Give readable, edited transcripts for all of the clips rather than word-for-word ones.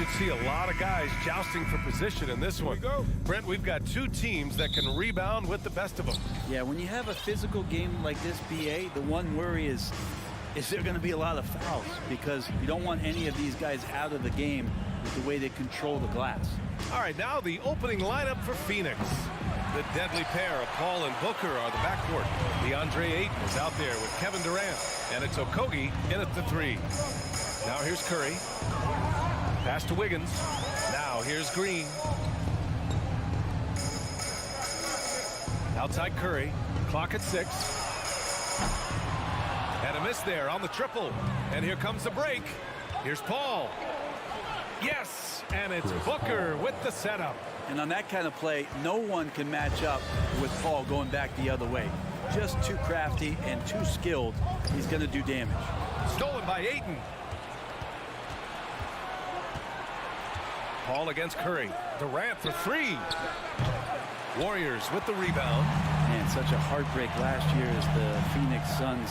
should see a lot of guys jousting for position in this one. Brent, we've got two teams that can rebound with the best of them. Yeah, when you have a physical game like this, BA, the one worry is there going to be a lot of fouls? Because you don't want any of these guys out of the game with the way they control the glass. All right, now the opening lineup for Phoenix. The deadly pair of Paul and Booker are the backcourt. DeAndre Ayton is out there with Kevin Durant. And it's Okogie in at the three. Now here's Curry. Pass to Wiggins. Now here's Green. Outside Curry. Clock at 6. And a miss there on the triple. And here comes the break. Here's Paul. Yes, and it's Booker with the setup. And on that kind of play, no one can match up with Paul going back the other way. Just too crafty and too skilled. He's going to do damage. Stolen by Ayton. Paul against Curry. Durant for three. Warriors with the rebound. Man, such a heartbreak last year as the Phoenix Suns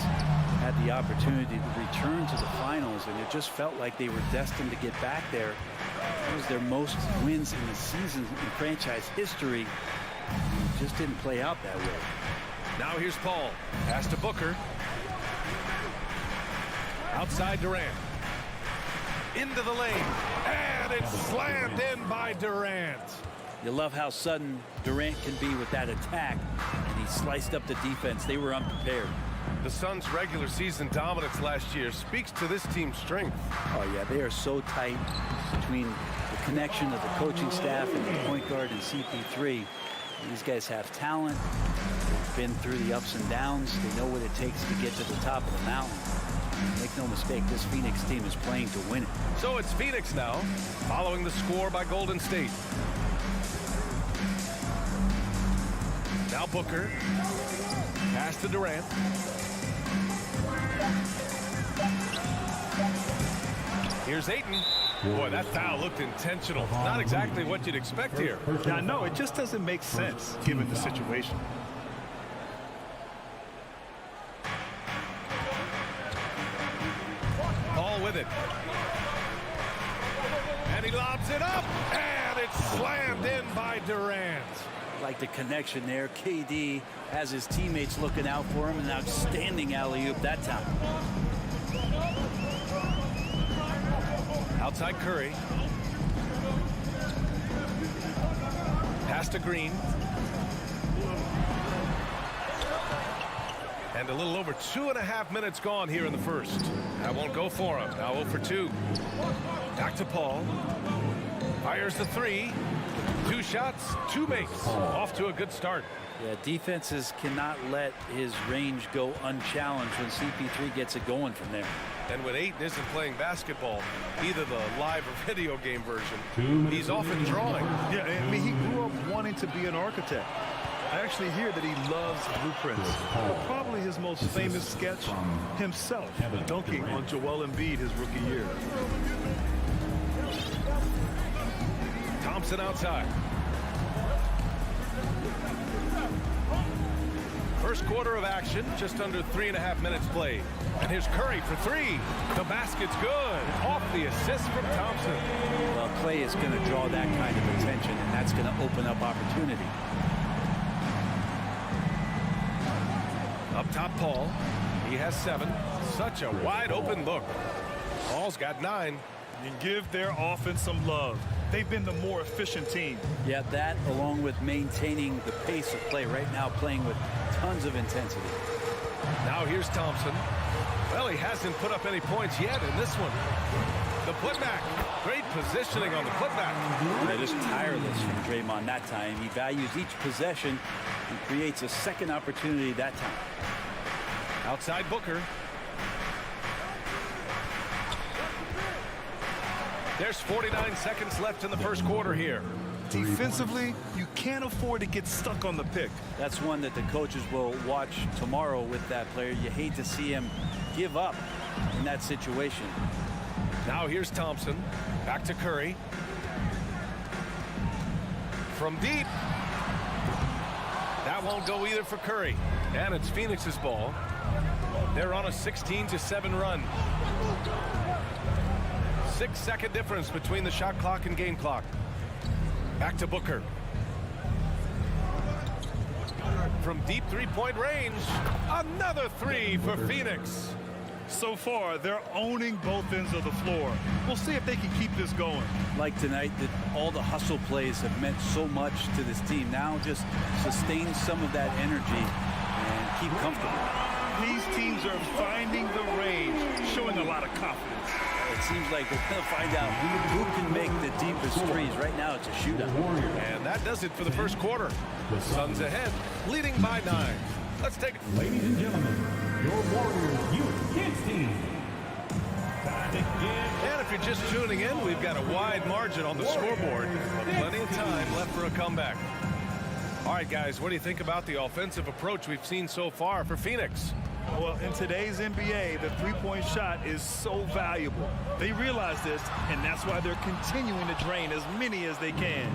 had the opportunity to return to the finals, and it just felt like they were destined to get back there. It was their most wins in the season in franchise history. It just didn't play out that way. Now here's Paul. Pass to Booker. Outside Durant. Into the lane. And it's slammed in by Durant. You love how sudden Durant can be with that attack, and he sliced up the defense. They were unprepared. The Suns' regular season dominance last year speaks to this team's strength. Oh, yeah, they are so tight between the connection of the coaching staff and the point guard and CP3. These guys have talent. They've been through the ups and downs. They know what it takes to get to the top of the mountain. Make no mistake, this Phoenix team is playing to win it. So it's Phoenix now, following the score by Golden State. Now Booker. Pass to Durant. Here's Ayton. Boy, that foul looked intentional. Not exactly what you'd expect here. Yeah, no, it just doesn't make sense given the situation. Paul with it. And he lobs it up. And it's slammed in by Durant. Like the connection there. KD has his teammates looking out for him. An outstanding alley-oop that time. Outside Curry. Pass to Green. And a little over 2.5 minutes gone here in the first. That won't go for him. Now 0 for 2. Back to Paul. Fires the three. 2 shots, 2 makes. Off to a good start. Yeah, defenses cannot let his range go unchallenged when CP3 gets it going from there. And when Ayton isn't playing basketball, either the live or video game version, he's often drawing. Yeah, I mean, he grew up wanting to be an architect. I actually hear that he loves blueprints. But probably his most famous sketch, himself dunking on Joel Embiid his rookie year. Thompson outside. First quarter of action, just under 3.5 minutes played. And here's Curry for three. The basket's good. Off the assist from Thompson. Well, Clay is going to draw that kind of attention, and that's going to open up opportunity. Up top, Paul. He has 7. Such a wide open look. Paul's got 9. And give their offense some love. They've been the more efficient team. Yeah, that along with maintaining the pace of play right now, playing with tons of intensity. Now here's Thompson. Well, he hasn't put up any points yet in this one. The putback. Great positioning on the putback. That is tireless from Draymond that time. He values each possession and creates a second opportunity that time. Outside Booker. There's 49 seconds left in the first quarter here. Defensively, you can't afford to get stuck on the pick. That's one that the coaches will watch tomorrow with that player. You hate to see him give up in that situation. Now here's Thompson. Back to Curry. From deep. That won't go either for Curry. And it's Phoenix's ball. They're on a 16-7 run. 6-second difference between the shot clock and game clock. Back to Booker. From deep three-point range, another three for Phoenix. So far, they're owning both ends of the floor. We'll see if they can keep this going. Like tonight, that all the hustle plays have meant so much to this team. Now just sustain some of that energy and keep comfortable. These teams are finding the range, showing a lot of confidence. It seems like we're going to find out who can make the deepest threes. Right now, it's a shootout. And that does it for the first quarter. The Suns ahead, leading by 9. Let's take it. Ladies and gentlemen, your Warriors Youth Kids team. And if you're just tuning in, we've got a wide margin on the scoreboard, but plenty of time left for a comeback. All right, guys, what do you think about the offensive approach we've seen so far for Phoenix? Well, in today's NBA, the three-point shot is so valuable. They realize this, and that's why they're continuing to drain as many as they can.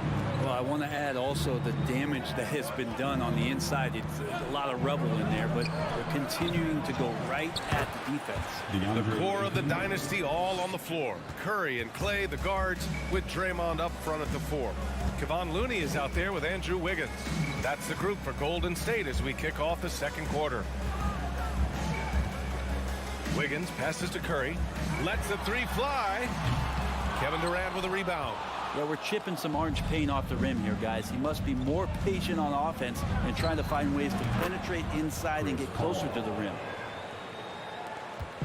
Well, I want to add also the damage that has been done on the inside. It's a lot of rubble in there, but they're continuing to go right at the defense. The core of the dynasty all on the floor. Curry and Clay, the guards, with Draymond up front at the 4. Kevon Looney is out there with Andrew Wiggins. That's the group for Golden State as we kick off the second quarter. Wiggins passes to Curry, lets the three fly. Kevin Durant with a rebound. Well, we're chipping some orange paint off the rim here, guys. He must be more patient on offense and trying to find ways to penetrate inside and get closer to the rim.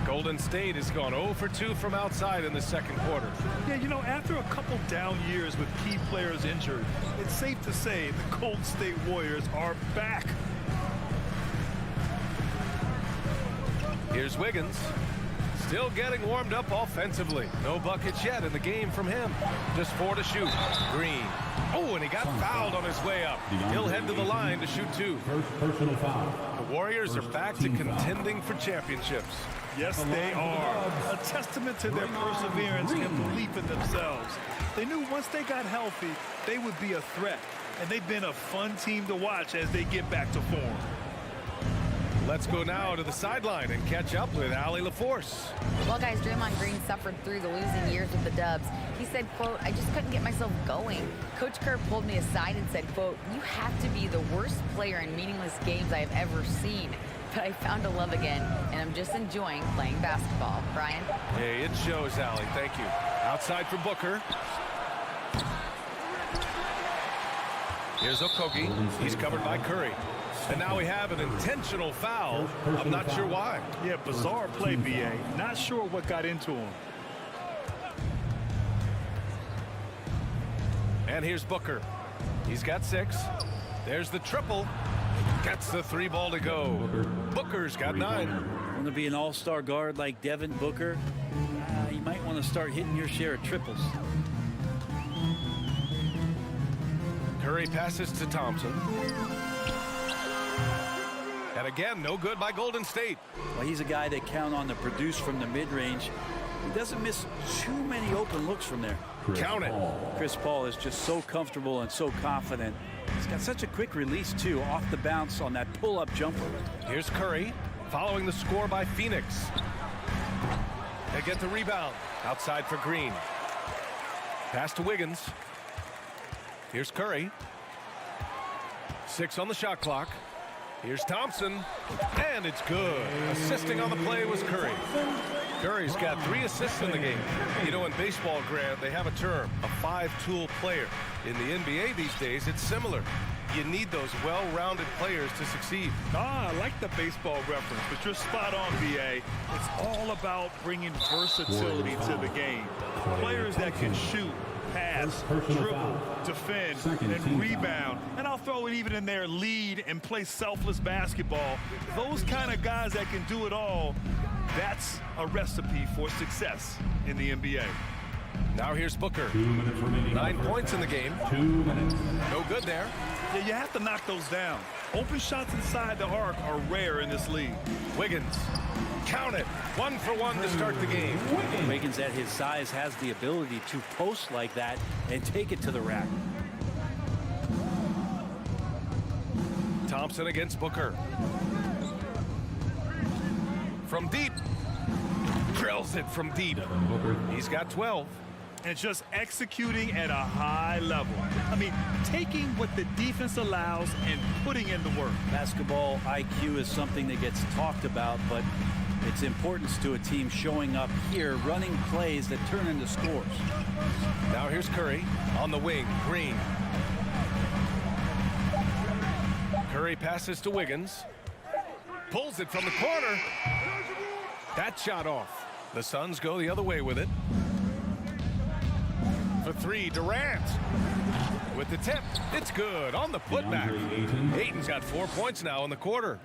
Golden State has gone 0 for 2 from outside in the second quarter. Yeah, you know, after a couple down years with key players injured, it's safe to say the Golden State Warriors are back. Here's Wiggins, still getting warmed up offensively. No buckets yet in the game from him. Just 4 to shoot. Green. Oh, and he got fouled on his way up. He'll head to the line to shoot 2. First personal foul. The Warriors are back to contending for championships. Yes, they are. A testament to their perseverance and belief in themselves. They knew once they got healthy, they would be a threat. And they've been a fun team to watch as they get back to form. Let's go now to the sideline and catch up with Allie LaForce. Well, guys, Draymond Green suffered through the losing years with the Dubs. He said, quote, "I just couldn't get myself going." Coach Kerr pulled me aside and said, quote, "You have to be the worst player in meaningless games I have ever seen. But I found a love again, and I'm just enjoying playing basketball." Brian? Hey, it shows, Allie. Thank you. Outside for Booker. Here's Okogie. He's covered by Curry. And now we have an intentional foul. I'm not sure why. Yeah, bizarre play, B.A. Not sure what got into him. And here's Booker. He's got 6. There's the triple. Gets the 3 ball to go. Booker's got 9. Want to be an all-star guard like Devin Booker? You might want to start hitting your share of triples. Curry passes to Thompson. And again, no good by Golden State. Well, he's a guy that count on to produce from the mid-range. He doesn't miss too many open looks from there. Count it. Chris Paul is just so comfortable and so confident. He's got such a quick release, too, off the bounce on that pull-up jumper. Here's Curry, following the score by Phoenix. They get the rebound. Outside for Green. Pass to Wiggins. Here's Curry. 6 on the shot clock. Here's Thompson, and it's good. Assisting on the play was Curry. Curry's got 3 assists in the game. You know, in baseball, Grant, they have a term, a 5-tool player. In the NBA these days, it's similar. You need those well-rounded players to succeed. I like the baseball reference, but you're spot on, B.A. It's all about bringing versatility to the game. Players that can shoot, pass, dribble, defend, and rebound. And I'll throw it even in there, lead and play selfless basketball. Those kind of guys that can do it all, that's a recipe for success in the NBA. Now here's Booker. 2 minutes remaining. 9 points in the game. 2 minutes. No good there. Yeah, you have to knock those down. Open shots inside the arc are rare in this league. Wiggins. Count it. 1 for 1 to start the game. Wiggins at his size has the ability to post like that and take it to the rack. Thompson against Booker. From deep. Drills it from deep. He's got 12. And just executing at a high level. I mean, taking what the defense allows and putting in the work. Basketball IQ is something that gets talked about, but its importance to a team showing up here, running plays that turn into scores. Now here's Curry on the wing. Green. Curry passes to Wiggins. Pulls it from the corner. That shot off. The Suns go the other way with it. For three, Durant. With the tip, it's good on the putback. Ayton's got 4 points now in the quarter.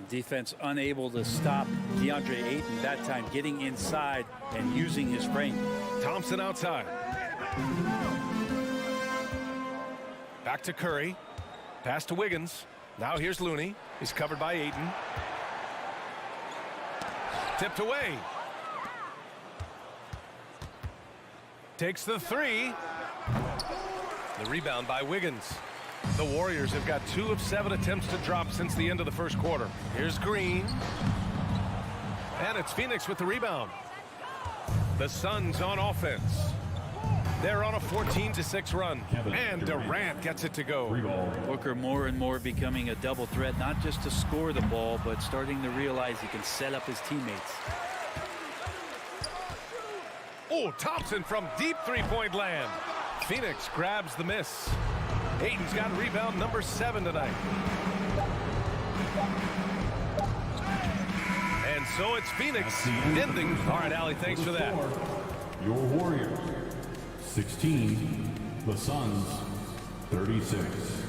Defense unable to stop DeAndre Ayton that time, getting inside and using his frame. Thompson outside. Back to Curry. Pass to Wiggins. Now here's Looney. He's covered by Ayton. Tipped away. Takes the three. The rebound by Wiggins. The Warriors have got 2 of 7 attempts to drop since the end of the first quarter. Here's Green. And it's Phoenix with the rebound. The Suns on offense. They're on a 14-6 run. And Durant gets it to go. Booker more and more becoming a double threat, not just to score the ball, but starting to realize he can set up his teammates. Oh, Thompson from deep three-point land. Phoenix grabs the miss. Ayton's got rebound number 7 tonight. And so it's Phoenix ending. All right, Allie, thanks for that. Your Warriors, 16. The Suns, 36.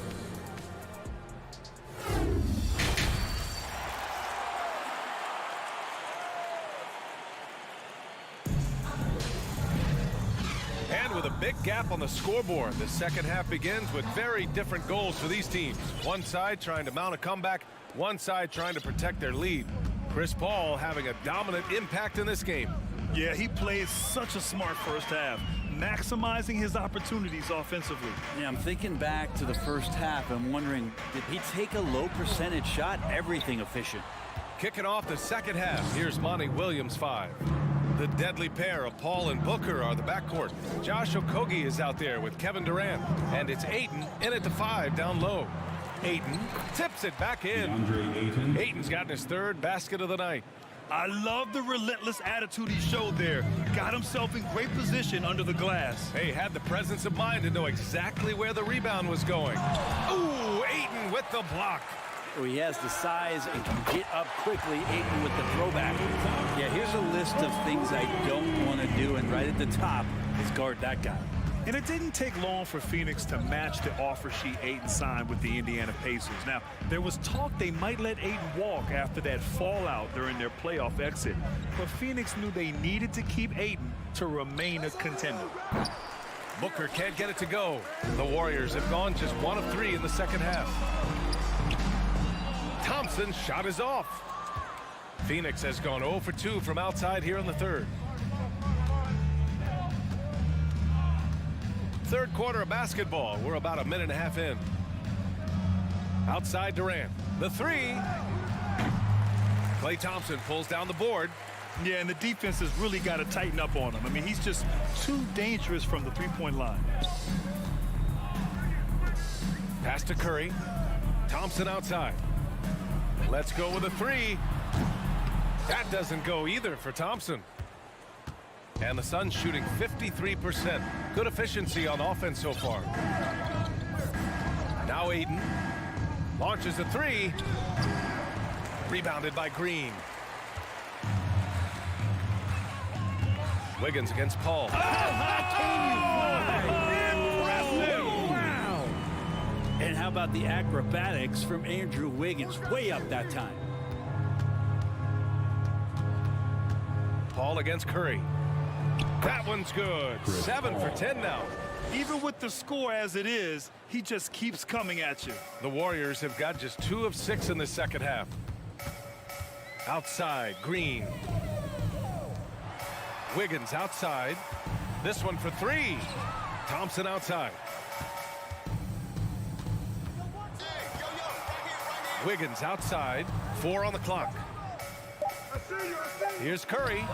And with a big gap on the scoreboard, the second half begins with very different goals for these teams. One side trying to mount a comeback, one side trying to protect their lead. Chris Paul having a dominant impact in this game. Yeah, he played such a smart first half, maximizing his opportunities offensively. Yeah, I'm thinking back to the first half. I'm wondering, did he take a low percentage shot? Everything efficient. Kicking off the second half, here's Monty Williams 5. The deadly pair of Paul and Booker are the backcourt. Josh Okogie is out there with Kevin Durant. And it's Ayton in at the 5 down low. Ayton tips it back in. Ayton's gotten his 3rd basket of the night. I love the relentless attitude he showed there. Got himself in great position under the glass. Hey, had the presence of mind to know exactly where the rebound was going. Ooh, Ayton with the block. Oh, he has the size and can get up quickly. Ayton with the throwback. Yeah, here's a list of things I don't want to do, and right at the top is guard that guy. And it didn't take long for Phoenix to match the offer sheet Ayton signed with the Indiana Pacers. Now, there was talk they might let Ayton walk after that fallout during their playoff exit. But Phoenix knew they needed to keep Ayton to remain a contender. Booker can't get it to go. The Warriors have gone just 1 of 3 in the second half. Thompson's shot is off. Phoenix has gone 0 for 2 from outside here in the 3rd. Third quarter of basketball. We're about a minute and a half in. Outside Durant. The 3. Klay Thompson pulls down the board. Yeah, and the defense has really got to tighten up on him. I mean, he's just too dangerous from the three-point line. Pass to Curry. Thompson outside. Let's go with a 3. That doesn't go either for Thompson. And the Suns shooting 53%. Good efficiency on offense so far. Now Ayton launches a 3. Rebounded by Green. Wiggins against Paul. Wow. And how about the acrobatics from Andrew Wiggins? Way up that time. Paul against Curry. That one's good. 7 for 10 now. Even with the score as it is, he just keeps coming at you. The Warriors have got just 2 of 6 in the second half. Outside, Green. Wiggins outside. This one for 3. Thompson outside. Wiggins outside. 4 on the clock. Here's Curry.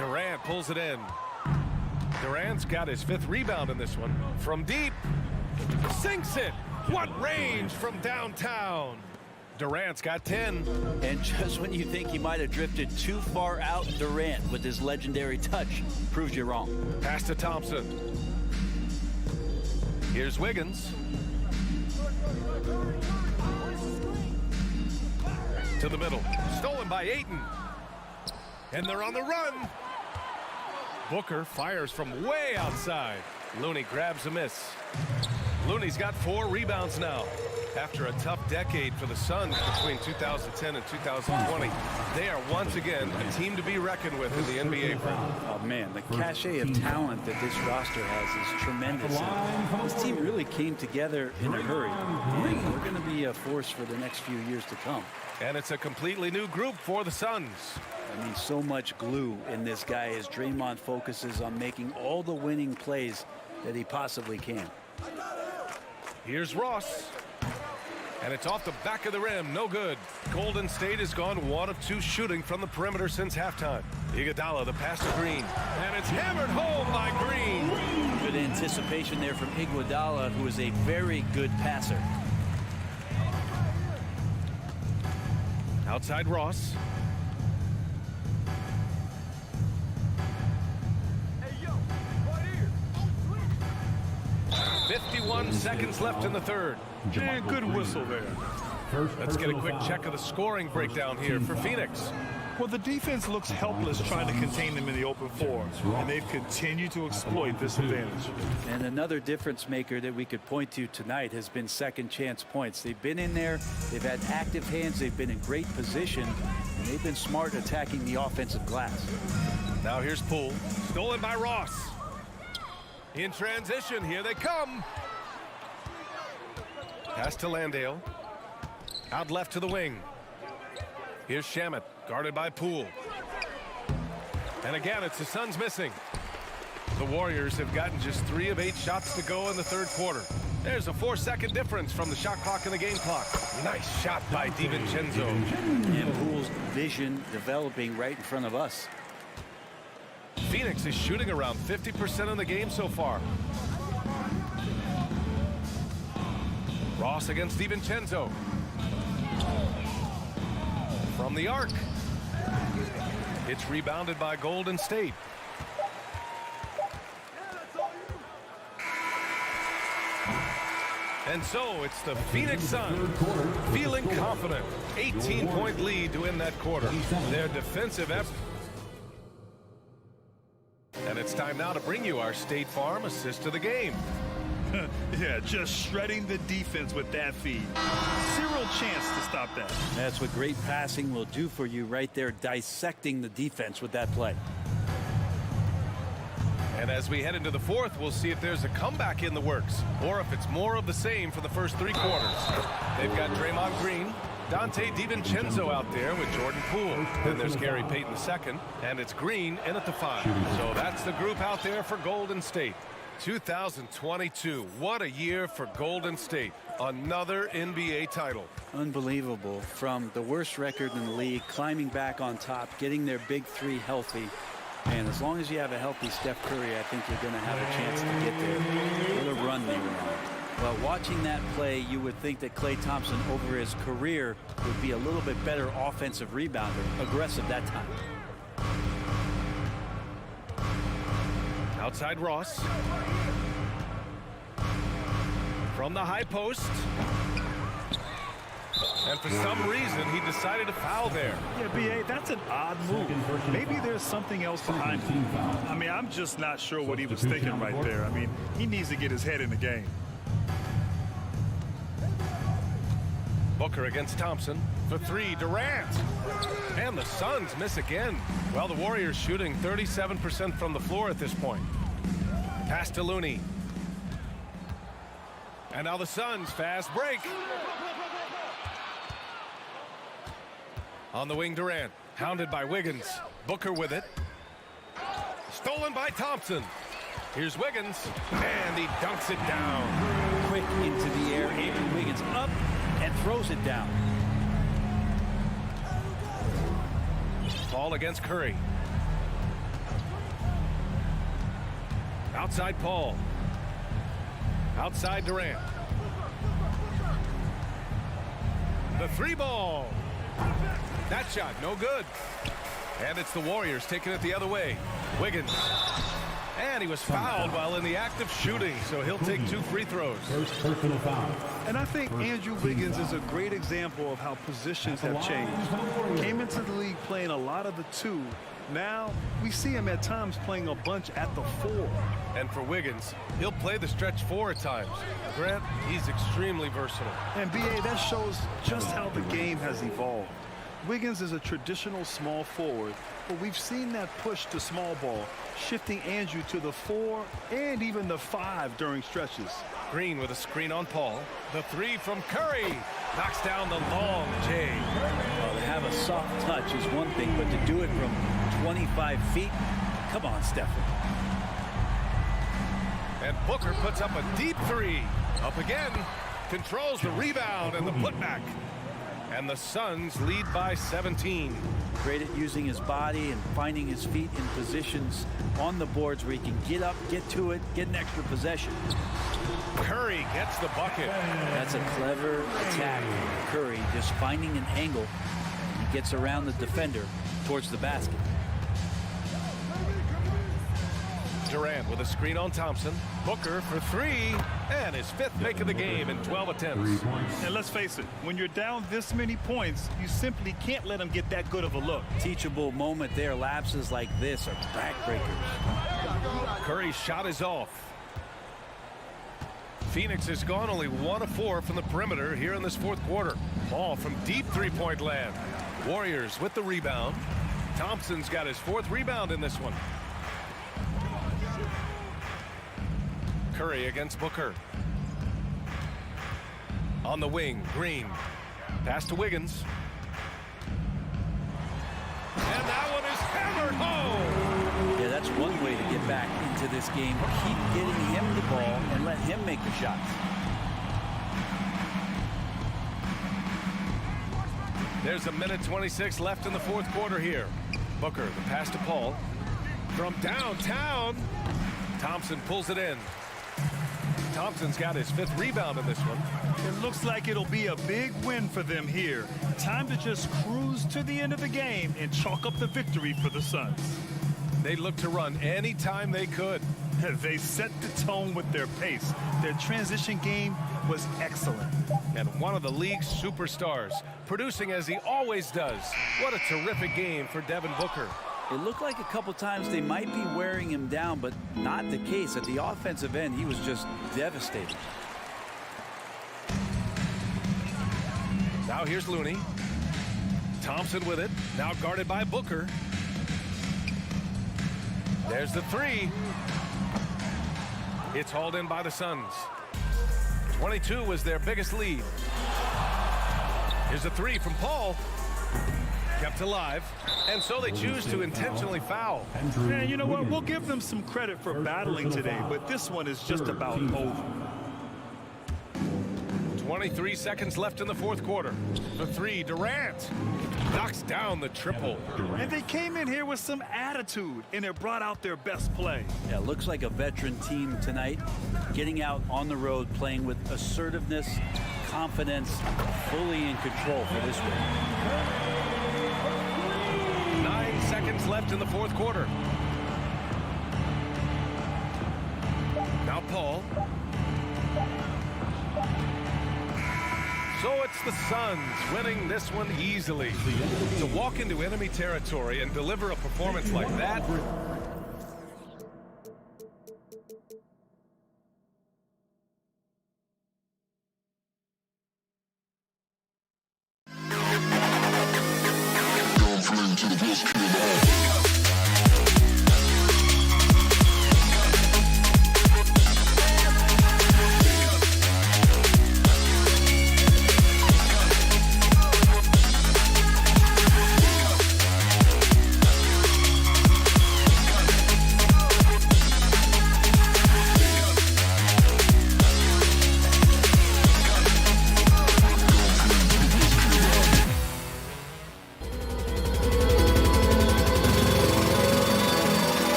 Durant pulls it in. Durant's got his 5th rebound in this one. From deep, sinks it. What range from downtown. Durant's got 10. And just when you think he might have drifted too far out, Durant, with his legendary touch, proves you wrong. Pass to Thompson. Here's Wiggins. To the middle. Stolen by Ayton. And they're on the run. Booker fires from way outside. Looney grabs a miss. Looney's got 4 rebounds now. After a tough decade for the Suns between 2010 and 2020, they are once again a team to be reckoned with in the NBA. Oh, man, the cachet of talent that this roster has is tremendous. This team really came together in a hurry. And they're going to be a force for the next few years to come. And it's a completely new group for the Suns. I mean, so much glue in this guy as Draymond focuses on making all the winning plays that he possibly can. Here's Ross. And it's off the back of the rim. No good. Golden State has gone 1 of 2 shooting from the perimeter since halftime. Iguodala, the pass to Green. And it's hammered home by Green. Good anticipation there from Iguodala, who is a very good passer. Outside Ross. 51 seconds left in the 3rd. And good whistle there. Let's get a quick check of the scoring breakdown here for Phoenix. Well, the defense looks helpless trying to contain them in the open floor, and they've continued to exploit this advantage. And another difference maker that we could point to tonight has been second chance points. They've been in there, they've had active hands, they've been in great position, and they've been smart attacking the offensive glass. Now here's Poole, stolen by Ross. In transition, here they come. Pass to Landale. Out left to the wing. Here's Shamet, guarded by Poole. And again, it's the Suns missing. The Warriors have gotten just 3 of 8 shots to go in the 3rd quarter. There's a 4-second difference from the shot clock and the game clock. Nice shot by DiVincenzo. And Poole's vision developing right in front of us. Phoenix is shooting around 50% in the game so far. Ross against DiVincenzo. From the arc. It's rebounded by Golden State. And so it's the Phoenix Suns feeling confident. 18-point lead to end that quarter. Their defensive effort. And it's time now to bring you our State Farm assist of the game. Yeah, just shredding the defense with that feed. Zero chance to stop that. That's what great passing will do for you right there, dissecting the defense with that play. And as we head into the 4th, we'll see if there's a comeback in the works or if it's more of the same for the first 3 quarters. They've got Draymond Green, Dante DiVincenzo out there with Jordan Poole. Then there's Gary Payton II, and it's Green in at the 5. So that's the group out there for Golden State. 2022, what a year for Golden State. Another NBA title. Unbelievable. From the worst record in the league, climbing back on top, getting their big 3 healthy. And as long as you have a healthy Steph Curry, I think you're going to have a chance to get there. What a run they were on. Well, watching that play, you would think that Klay Thompson over his career would be a little bit better offensive rebounder, aggressive that time. Outside Ross. From the high post. And for some reason, he decided to foul there. Yeah, B.A., that's an odd move. Maybe there's something else behind it. I mean, I'm just not sure what he was thinking right there. I mean, he needs to get his head in the game. Booker against Thompson. For 3, Durant. And the Suns miss again. Well, the Warriors shooting 37% from the floor at this point. Pass to Looney. And now the Suns fast break. On the wing, Durant. Hounded by Wiggins. Booker with it. Stolen by Thompson. Here's Wiggins. And he dunks it down. Quick into the air. Andrew Wiggins up and throws it down. Ball against Curry. Outside Paul. Outside Durant. The 3-ball. That shot, no good. And it's the Warriors taking it the other way. Wiggins. And he was fouled while in the act of shooting, so he'll take 2 free throws. First personal foul. And I think Andrew Wiggins is a great example of how positions have changed. Came into the league playing a lot of the 2. Now we see him at times playing a bunch at the 4. And for Wiggins, he'll play the stretch 4 at times. Grant, he's extremely versatile. And BA, that shows just how the game has evolved. Wiggins is a traditional small forward, but we've seen that push to small ball, shifting Andrew to the 4 and even the 5 during stretches. Green with a screen on Paul. The 3 from Curry. Knocks down the long J. Well, to have a soft touch is one thing, but to do it from 25 feet, come on, Stephen. And Booker puts up a deep 3. Up again. Controls the rebound and the putback. And the Suns lead by 17. Great at using his body and finding his feet in positions on the boards where he can get up, get to it, get an extra possession. Curry gets the bucket. That's a clever attack. Curry just finding an angle. He gets around the defender towards the basket. Durant with a screen on Thompson. Booker for 3. And his 5th make of the game in 12 attempts. And let's face it, when you're down this many points, you simply can't let him get that good of a look. Teachable moment there. Lapses like this are backbreakers. Curry's shot is off. Phoenix has gone only 1 of 4 from the perimeter here in this 4th quarter. Ball from deep 3-point land. Warriors with the rebound. Thompson's got his 4th rebound in this one. Curry against Booker. On the wing, Green. Pass to Wiggins. And that one is hammered home. Yeah, that's one way to get back into this game. Keep getting him the ball and let him make the shots. There's a minute 26 left in the 4th quarter here. Booker, the pass to Paul. From downtown. Thompson pulls it in. Thompson's got his 5th rebound in this one. It looks like it'll be a big win for them here. Time to just cruise to the end of the game and chalk up the victory for the Suns. They look to run anytime they could. They set the tone with their pace. Their transition game was excellent. And one of the league's superstars, producing as he always does. What a terrific game for Devin Booker. It looked like a couple times they might be wearing him down, but not the case. At the offensive end, he was just devastating. Now here's Looney. Thompson with it. Now guarded by Booker. There's the 3. It's hauled in by the Suns. 22 was their biggest lead. Here's a 3 from Paul. Kept alive, and so they choose to intentionally foul. And you know what? We'll give them some credit for battling today, but this one is just about over. 23 seconds left in the 4th quarter. The 3, Durant knocks down the triple. And they came in here with some attitude, and it brought out their best play. Yeah, looks like a veteran team tonight, getting out on the road, playing with assertiveness, confidence, fully in control for this one. 9 seconds left in the 4th quarter. Now Paul. So it's the Suns winning this one easily. To walk into enemy territory and deliver a performance like that.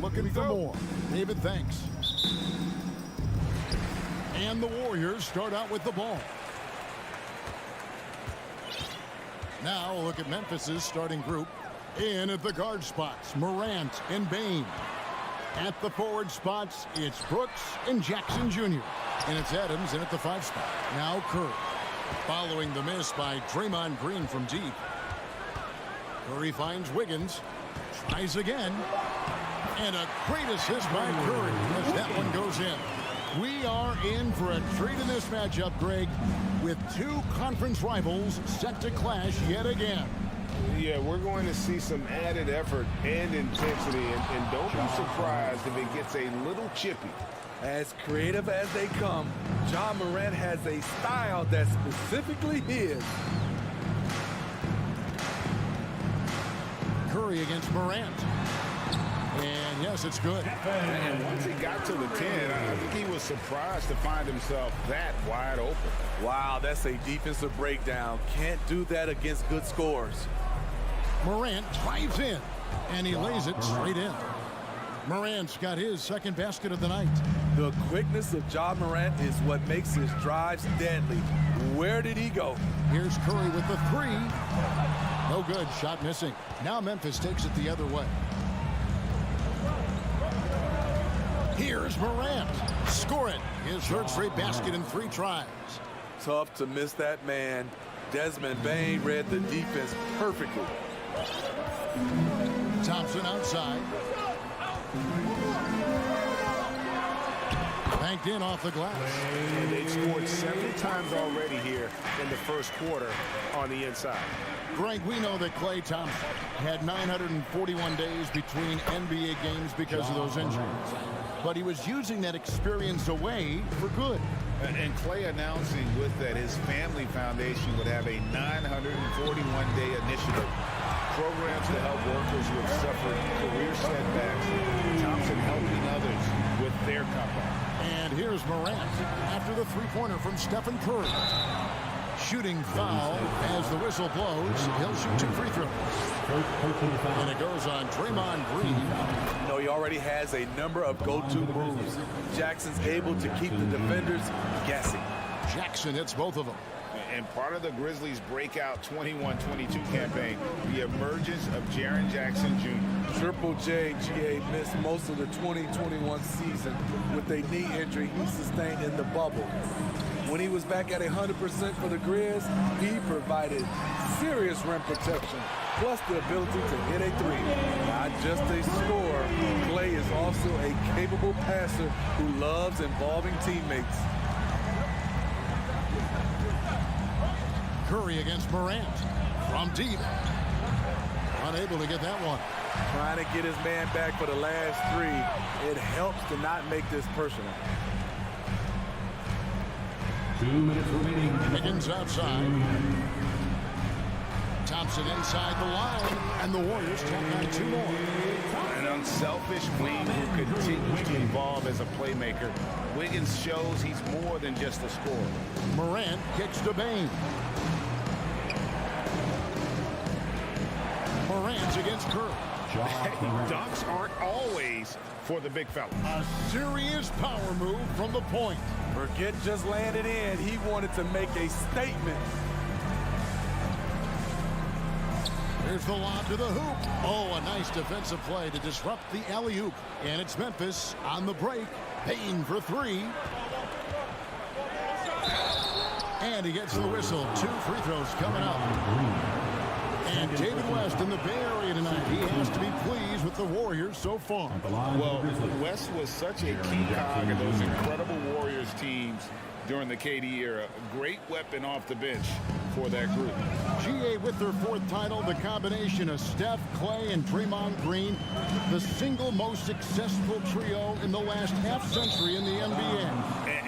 looking for more. David, thanks. And the Warriors start out with the ball. Now look at Memphis's starting group. In at the guard spots, Morant and Bane. At the forward spots, it's Brooks and Jackson Jr. And it's Adams in at the 5 spot. Now Curry. Following the miss by Draymond Green from deep. Curry finds Wiggins. Tries again. And a great assist by Curry as that one goes in. We are in for a treat in this matchup, Greg, with two conference rivals set to clash yet again. Yeah, we're going to see some added effort and intensity, and don't be surprised if it gets a little chippy. As creative as they come, Ja Morant has a style that's specifically his. Curry against Morant. And yes, it's good. And once he got to the 10, I think he was surprised to find himself that wide open. Wow, that's a defensive breakdown. Can't do that against good scores. Morant drives in, and he lays it straight in. Morant's got his second basket of the night. The quickness of Ja Morant is what makes his drives deadly. Where did he go? Here's Curry with the 3. No good, shot missing. Now Memphis takes it the other way. Here's Morant. Score it. His third straight basket in 3 tries. Tough to miss that man. Desmond Bane read the defense perfectly. Thompson outside. Banked in off the glass. And they've scored 7 times already here in the first quarter on the inside. Greg, we know that Klay Thompson had 941 days between NBA games because of those injuries. But he was using that experience away for good. And Klay announcing with that his family foundation would have a 941-day initiative. Programs to help workers who have suffered career setbacks. Thompson helping others with their comeback. And here's Morant after the 3-pointer from Stephen Curry. Shooting foul as the whistle blows. He'll shoot 2 free throws. And it goes on Draymond Green. You know, he already has a number of go-to moves. Jackson's able to keep the defenders guessing. Jackson hits both of them. And part of the Grizzlies' breakout 21-22 campaign, the emergence of Jaren Jackson Jr. Triple J, GA, missed most of the 2021 season with a knee injury he sustained in the bubble. When he was back at 100% for the Grizz, he provided serious rim protection, plus the ability to hit a 3. Not just a scorer, Klay is also a capable passer who loves involving teammates. Curry against Morant from deep. Unable to get that one. Trying to get his man back for the last 3. It helps to not make this personal. 2 minutes remaining. Higgins outside. Thompson inside the line, and the Warriors tack on 2 more. An unselfish wing who continues to evolve as a playmaker. Wiggins shows he's more than just a scorer. Morant kicks to Bane. Morant against Curry. Dunks aren't always for the big fella. A serious power move from the point. Forget just laying it in. He wanted to make a statement. Here's the lob to the hoop. Oh, a nice defensive play to disrupt the alley-oop. And it's Memphis on the break. Payne for 3. And he gets the whistle. 2 free throws coming up. And David West in the Bay Area tonight. He has to be pleased with the Warriors so far. Well, West was such a key cog in those incredible Warriors teams during the KD era. A great weapon off the bench for that group. GA with their 4th title, the combination of Steph, Klay, and Draymond Green, the single most successful trio in the last half-century in the NBA.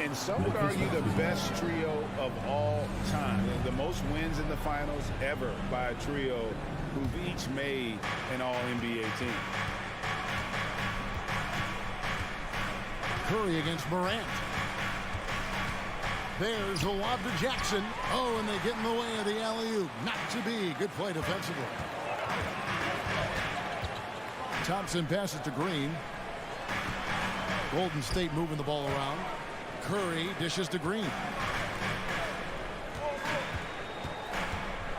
And some would argue the best trio of all time. The most wins in the finals ever by a trio who've each made an all-NBA team. Curry against Morant. There's a lob to Jackson. Oh, and they get in the way of the alley-oop. Not to be. Good play defensively. Thompson passes to Green. Golden State moving the ball around. Curry dishes to Green.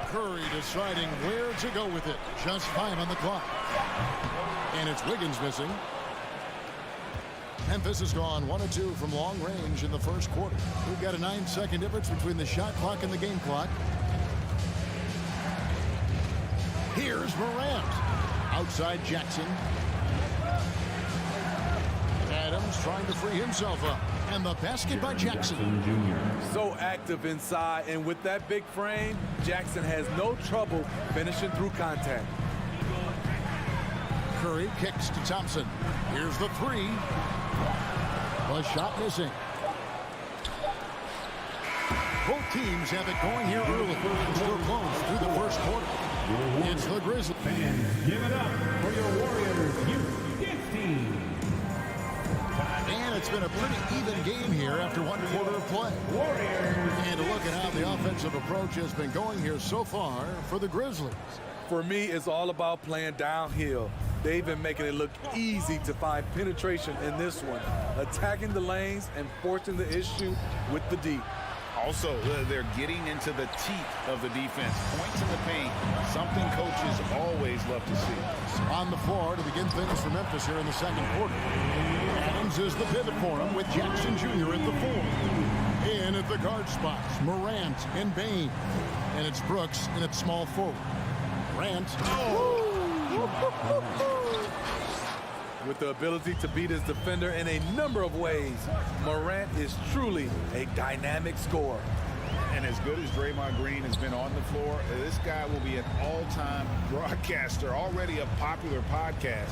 Curry deciding where to go with it. Just 5 on the clock. And it's Wiggins missing. Memphis has gone 1 of 2 from long range in the first quarter. We've got a 9-second difference between the shot clock and the game clock. Here's Morant. Outside Jackson. Adams trying to free himself up. And the basket by Jackson. So active inside, and with that big frame, Jackson has no trouble finishing through contact. Curry kicks to Thompson. Here's the 3. The shot missing. Both teams have it going here early. Still close through the first quarter. It's the Grizzlies. Fans, give it up for your Warriors Youth Kids team. And it's been a pretty even game here after 1 quarter of play. And a look at how the offensive approach has been going here so far for the Grizzlies. For me, it's all about playing downhill. They've been making it look easy to find penetration in this one, attacking the lanes and forcing the issue with the D. Also, they're getting into the teeth of the defense. Points in the paint, something coaches always love to see. On the floor to begin things for Memphis here in the second quarter. Adams is the pivot for him with Jackson Jr. at the 4. In at the guard spots, Morant and Bain. And it's Brooks in at small forward. Morant. With the ability to beat his defender in a number of ways, Morant is truly a dynamic scorer. And as good as Draymond Green has been on the floor, this guy will be an all-time broadcaster, already a popular podcast.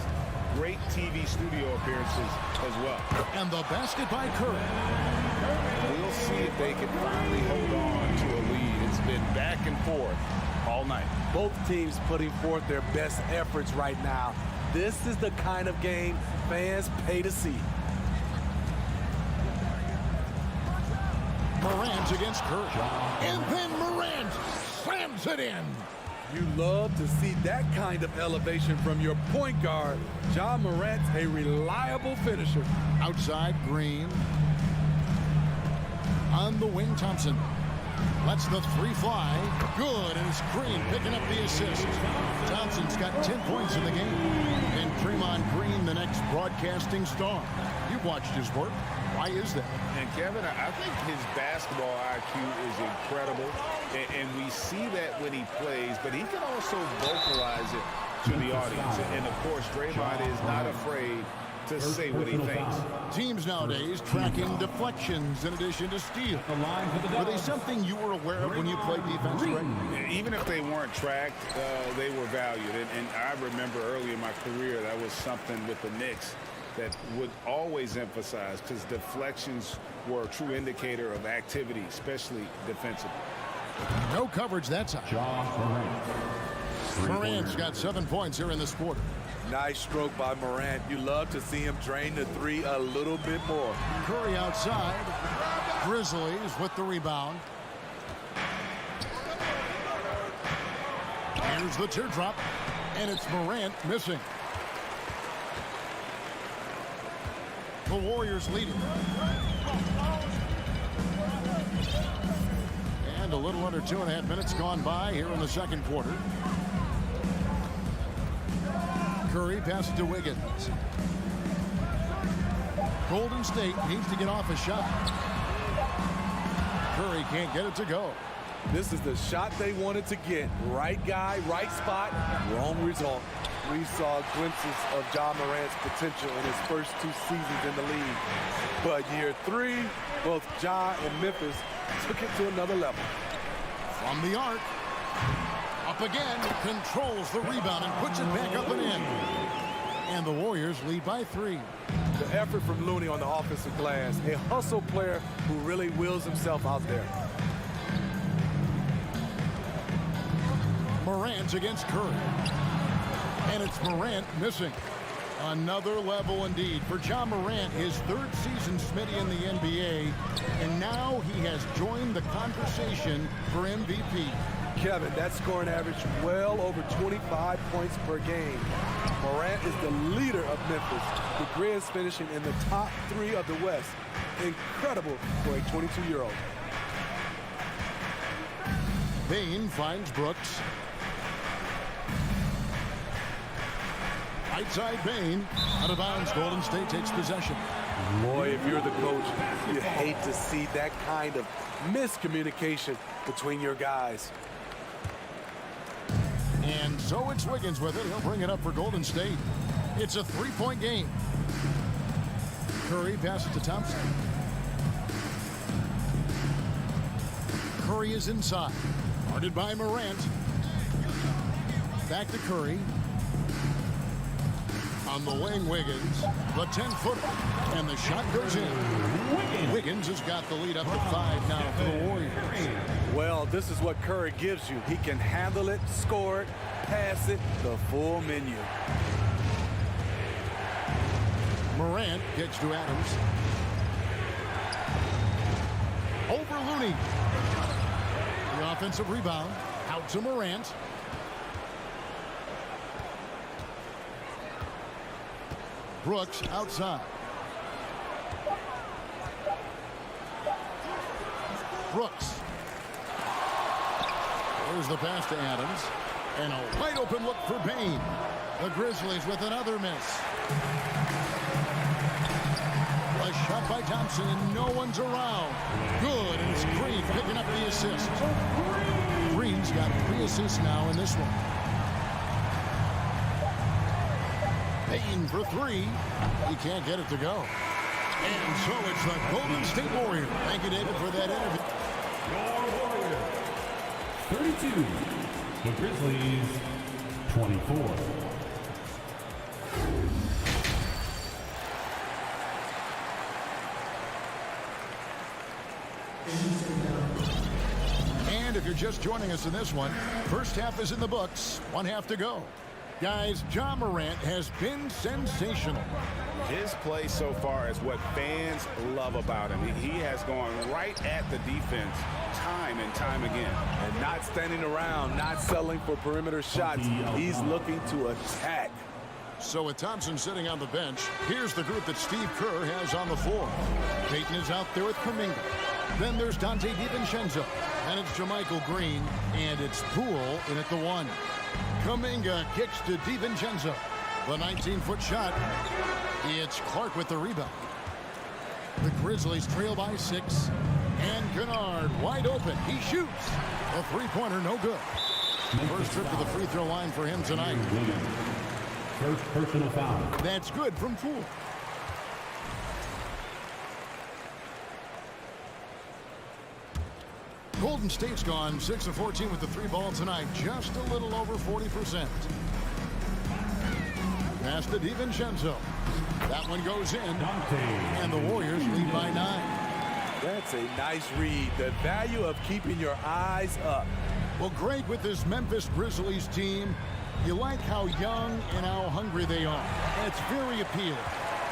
Great TV studio appearances as well. And the basket by Curry. We'll see if they can finally hold on to a lead. It's been back and forth all night. Both teams putting forth their best efforts right now. This is the kind of game fans pay to see. Morant against Curry. And then Morant slams it in. You love to see that kind of elevation from your point guard. Ja Morant's a reliable finisher. Outside Green. On the wing, Thompson. Lets the 3 fly. Good, and it's Green picking up the assist. Thompson's got 10 points in the game. And Draymond Green, the next broadcasting star. You've watched his work. Why is that? And Kevin, I think his basketball IQ is incredible. And we see that when he plays, but he can also vocalize it to the audience. And of course, Draymond is not afraid to say what he thinks. Teams nowadays tracking deflections in addition to steals. Were they something you were aware of when you played defense, Greg? Even if they weren't tracked, they were valued. And I remember early in my career, that was something with the Knicks that would always emphasize, because deflections were a true indicator of activity, especially defensively. No coverage that time. Morant's got 7 points here in this quarter. Nice stroke by Morant. You love to see him drain the 3 a little bit more. Curry outside. Grizzlies with the rebound. Here's the teardrop. And it's Morant missing. The Warriors leading. And a little under 2.5 minutes gone by here in the second quarter. Curry passes to Wiggins. Golden State needs to get off a shot. Curry can't get it to go. This is the shot they wanted to get. Right guy, right spot, wrong result. We saw glimpses of Ja Morant's potential in his first 2 seasons in the league. But year 3, both Ja and Memphis took it to another level. From the arc. Up again, controls the rebound and puts it back up and in. And the Warriors lead by 3. The effort from Looney on the offensive glass. A hustle player who really wills himself out there. Morant against Curry. And it's Morant missing. Another level indeed for Ja Morant, his 3rd season Smitty in the NBA. And now he has joined the conversation for MVP. Kevin, that scoring average well over 25 points per game. Morant is the leader of Memphis. The Grizz finishing in the top 3 of the West. Incredible for a 22-year-old. Bane finds Brooks. Right side Bane. Out of bounds. Golden State takes possession. Boy, if you're the coach, you hate to see that kind of miscommunication between your guys. And so it's Wiggins with it. He'll bring it up for Golden State. It's a 3-point game. Curry passes to Thompson. Curry is inside. Guarded by Morant. Back to Curry. On the wing, Wiggins. The 10-footer. And the shot goes in. Wiggins has got the lead up to 5 now for the Warriors. Well, this is what Curry gives you. He can handle it, score it, pass it, the full menu. Morant gets to Adams. Over Looney. The offensive rebound. Out to Morant. Brooks outside. Brooks. There's the pass to Adams. And a wide open look for Bane. The Grizzlies with another miss. A shot by Thompson and no one's around. Good, and it's Green picking up the assist. Green's got 3 assists now in this one. Payne for 3. He can't get it to go. And so it's the Golden State Warriors. Thank you, David, for that interview. Your Warriors, 32. The Grizzlies, 24. And if you're just joining us in this one, first half is in the books. 1 half to go. Guys, Ja Morant has been sensational. His play so far is what fans love about him. He has gone right at the defense time and time again. And not standing around, not settling for perimeter shots. He's looking to attack. So with Thompson sitting on the bench, here's the group that Steve Kerr has on the floor. Payton is out there with Kuminga. Then there's Dante DiVincenzo. And it's JaMychal Green. And it's Poole in at the 1. Kuminga kicks to DiVincenzo. The 19-foot shot. It's Clark with the rebound. The Grizzlies trail by 6. And Kennard wide open. He shoots. A 3-pointer, no good. First trip to the free throw line for him tonight. First personal foul. That's good from Poole. Golden State's gone 6 of 14 with the 3 ball tonight. Just a little over 40%. Pass to DiVincenzo. That one goes in. And the Warriors lead by 9. That's a nice read. The value of keeping your eyes up. Well, Greg, with this Memphis Grizzlies team, you like how young and how hungry they are. It's very appealing.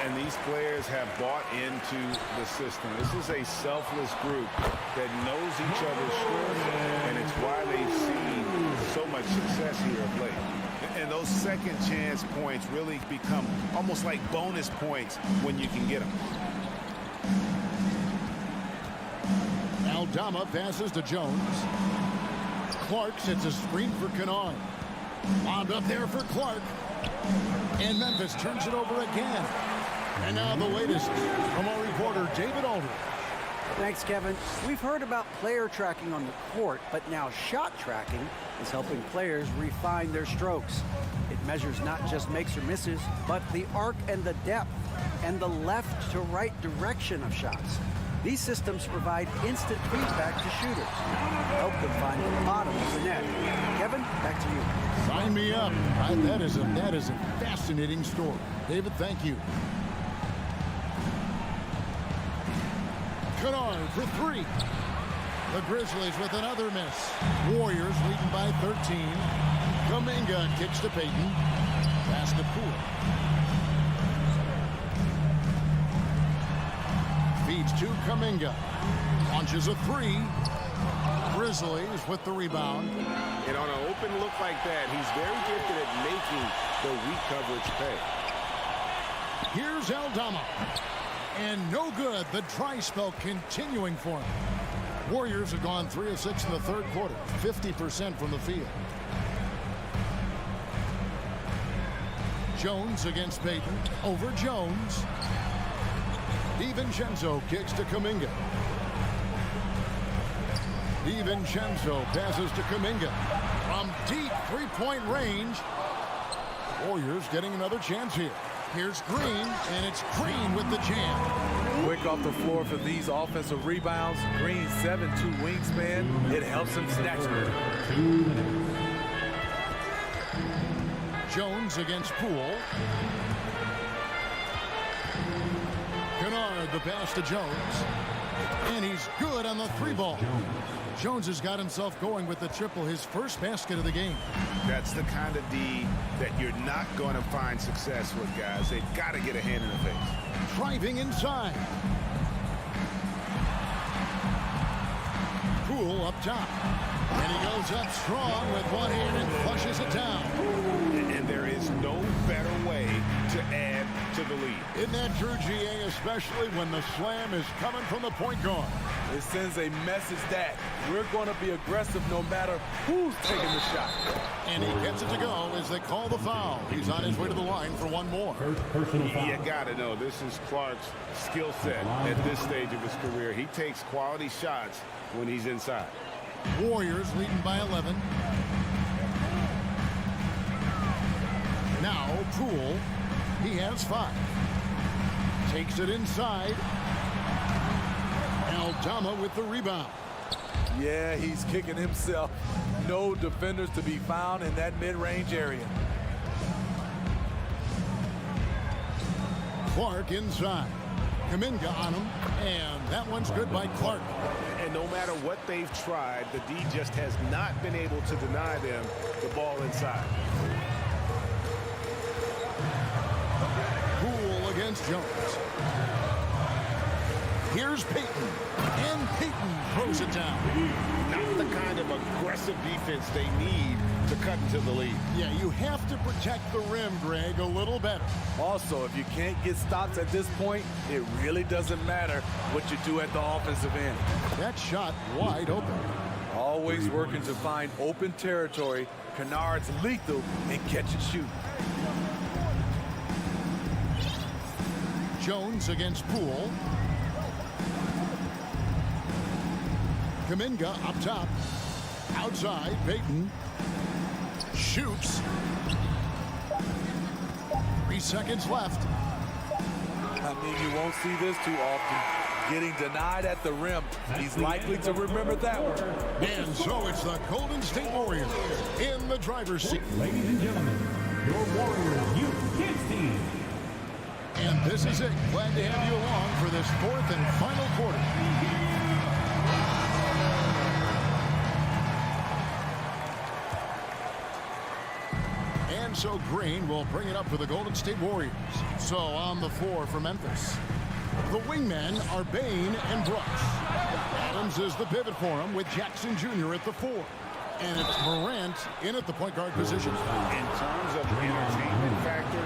And these players have bought into the system. This is a selfless group that knows each other's strengths, and it's why they've seen so much success here of late. And those second chance points really become almost like bonus points when you can get them. Aldama passes to Jones. Clark sets a screen for Kennard. Bombed up there for Clark. And Memphis turns it over again. And now the latest from our reporter, David Aldridge. Thanks, Kevin. We've heard about player tracking on the court, but now shot tracking is helping players refine their strokes. It measures not just makes or misses, but the arc and the depth and the left to right direction of shots. These systems provide instant feedback to shooters, help them find the bottom of the net. Kevin, back to you. Sign me up. That is a fascinating story. David, thank you. Kennard for 3. The Grizzlies with another miss. Warriors leading by 13. Kuminga kicks to Payton. Pass to Poole. Feeds to Kuminga. Launches a 3. Grizzlies with the rebound. And on an open look like that, he's very gifted at making the weak coverage pay. Here's Aldama. And no good. The dry spell continuing for him. Warriors have gone 3 of 6 in the third quarter. 50% from the field. Jones against Payton. Over Jones. DiVincenzo kicks to Kuminga. DiVincenzo passes to Kuminga. From deep three-point range. Warriors getting another chance here. Here's Green, and it's Green with the jam. Quick off the floor for these offensive rebounds. Green 7'2" wingspan. It helps him snatch them. 2 minutes. Jones against Poole. Kennard the pass to Jones. And he's good on the three ball. Jones has got himself going with the triple, his first basket of the game. That's the kind of D that you're not going to find success with, guys. They've got to get a hand in the face. Driving inside. Poole up top. And he goes up strong with one hand and flushes it down. And there is no better way to add to the lead. Isn't that true, GA, especially when the slam is coming from the point guard? It sends a message that we're going to be aggressive no matter who's taking the shot. And he gets it to go as they call the foul. He's on his way to the line for one more. You got to know, this is Clark's skill set at this stage of his career. He takes quality shots when he's inside. Warriors leading by 11. Now Poole, he has 5. Takes it inside. Aldama with the rebound. Yeah, he's kicking himself. No defenders to be found in that mid-range area. Clark inside. Kuminga on him, and that one's good by Clark. And no matter what they've tried, the D just has not been able to deny them the ball inside. Poole against Jones. Here's Payton, and Payton throws it down. Not the kind of aggressive defense they need to cut into the lead. Yeah, you have to protect the rim, Greg, a little better. Also, if you can't get stops at this point, it really doesn't matter what you do at the offensive end. That shot wide open. Always working to find open territory. Kennard's lethal in catch and shoot. Jones against Poole. Kuminga up top. Outside, Payton. Shoots. 3 seconds left. I mean, you won't see this too often. Getting denied at the rim. He's likely to remember that one. And so it's the Golden State Warriors in the driver's seat. Ladies and gentlemen, your Warriors Youth Kids team. And this is it. Glad to have you along for this 4th and final quarter. And so Green will bring it up for the Golden State Warriors. So on the floor for Memphis, the wingmen are Bain and Brooks. Adams is the pivot for him with Jackson Jr. at the 4. And it's Morant in at the point guard position. In terms of entertainment factor,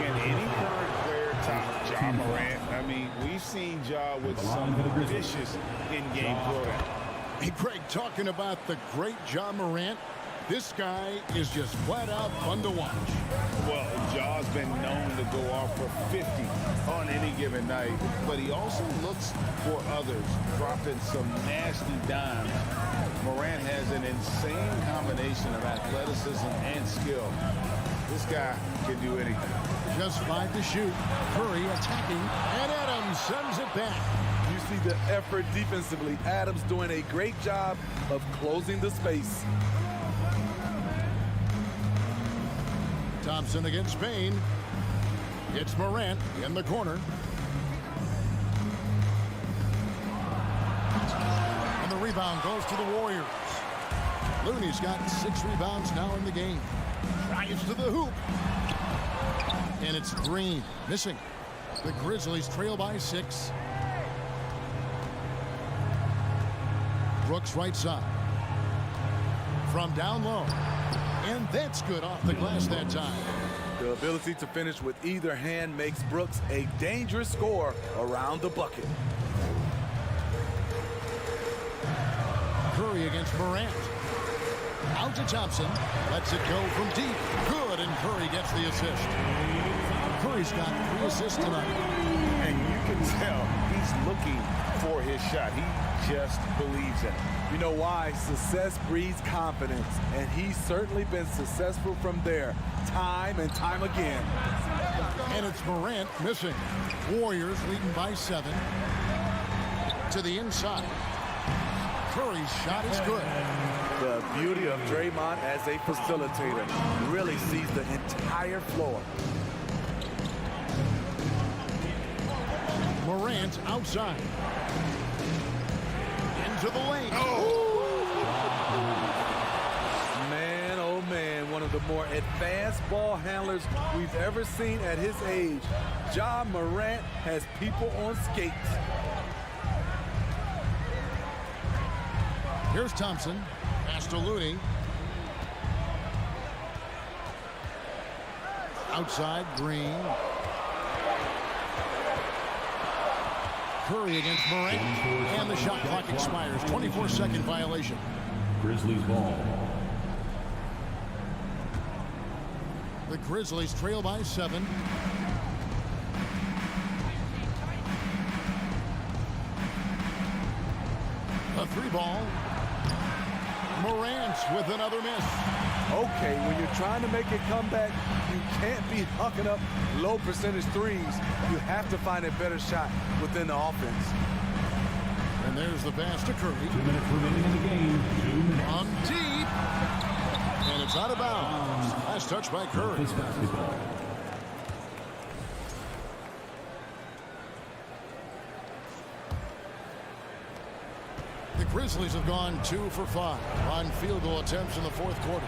can any current player top Ja Morant? I mean, we've seen Ja with some vicious in-game throwdown. Hey, Greg, talking about the great Ja Morant, this guy is just flat out fun to watch. Well, Ja's been known to go off for 50 on any given night, but he also looks for others, dropping some nasty dimes. Morant has an insane combination of athleticism and skill. This guy can do anything. Just 5 to shoot. Curry attacking, and Adams sends it back. You see the effort defensively. Adams doing a great job of closing the space. Thompson against Bain. It's Morant in the corner. And the rebound goes to the Warriors. Looney's got 6 rebounds now in the game. Drives to the hoop. And it's Green missing. The Grizzlies trail by 6. Brooks right side. From down low. And that's good off the glass that time. The ability to finish with either hand makes Brooks a dangerous scorer around the bucket. Curry against Morant. Out to Thompson. Lets it go from deep. Good, and Curry gets the assist. Curry's got 3 assists tonight. And you can tell he's looking for his shot. He just believes in it. You know why? Success breeds confidence, and he's certainly been successful from there, time and time again. And it's Morant missing. Warriors leading by 7. To the inside. Curry's shot is good. The beauty of Draymond as a facilitator really sees the entire floor. Morant outside. Into the lane. Man, oh man, one of the more advanced ball handlers we've ever seen at his age. Ja Morant has people on skates. Here's Thompson. Pass to Looney. Outside, Green. Curry against Morant. And the shot clock expires. 24-second violation. Grizzlies ball. The Grizzlies trail by 7. A 3-ball. Morant with another miss. Okay, when you're trying to make a comeback, you can't be hucking up low percentage threes. You have to find a better shot within the offense. And there's the pass to Curry. 2 minutes remaining in the game. 2 minutes. On deep. And it's out of bounds. Last touch by Curry. Memphis basketball. The Grizzlies have gone 2 for 5 on field goal attempts in the 4th quarter.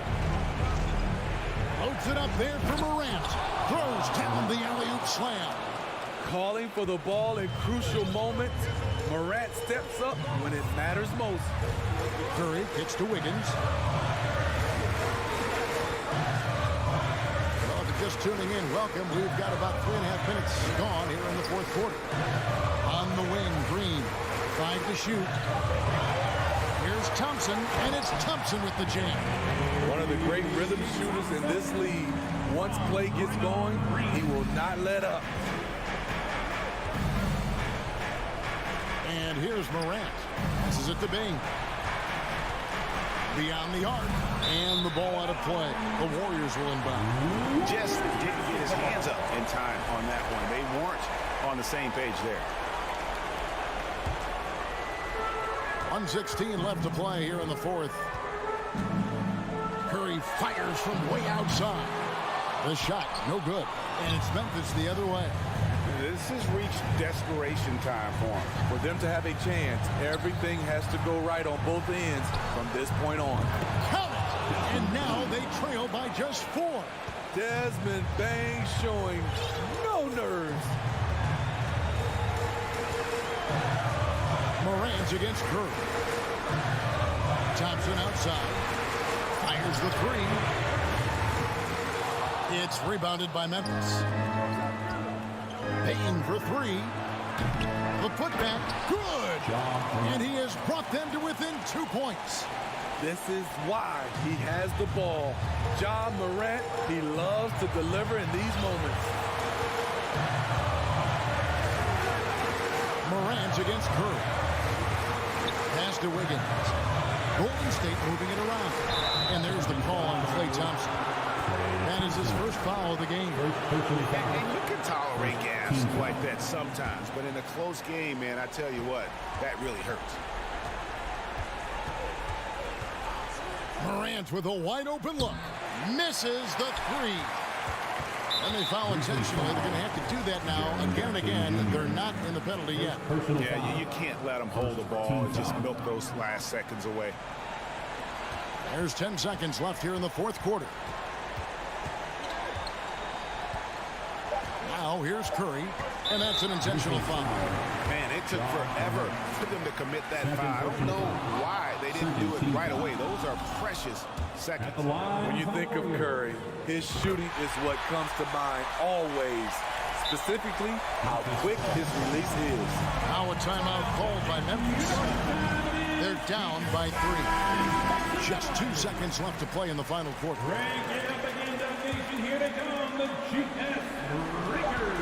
Loads it up there for Morant. Throws down the alley-oop slam. Calling for the ball in crucial moments. Morant steps up when it matters most. Curry kicks to Wiggins. Well, if you're just tuning in, welcome. We've got about 3.5 minutes gone here in the 4th quarter. On the wing, Green. 5 to shoot. Here's Thompson, and it's Thompson with the jam. One of the great rhythm shooters in this league. Once play gets going, he will not let up. And here's Morant. This is it to Bing. Beyond the arc, and the ball out of play. The Warriors will inbound. Just didn't get his hands up in time on that one. They weren't on the same page there. 1:16 left to play here in the 4th. Curry fires from way outside. The shot, no good. And it's Memphis the other way. This has reached desperation time for him. For them to have a chance, everything has to go right on both ends from this point on. Count it! And now they trail by just 4. Desmond Bane showing no nerves. Morant against Curry. Thompson outside. Fires the 3. It's rebounded by Memphis. Payne for 3. The putback, good! And he has brought them to within 2 points. This is why he has the ball. Ja Morant, he loves to deliver in these moments. Morant against Curry. Pass to Wiggins. Golden State moving it around. And there's the call on Klay Thompson. That is his first foul of the game. And you can tolerate gas like that sometimes, but in a close game, man, I tell you what, that really hurts. Morant with a wide open look. Misses the 3. And they foul intentionally. They're going to have to do that now again and again. They're not in the penalty yet. Yeah, you can't let them hold the ball and just milk those last seconds away. There's 10 seconds left here in the 4th quarter. Now Now here's Curry, and that's an intentional foul. Man, it took forever for them to commit that foul. I don't know why they didn't do it right away. Those are precious seconds. When you think of Curry, his shooting is what comes to mind always. Specifically, how quick his release is. Now a timeout called by Memphis. They're down by 3. Just 2 seconds left to play in the final quarter. Here they come, the GS Breakers.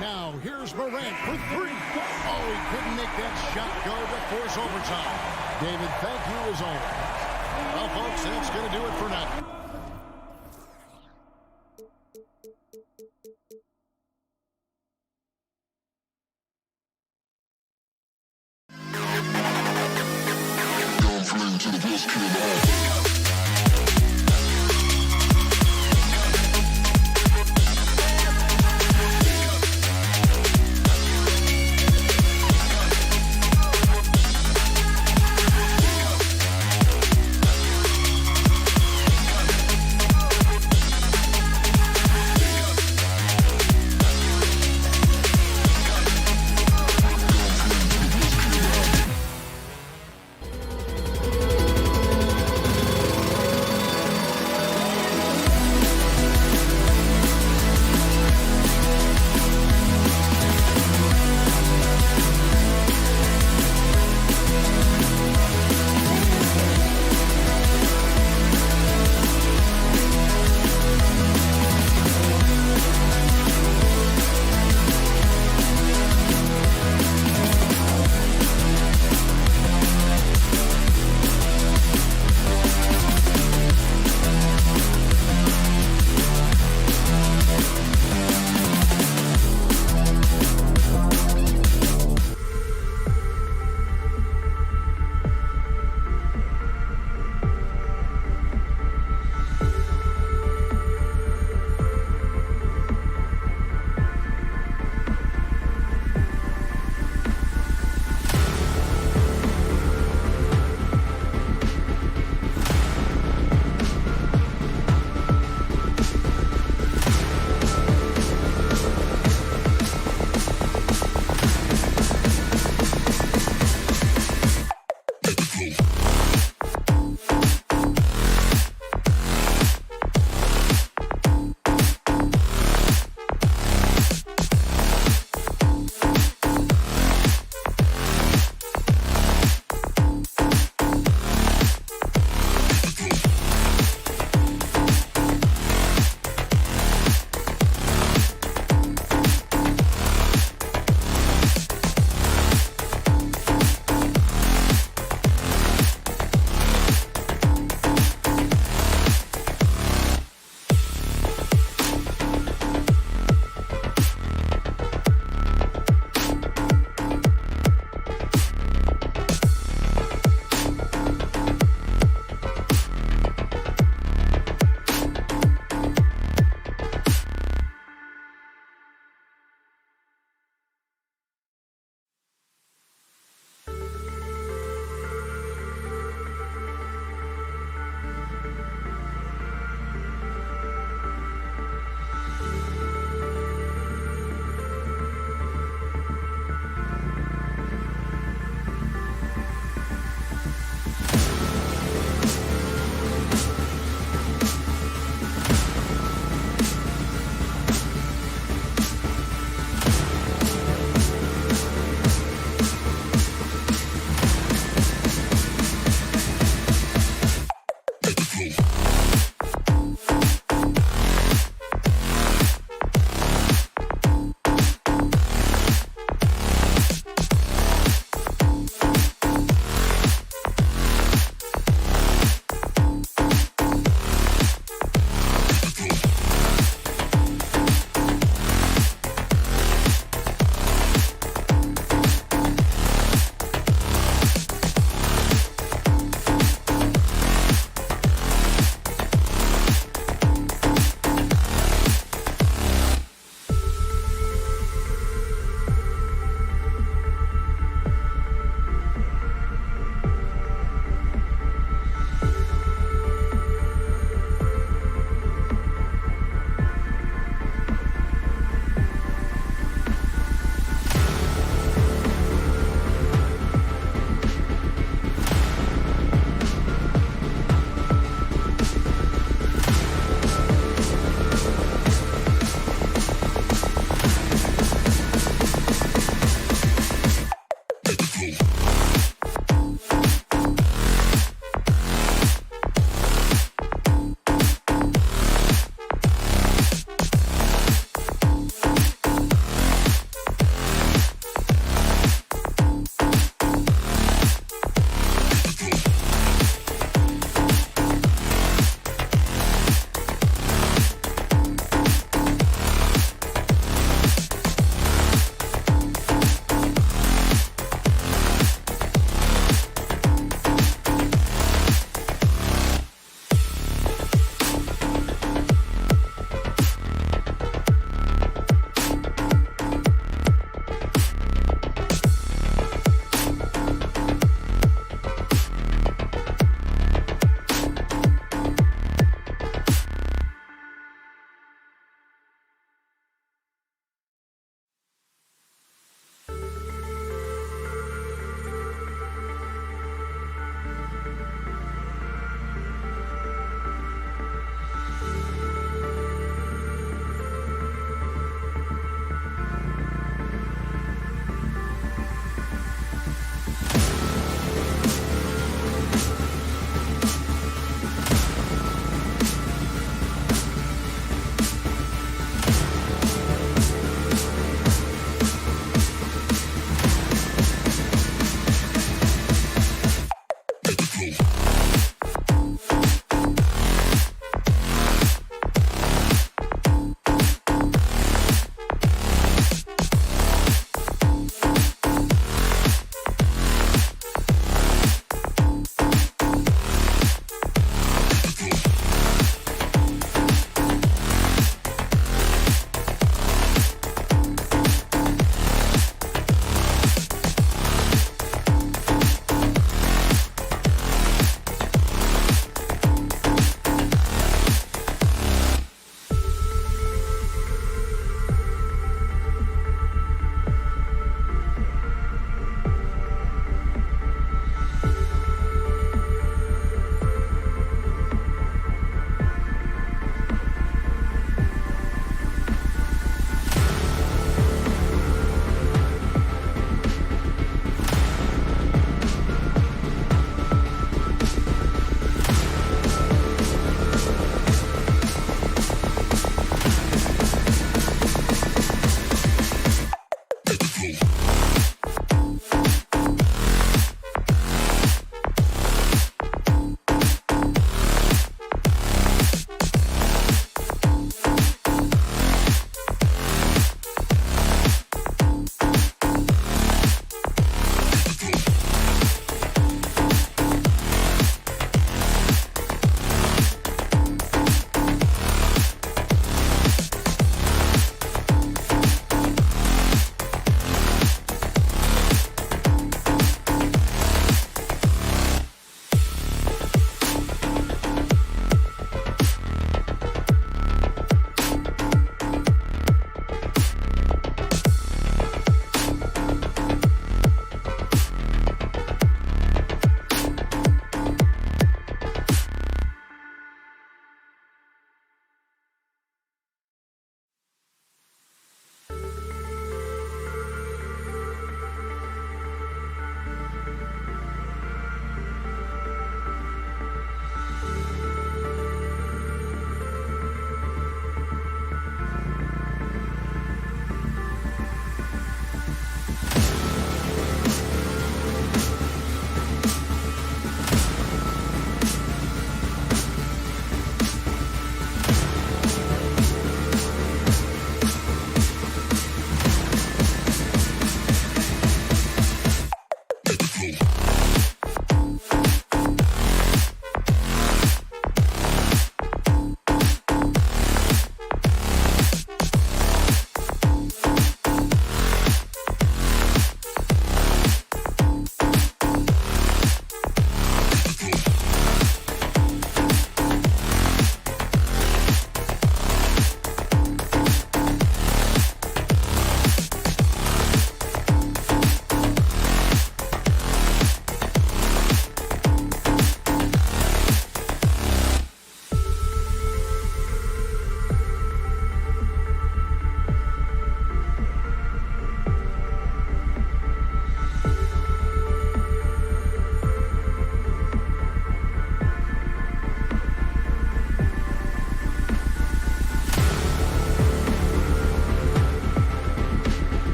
Now here's Morant for 3. Oh, he couldn't make that shot go to force overtime. David, thank you as always. Well, folks, that's going to do it for now. To the best kid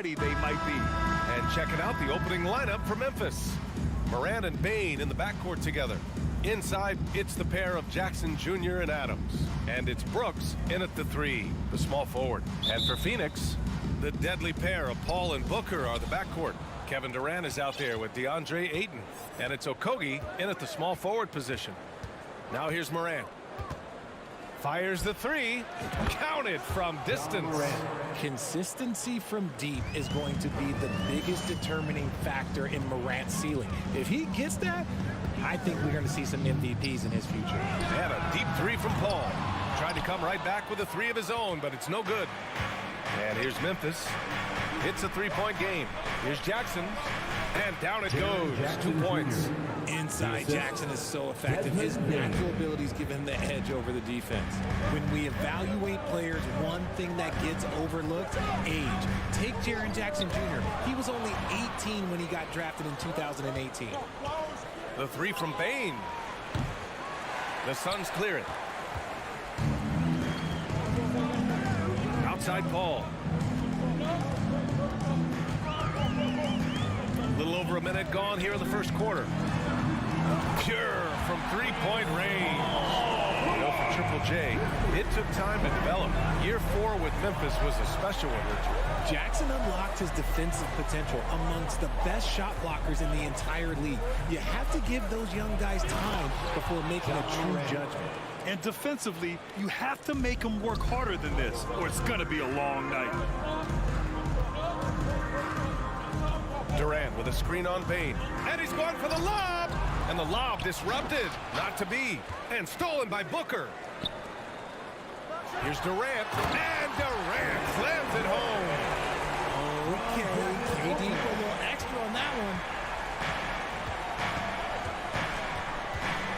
They might be. And checking out the opening lineup for Memphis. Morant and Bain in the backcourt together. Inside, it's the pair of Jackson Jr. and Adams. And it's Brooks in at the 3, the small forward. And for Phoenix, the deadly pair of Paul and Booker are the backcourt. Kevin Durant is out there with DeAndre Ayton. And it's Okogie in at the small forward position. Now here's Morant. Fires the 3, counted from distance. Consistency from deep is going to be the biggest determining factor in Morant's ceiling. If he gets that, I think we're going to see some MVPs in his future. And a deep 3 from Paul. Tried to come right back with a 3 of his own, but it's no good. And here's Memphis. It's a 3-point game. Here's Jackson. And down it goes. 2 points. Inside, Jackson is so effective. His natural abilities give him the edge over the defense. When we evaluate players, one thing that gets overlooked, age. Take Jaren Jackson Jr. He was only 18 when he got drafted in 2018. The 3 from Bain. The Suns clear it. Outside Paul. A little over a minute gone here in the first quarter. Pure from 3-point range. For Triple J, it took time to develop. Year 4 with Memphis was a special one, Richard. Jackson unlocked his defensive potential amongst the best shot blockers in the entire league. You have to give those young guys time before making a true judgment. And defensively, you have to make them work harder than this, or it's going to be a long night. Durant with a screen on Bain. And he's going for the lob. And the lob disrupted. Not to be. And stolen by Booker. Here's Durant. And Durant slams it home. Okay, KD put a little extra on that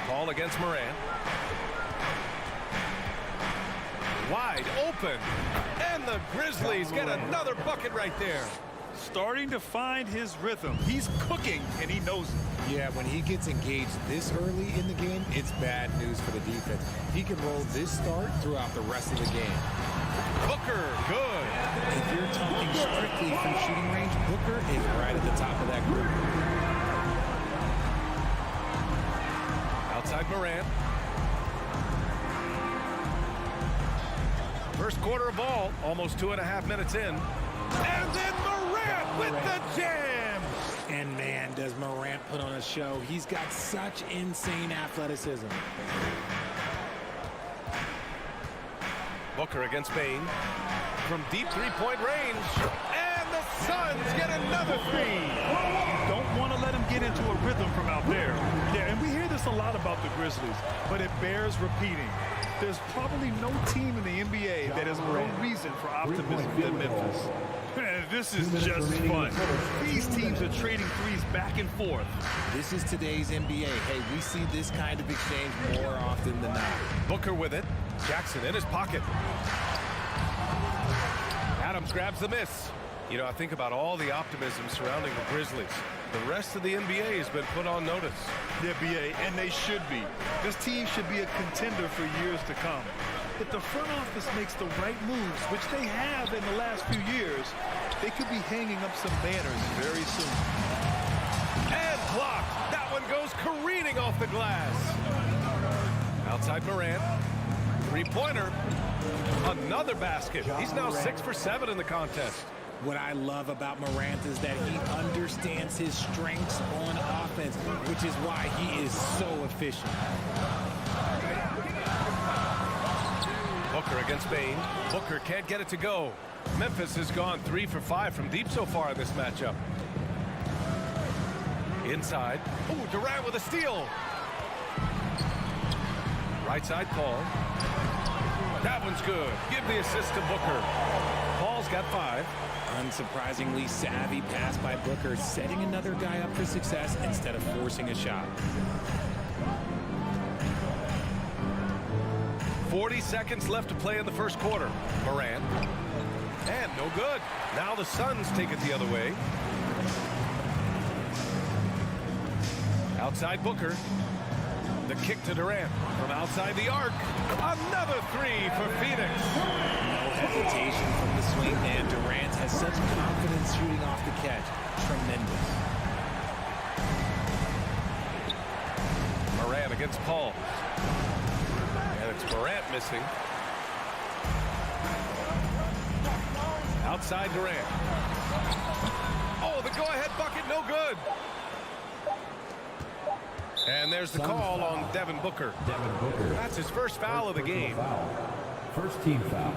one. Ball against Morant. Wide open. And the Grizzlies get another bucket right there. Starting to find his rhythm. He's cooking, and he knows it. Yeah, when he gets engaged this early in the game, it's bad news for the defense. He can roll this start throughout the rest of the game. Booker, good. If you're talking strictly from shooting range, Booker is right at the top of that group. Outside Morant. First quarter of ball, almost 2.5 minutes in. And then Morant with the jam. And man, does Morant put on a show. He's got such insane athleticism. Booker against Bain. From deep 3-point range. And the Suns get another 3. You don't want to let him get into a rhythm from out there. Yeah, and we hear this a lot about the Grizzlies, but it bears repeating. There's probably no team in the NBA that has more reason for optimism than Memphis. Man, this is just fun. These teams are trading threes back and forth. This is today's NBA. Hey, we see this kind of exchange more often than not. Booker with it. Jackson in his pocket. Adams grabs the miss. You know, I think about all the optimism surrounding the Grizzlies. The rest of the NBA has been put on notice. The NBA, and they should be. This team should be a contender for years to come. If the front office makes the right moves, which they have in the last few years, they could be hanging up some banners very soon. And blocked. That one goes careening off the glass. Outside Morant. 3-pointer. Another basket. He's now 6 for 7 in the contest. What I love about Morant is that he understands his strengths on offense, which is why he is so efficient. Booker against Bain. Booker can't get it to go. Memphis has gone 3 for 5 from deep so far in this matchup. Inside. Oh, Durant with a steal. Right side, Paul. That one's good. Give the assist to Booker. got 5. Unsurprisingly savvy pass by Booker, setting another guy up for success instead of forcing a shot. 40 seconds left to play in the first quarter. Morant. And no good. Now the Suns take it the other way. Outside Booker. The kick to Durant. From outside the arc. Another 3 for Phoenix. No hesitation from the swing man. Durant has such confidence shooting off the catch. Tremendous. Morant against Paul. And it's Morant missing. Outside Durant. Oh, the go-ahead bucket, no good. And there's the call on Devin Booker. That's his first foul of the game. First team foul.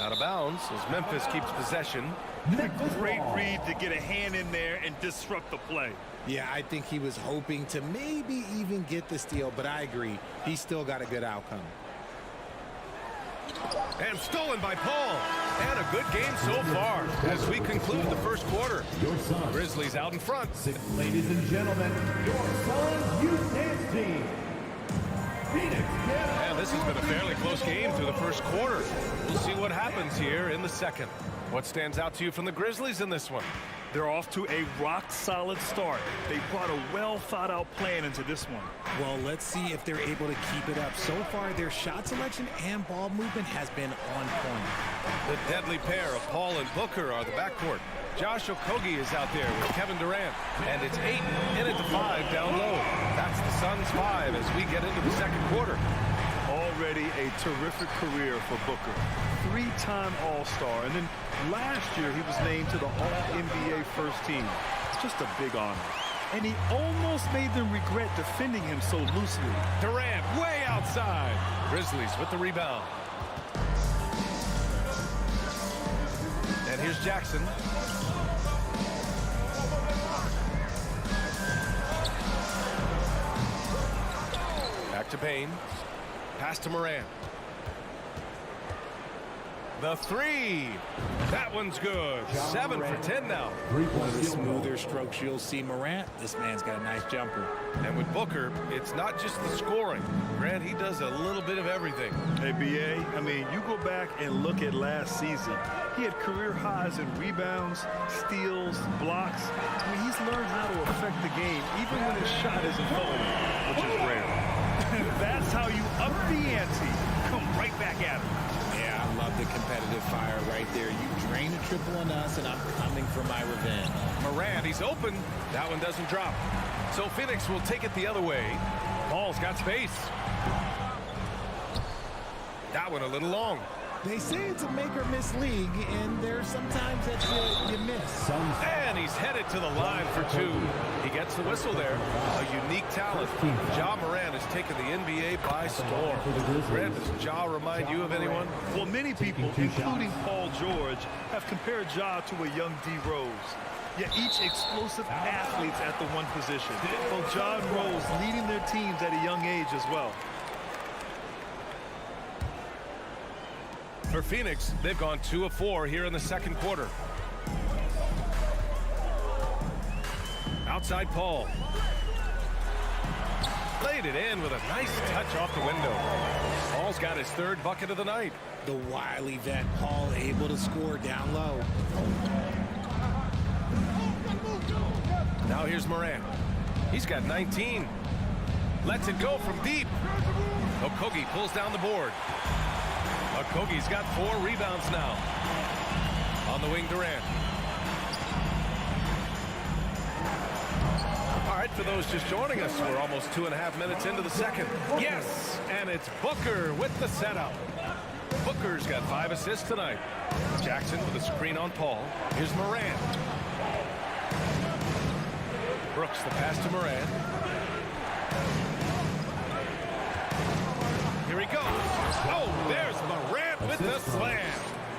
Out of bounds as Memphis keeps possession. Great read to get a hand in there and disrupt the play. Yeah, I think he was hoping to maybe even get the steal, but I agree. He still got a good outcome. And stolen by Paul. And a good game so far as we conclude the first quarter. Grizzlies out in front. Ladies and gentlemen, your Suns Youth Dance Team. Phoenix. And this has been a fairly close game through the first quarter. We'll see what happens here in the second. What stands out to you from the Grizzlies in this one? They're off to a rock-solid start. They brought a well-thought-out plan into this one. Well, let's see if they're able to keep it up. So far, their shot selection and ball movement has been on point. The deadly pair of Paul and Booker are the backcourt. Josh Okogie is out there with Kevin Durant. And it's Ayton in it to 5 down low. That's the Suns 5 as we get into the second quarter. Already a terrific career for Booker. 3-time All-Star, and then last year he was named to the All-NBA first team. It's just a big honor. And he almost made them regret defending him so loosely. Durant way outside. Grizzlies with the rebound. And here's Jackson. Back to Payne. Pass to Morant. The 3. That one's good. 7 for 10 now. One of the smoother strokes you'll see Morant. This man's got a nice jumper. And with Booker, it's not just the scoring. Grant, he does a little bit of everything. Hey, B.A., I mean, you go back and look at last season. He had career highs in rebounds, steals, blocks. I mean, he's learned how to affect the game, even when his shot isn't falling, which is rare. That's how you up the ante. Come right back at him. Yeah, I love the competitive fire right there. You drain a triple on us, and I'm coming for my revenge. Morant, he's open. That one doesn't drop. So Phoenix will take it the other way. Paul's got space. That one a little long. They say it's a make-or-miss league, and there's sometimes that you miss. And he's headed to the line for 2. He gets the whistle there. A unique talent. Ja Morant has taken the NBA by storm. Grant, does Ja remind you of anyone? Well, many people, including Paul George, have compared Ja to a young D. Rose. Yet each explosive athletes at the one position. Well, Ja and Rose leading their teams at a young age as well. For Phoenix, they've gone 2 of 4 here in the second quarter. Outside Paul. Laid it in with a nice touch off the window. Paul's got his 3rd bucket of the night. The wily vet Paul able to score down low. Now here's Morant. He's got 19. Lets it go from deep. Okogie pulls down the board. Okogie's got 4 rebounds now. On the wing, Durant. All right, for those just joining us, we're almost 2.5 minutes into the second. Yes, and it's Booker with the setup. Booker's got 5 assists tonight. Jackson with a screen on Paul. Here's Morant. Brooks, the pass to Morant. Here he goes. Oh, there's Morant with the slam.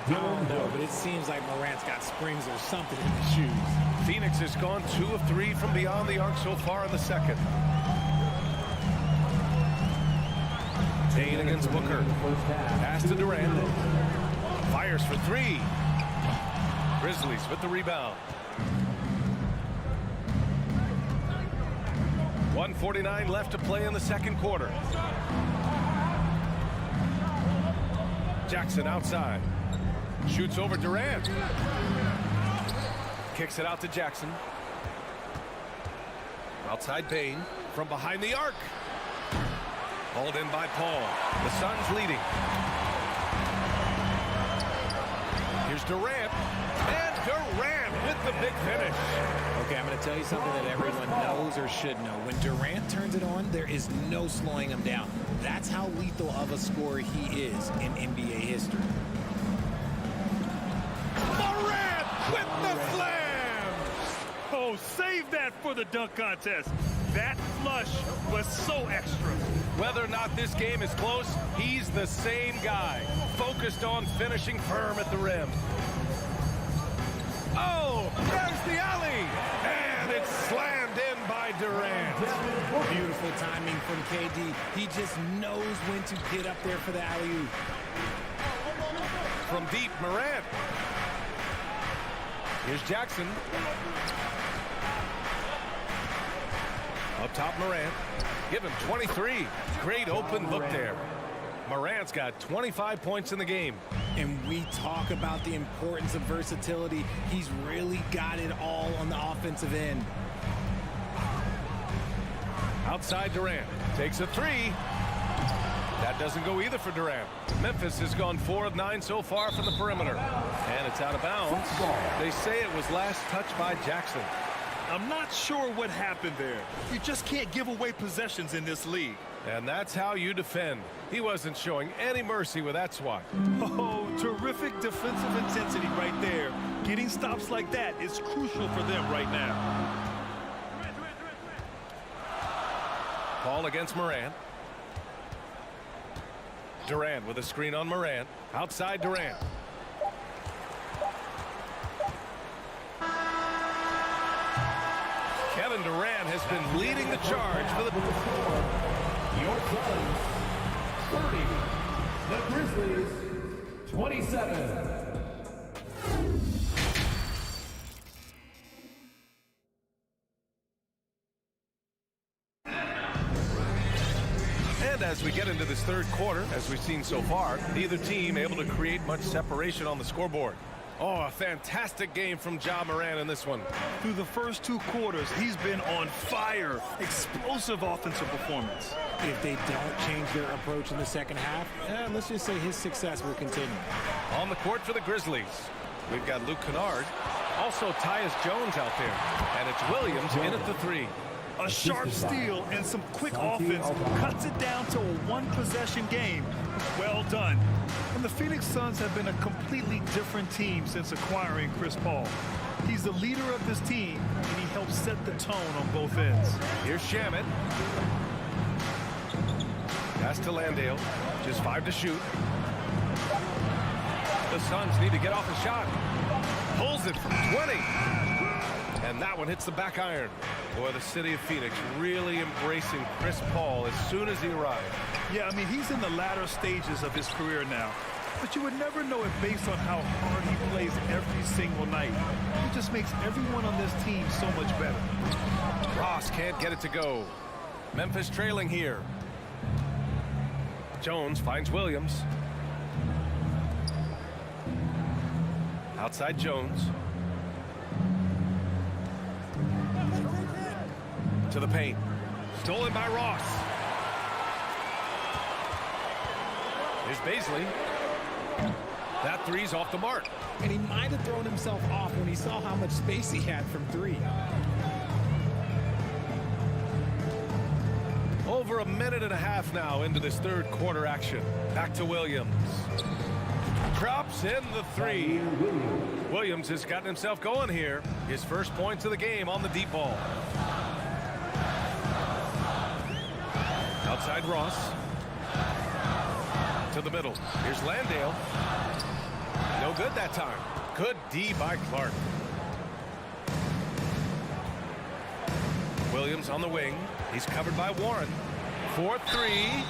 I don't know, but it seems like Morant's got springs or something in his shoes. Phoenix has gone 2 of 3 from beyond the arc so far in the second. Payne against Booker. Pass Pass to Durant. Fires for three. Grizzlies with the rebound. 1:49 left to play in the second quarter. Jackson outside. Shoots over Durant. Kicks it out to Jackson. Outside Bain from behind the arc. Hauled in by Paul. The Suns leading. Here's Durant. And Durant with the big finish. Okay, I'm going to tell you something that everyone knows or should know. When Durant turns it on, there is no slowing him down. That's how lethal of a scorer he is in NBA history. Durant with the slam! Oh, save that for the dunk contest. That flush was so extra. Whether or not this game is close, he's the same guy. Focused on finishing firm at the rim. Oh, there's the alley. And it's slammed in by Durant. Beautiful timing from KD. He just knows when to get up there for the alley-oop. From deep, Morant. Here's Jackson. Up top, Morant. Give him 23. Great open look there. Morant's got 25 points in the game. And we talk about the importance of versatility. He's really got it all on the offensive end. Outside Durant. Takes a three. That doesn't go either for Durant. Memphis has gone 4 of 9 so far from the perimeter. And it's out of bounds. They say it was last touched by Jackson. I'm not sure what happened there. You just can't give away possessions in this league. And that's how you defend. He wasn't showing any mercy with that swat. Oh, terrific defensive intensity right there. Getting stops like that is crucial for them right now. Paul against Morant. Durant with a screen on Morant. Outside Durant. Kevin Durant has been leading the charge for the... Your Suns, 30. The Grizzlies, 27. And as we get into this third quarter, as we've seen so far, neither team able to create much separation on the scoreboard. Oh, a fantastic game from Ja Morant in this one. Through the first 2 quarters, he's been on fire. Explosive offensive performance. If they don't change their approach in the second half, let's just say his success will continue. On the court for the Grizzlies, we've got Luke Kennard. Also Tyus Jones out there. And it's Williams in at the 3. A sharp steal and some quick offense cuts it down to a one-possession game. Well done. And the Phoenix Suns have been a completely different team since acquiring Chris Paul. He's the leader of this team, and he helps set the tone on both ends. Here's Shamet. Pass to Landale. Just 5 to shoot. The Suns need to get off a shot. Pulls it from 20. And that one hits the back iron. Boy, the city of Phoenix really embracing Chris Paul as soon as he arrived. Yeah, I mean, he's in the latter stages of his career now. But you would never know it based on how hard he plays every single night. He just makes everyone on this team so much better. Ross can't get it to go. Memphis trailing here. Jones finds Williams. Outside Jones. To the paint. Stolen by Ross. Here's Baisley. That three's off the mark. And he might have thrown himself off when he saw how much space he had from 3. Over a minute and a half now into this third quarter action. Back to Williams. Drops in the 3. Williams has gotten himself going here. His first points of the game on the deep ball. Outside Ross. To the middle. Here's Landale. No good that time. Good D by Clark. Williams on the wing. He's covered by Warren. 4-3.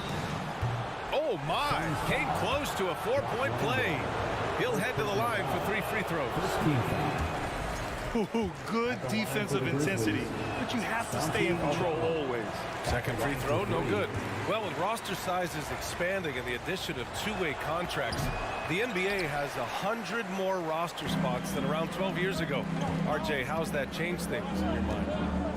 Oh my. Came close to a 4-point play. He'll head to the line for 3 free throws. Good defensive intensity, but you have to stay in control always. Second free throw, no good. Well, with roster sizes expanding and the addition of two-way contracts, the NBA has 100 more roster spots than around 12 years ago. RJ, how's that changed things in your mind?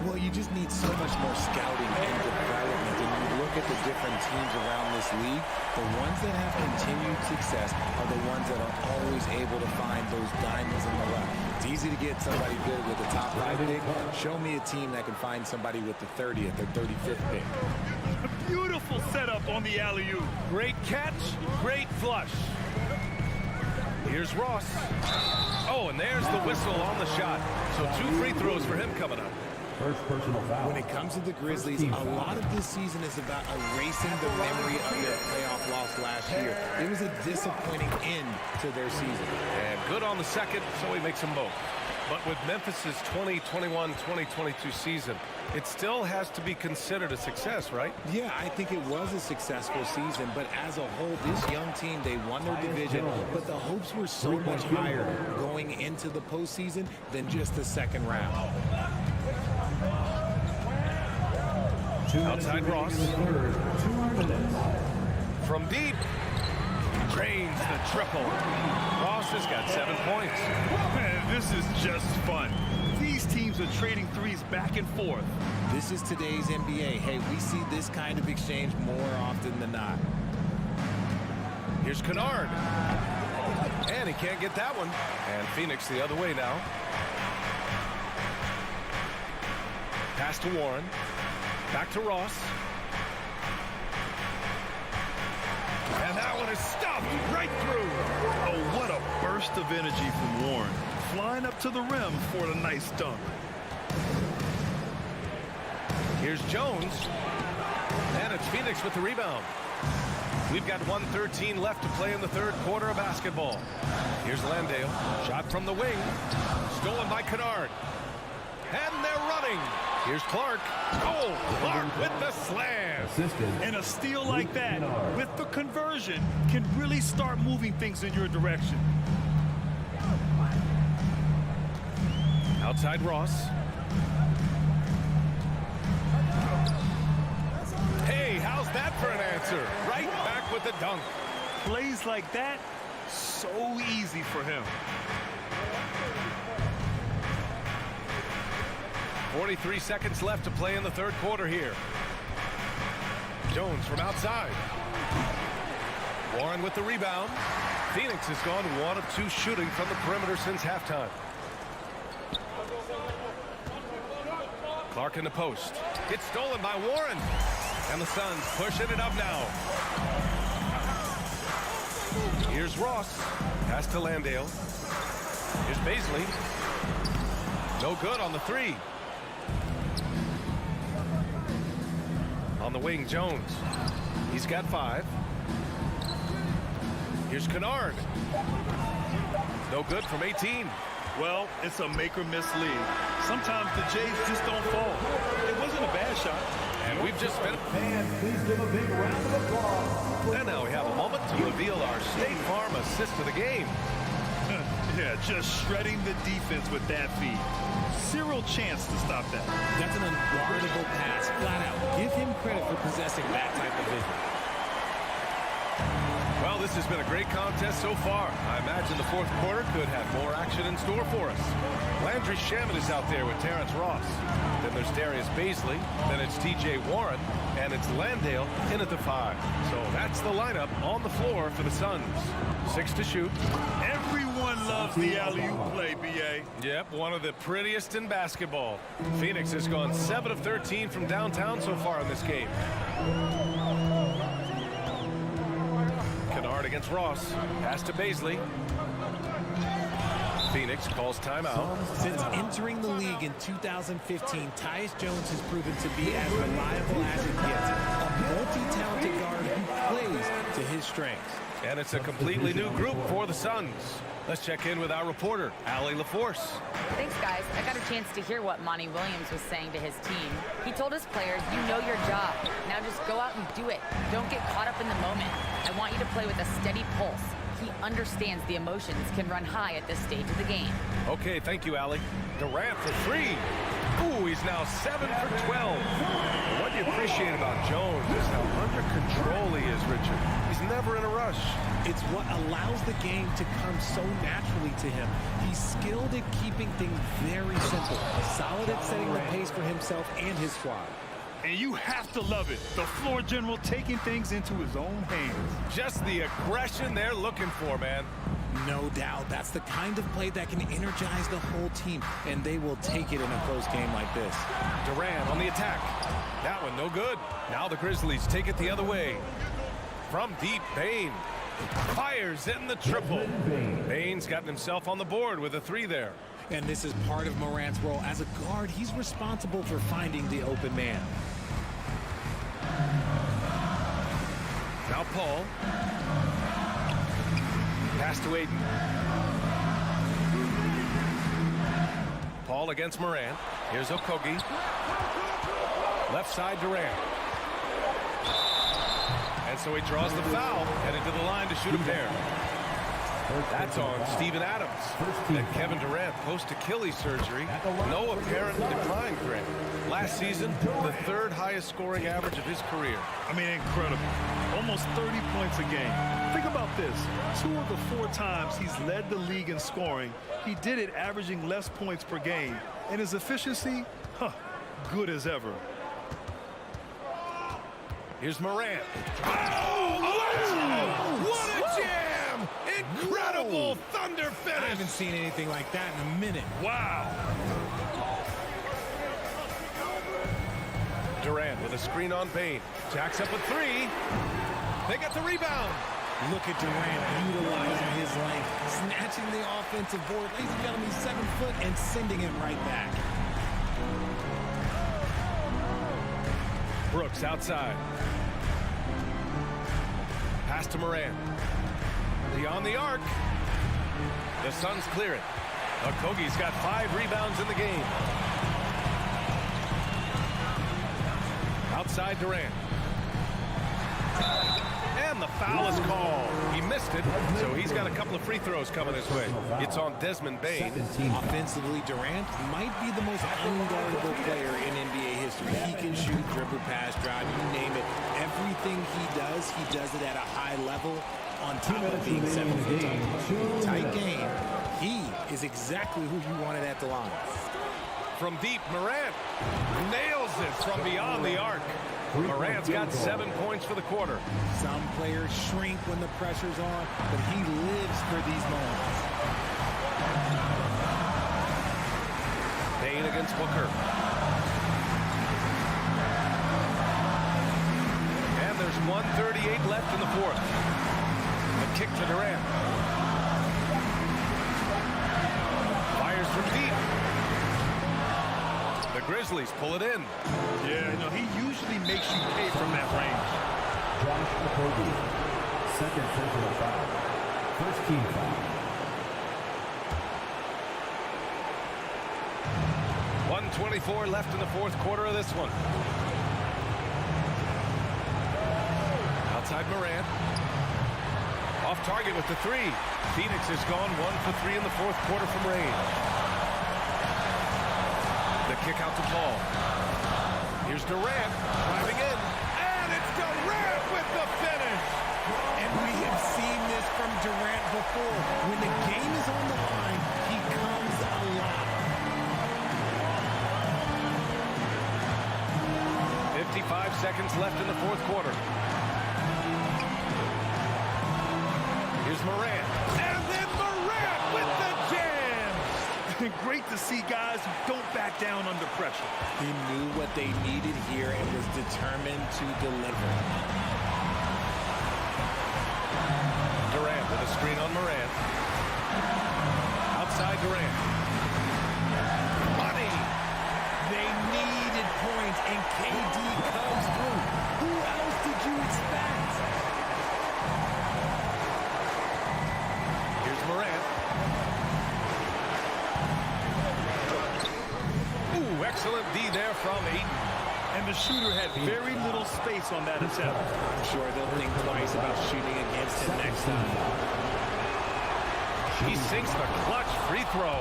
Well, you just need so much more scouting and development. And you look at the different teams around this league, the ones that have continued success are the ones that are always able to find those diamonds in the rough. It's easy to get somebody good with the top 5 pick. Show me a team that can find somebody with the 30th or 35th pick. Beautiful setup on the alley-oop. Great catch, great flush. Here's Ross. Oh, and there's the whistle on the shot. So 2 free throws for him coming up. First personal foul. When it comes to the Grizzlies, a lot of this season is about erasing the memory of their playoff loss last year. It was a disappointing end to their season. And good on the second, so he makes them both. But with Memphis's 2021-2022 season, it still has to be considered a success, right? Yeah, I think it was a successful season, but as a whole, this young team, they won their division, but the hopes were so much higher going into the postseason than just the second round. Outside Ross. From deep. Drains the triple. Ross has got 7 points. Man, this is just fun. These teams are trading threes back and forth. This is today's NBA. Hey, we see this kind of exchange more often than not. Here's Kennard. And he can't get that one. And Phoenix the other way now. Pass to Warren. Back to Ross. And that one is stuffed right through. Oh, what a burst of energy from Warren. Flying up to the rim for a nice dunk. Here's Jones. And it's Phoenix with the rebound. We've got 1:13 left to play in the third quarter of basketball. Here's Landale. Shot from the wing. Stolen by Kennard. And they're running. Here's Clark. Oh, Clark with the slam. And a steal like that, with the conversion, can really start moving things in your direction. Outside Ross. Hey, how's that for an answer? Right back with the dunk. Plays like that, so easy for him. 43 seconds left to play in the third quarter here. Jones from outside. Warren with the rebound. Phoenix has gone 1 of 2 shooting from the perimeter since halftime. Clark in the post. It's stolen by Warren. And the Suns pushing it up now. Here's Ross. Pass to Landale. Here's Baisley. No good on the 3. On the wing, Jones. He's got 5. Here's Kennard. No good from 18. Well, it's a make-or-miss league. Sometimes the Jays just don't fall. It wasn't a bad shot. And we've just been... Fans, please give a big round of applause. And now we have a moment to reveal our State Farm assist of the game. Yeah, just shredding the defense with that feed. Zero chance to stop that. That's an unguardable pass, flat out. Give him credit for possessing that type of vision. Well, this has been a great contest so far. I imagine the fourth quarter could have more action in store for us. Landry Shamet is out there with Terrence Ross. Then there's Darius Baisley. Then it's T.J. Warren. And it's Landale in at the 5. So that's the lineup on the floor for the Suns. 6 to shoot. Everyone loves the alley-oop play, B.A. Yep, one of the prettiest in basketball. Phoenix has gone 7 of 13 from downtown so far in this game. Kennard against Ross. Pass to Baisley. Phoenix calls timeout. Since entering the league in 2015, Tyus Jones has proven to be as reliable as it gets. A multi-talented guard who plays to his strengths. And it's a completely new group for the Suns. Let's check in with our reporter, Allie LaForce. Thanks, guys. I got a chance to hear what Monty Williams was saying to his team. He told his players, you know your job. Now just go out and do it. Don't get caught up in the moment. I want you to play with a steady pulse. He understands the emotions can run high at this stage of the game. Okay, thank you, Allie. Durant for three. Ooh, he's now 7 for 12. What you appreciate about Jones is how under control he is, Richard. He's never in a rush. It's what allows the game to come so naturally to him. He's skilled at keeping things very simple, solid at setting the pace for himself and his squad. And you have to love it. The floor general taking things into his own hands. Just the aggression they're looking for, man. No doubt. That's the kind of play that can energize the whole team, and they will take it in a close game like this. Durant on the attack. That one no good. Now the Grizzlies take it the other way. From deep, Bane fires in the triple. Bane's gotten himself on the board with a three there. And this is part of Morant's role. As a guard, he's responsible for finding the open man. Now Paul. Pass to Aiden. Paul against Morant. Here's Okogie. Left side Durant. And so he draws the foul, headed to the line to shoot a pair. That's on Steven Adams. And Kevin Durant post-Achilles surgery. No apparent decline for him. Last season, the third highest scoring average of his career. I mean, incredible. Almost 30 points a game. Think about this. 2 of the 4 times he's led the league in scoring, he did it averaging less points per game. And his efficiency, good as ever. Here's Morant. Oh, what a jam! Incredible thunder finish. I haven't seen anything like that in a minute. Wow. Durant with a screen on Bane. Jacks up a three. They get the rebound. Look at Durant utilizing his length, snatching the offensive board. Ladies and gentlemen, he's 7 foot and sending it right back. Brooks outside. Pass to Morant. Beyond the arc. The Suns clear it. Okogie's got 5 rebounds in the game. Outside Durant. And the foul is called. He missed it, so he's got a couple of free throws coming his way. It's on Desmond Bane. Offensively, Durant might be the most unguardable player in NBA history. He can shoot, dribble, pass, drive, you name it. Everything he does it at a high level on top of being 7 foot tall. Tight game. He is exactly who you wanted at the line. From deep, Morant nails it from beyond the arc. Morant's got 7 points for the quarter. Some players shrink when the pressure's on, but he lives for these moments. Bane against Booker. And there's 1:38 left in the fourth. The kick to Durant. Fires from deep. The Grizzlies pull it in. Yeah, he usually makes you pay from that range. Josh Okogie, second personal foul. First team foul. 1:24 left in the fourth quarter of this one. Outside Morant. Off target with the three. Phoenix has gone 1 for 3 in the fourth quarter from range. The kick out to Paul. Here's Durant driving in. And it's Durant with the finish. And we have seen this from Durant before. When the game is on the line, he comes alive. 55 seconds left in the fourth quarter. Here's Morant. And then Morant with the jam. Great to see guys who don't back down under pressure. He knew what they needed here and was determined to deliver. Durant with a screen on Morant. Outside Durant. Money. They needed points, and KD comes through. Who else did you expect? Here's Morant. Ooh, excellent D there from Aiden. And the shooter had very little space on that attempt. I'm sure they'll think twice about shooting against him next time. He sinks the clutch free throw.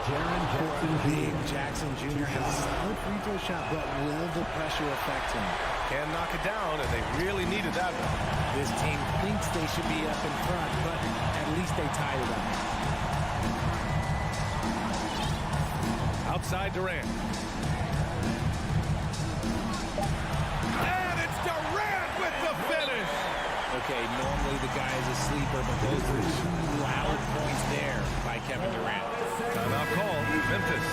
Big Jackson Jr. has a solid free throw shot, but will the pressure affect him? Can knock it down, and they really needed that one. This team thinks they should be up in front, but at least they tied it up. Outside Durant. And it's Durant with the finish. Okay, normally the guy is a sleeper, but those were two loud points there by Kevin Durant. Timeout call, Memphis.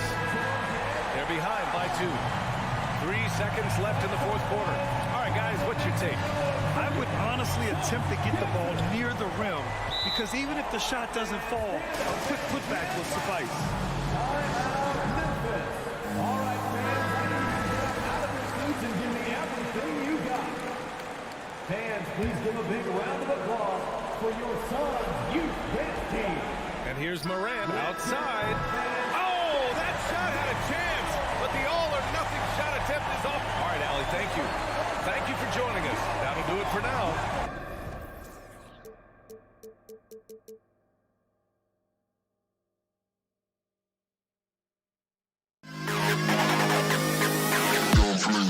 They're behind by 2. 3 seconds left in the fourth quarter. All right, guys, what's your take? I would honestly attempt to get the ball near the rim because even if the shot doesn't fall, a quick putback will suffice. Memphis. All right, fans, out of your seats and give me everything you got. Fans, please give a big round of applause for your son's youth dance team. And here's Morant outside. Oh, that shot had a chance, but the all-or-nothing shot attempt is off. All right, Allie, thank you. Thank you for joining us. That'll do it for now.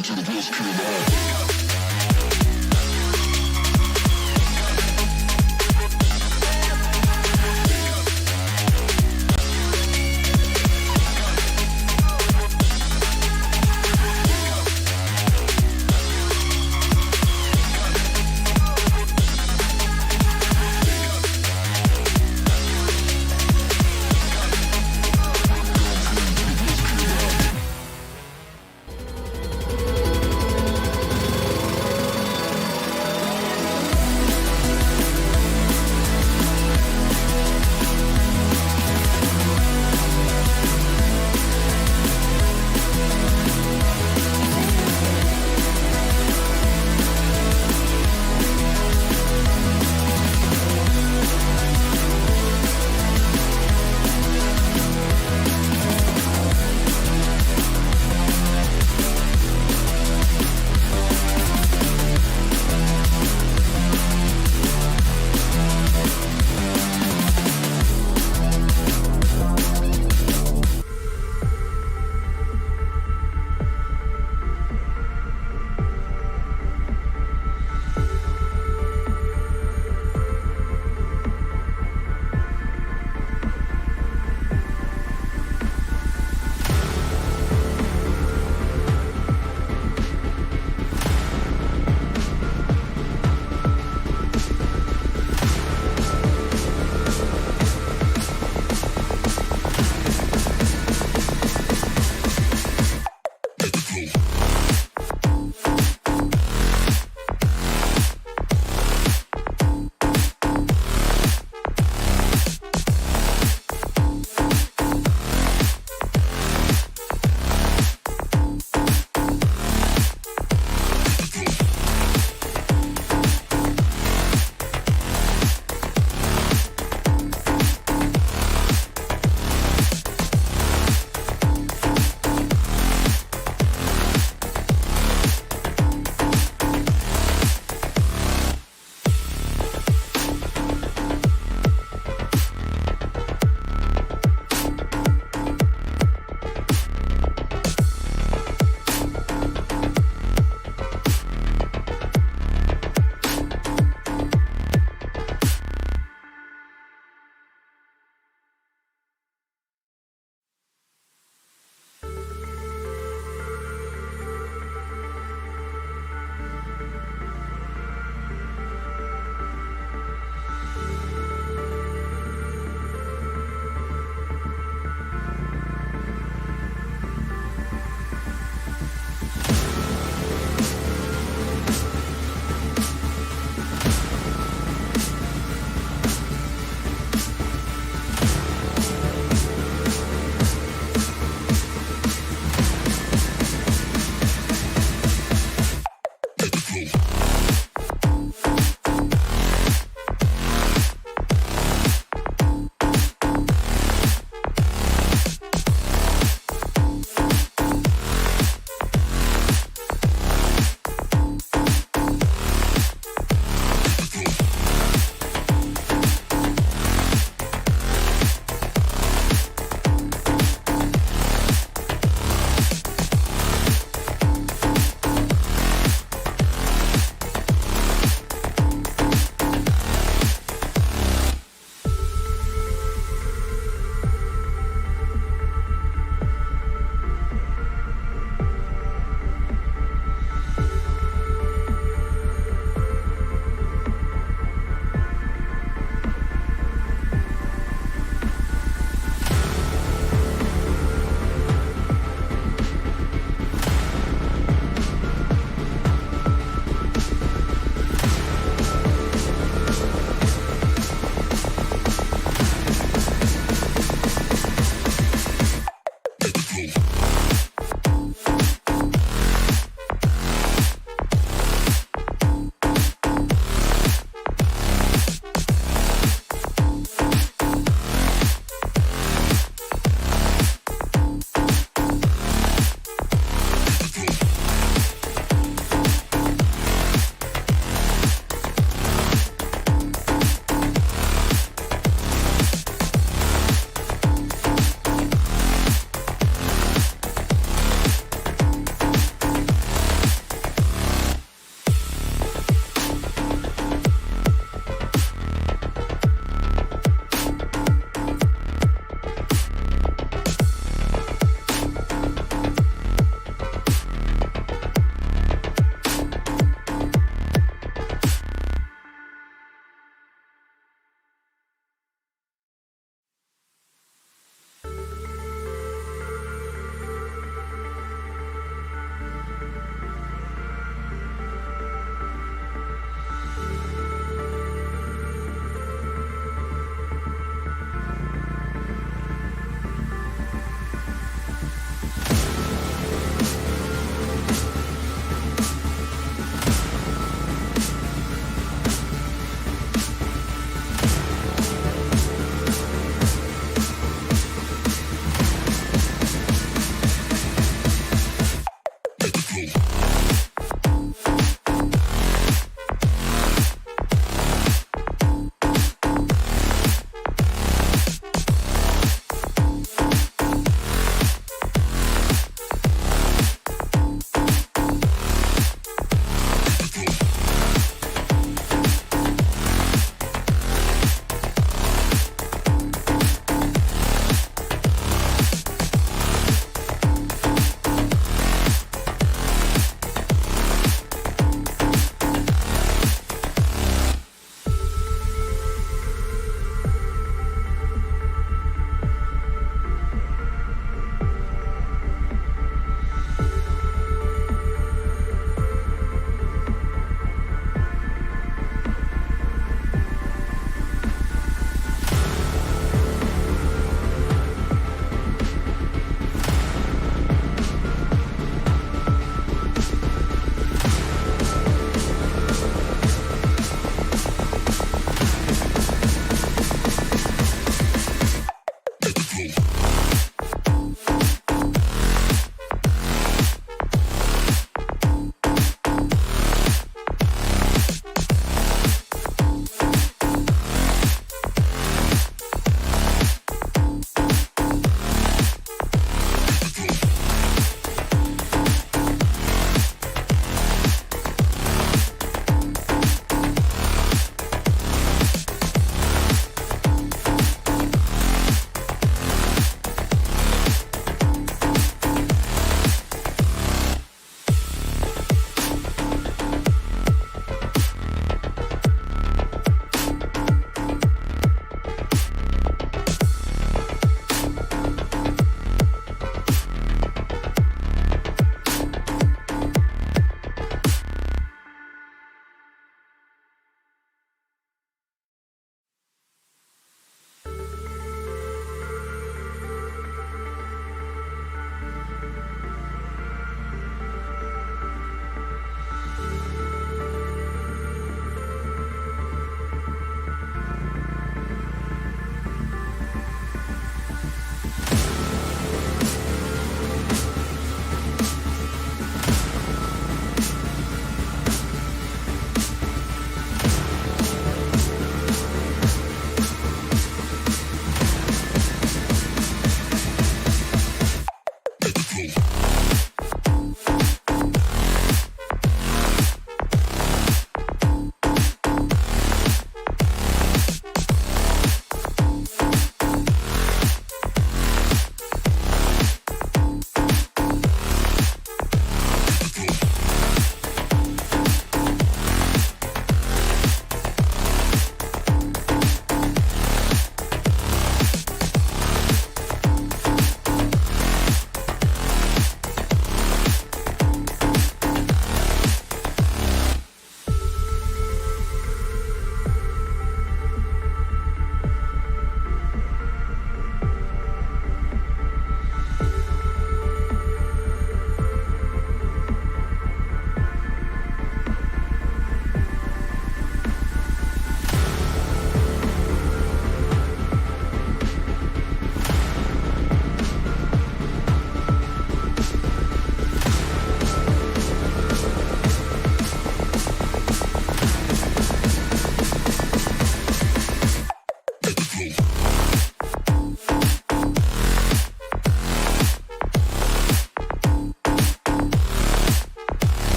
To the Bulls CLA-UA.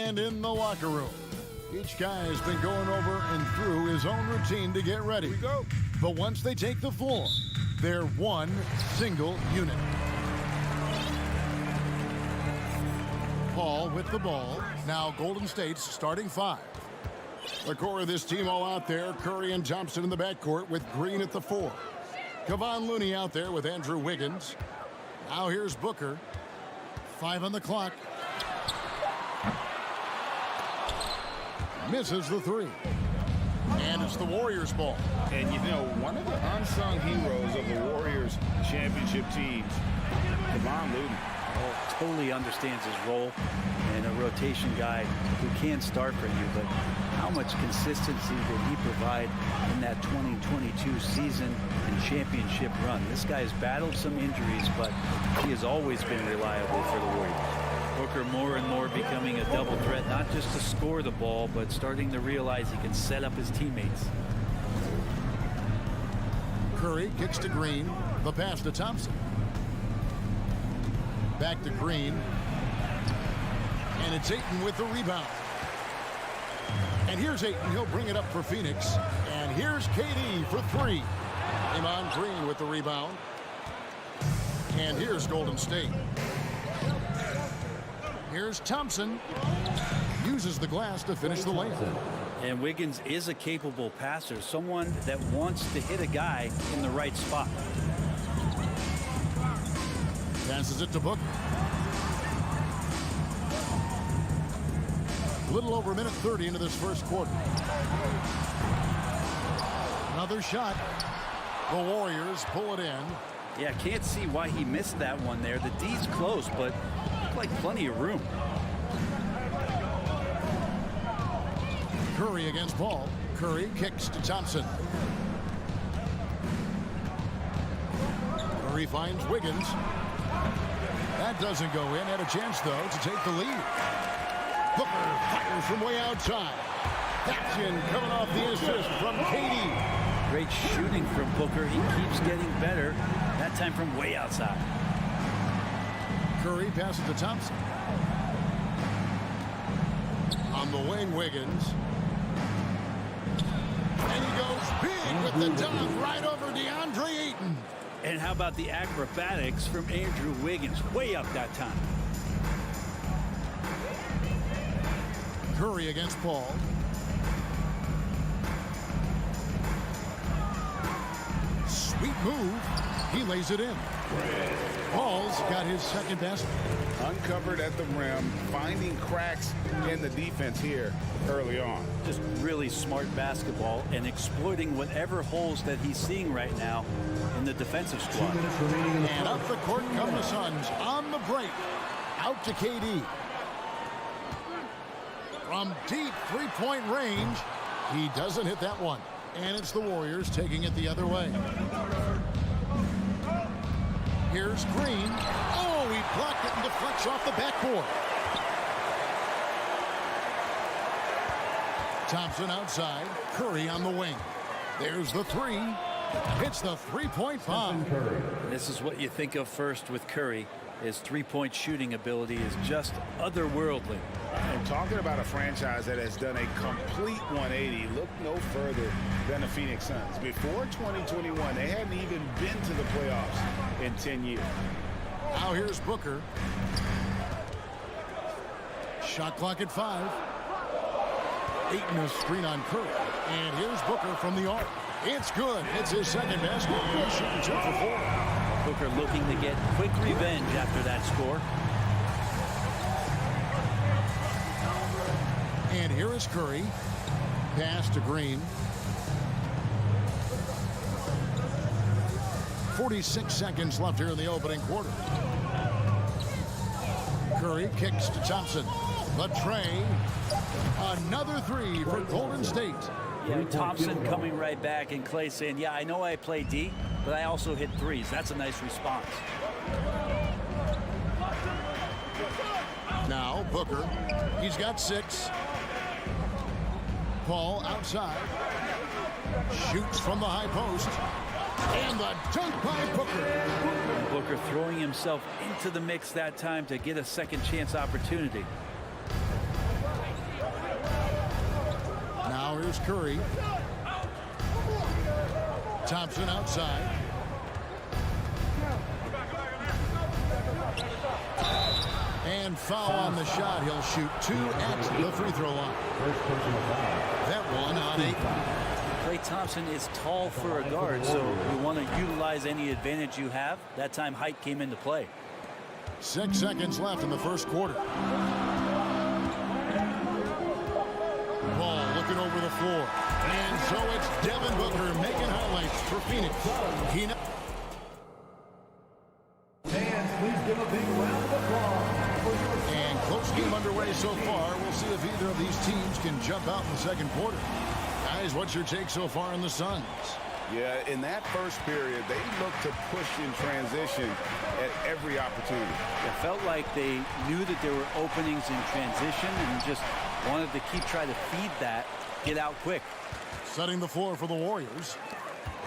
And in the locker room, each guy has been going over and through his own routine to get ready. Here we go. But once they take the floor, they're one single unit. Paul with the ball. Now Golden State's starting five. The core of this team all out there. Curry and Thompson in the backcourt with Green at the 4. Kevon Looney out there with Andrew Wiggins. Now here's Booker. 5 on the clock. Misses the 3. And it's the Warriors' ball. And you know, one of the unsung heroes of the Warriors championship teams, Kevon Looney. Totally understands his role and a rotation guy who can start for you, but how much consistency did he provide in that 2022 season and championship run? This guy has battled some injuries, but he has always been reliable for the Warriors. Booker more and more becoming a double threat, not just to score the ball, but starting to realize he can set up his teammates. Curry kicks to Green. The pass to Thompson. Back to Green. And it's Ayton with the rebound. And here's Ayton. He'll bring it up for Phoenix. And here's KD for 3. Draymond Green with the rebound. And here's Golden State. Here's Thompson. Uses the glass to finish the layup. And Wiggins is a capable passer, someone that wants to hit a guy in the right spot. Passes it to Booker. A little over a minute 30 into this first quarter. Another shot. The Warriors pull it in. Yeah, can't see why he missed that one there. The D's close, but looked like plenty of room. Curry against Paul. Curry kicks to Thompson. Curry finds Wiggins. That doesn't go in. Had a chance, though, to take the lead. Booker fires from way outside. That's in, coming off the assist from KD. Great shooting from Booker. He keeps getting better. That time from way outside. Curry passes to Thompson. On the wing, Wiggins. And he goes big with the dunk right over DeAndre Ayton. And how about the acrobatics from Andrew Wiggins? Way up that time. Curry against Paul. Sweet move. He lays it in. Paul's got his second basket. Uncovered at the rim, finding cracks in the defense here early on. Just really smart basketball and exploiting whatever holes that he's seeing right now in the defensive squad. And up the court come the Suns on the break. Out to KD. From deep three-point range, he doesn't hit that one. And it's the Warriors taking it the other way. Here's Green. Oh, he blocked it and deflects off the backboard. Thompson outside. Curry on the wing. There's the 3. Hits the three-point bomb. This is what you think of first with Curry. His three-point shooting ability is just otherworldly. And talking about a franchise that has done a complete 180, look no further than the Phoenix Suns. Before 2021, they hadn't even been to the playoffs in 10 years. Now here's Booker. Shot clock at 5. Ayton a screen on Curry. And here's Booker from the arc. It's good. It's his second basket. He's shooting 2 for 4. Booker looking to get quick revenge after that score. And here is Curry. Pass to Green. 46 seconds left here in the opening quarter. Curry kicks to Thompson. The tray. Another 3 for Golden State. Yeah, Thompson coming right back, and Clay saying, yeah, I know I play D, but I also hit threes. That's a nice response. Now Booker. He's got 6. Paul outside. Shoots from the high post. And the dunk by Booker. And Booker throwing himself into the mix that time to get a second chance opportunity. here's Curry. Thompson outside. And foul on the shot. He'll shoot 2 at the free throw line. That one on 8. Klay Thompson is tall for a guard, so you want to utilize any advantage you have. That time height came into play. 6 seconds left in the first quarter. Ball looking over the floor. And so it's Devin Booker making highlights for Phoenix. Fans, please give a big round of applause for your... And close game underway so far. We'll see if either of these teams can jump out in the second quarter. Guys, what's your take so far on the Suns? Yeah, in that first period, they looked to push in transition at every opportunity. It felt like they knew that there were openings in transition and just wanted to trying to feed that, get out quick. Setting the floor for the Warriors.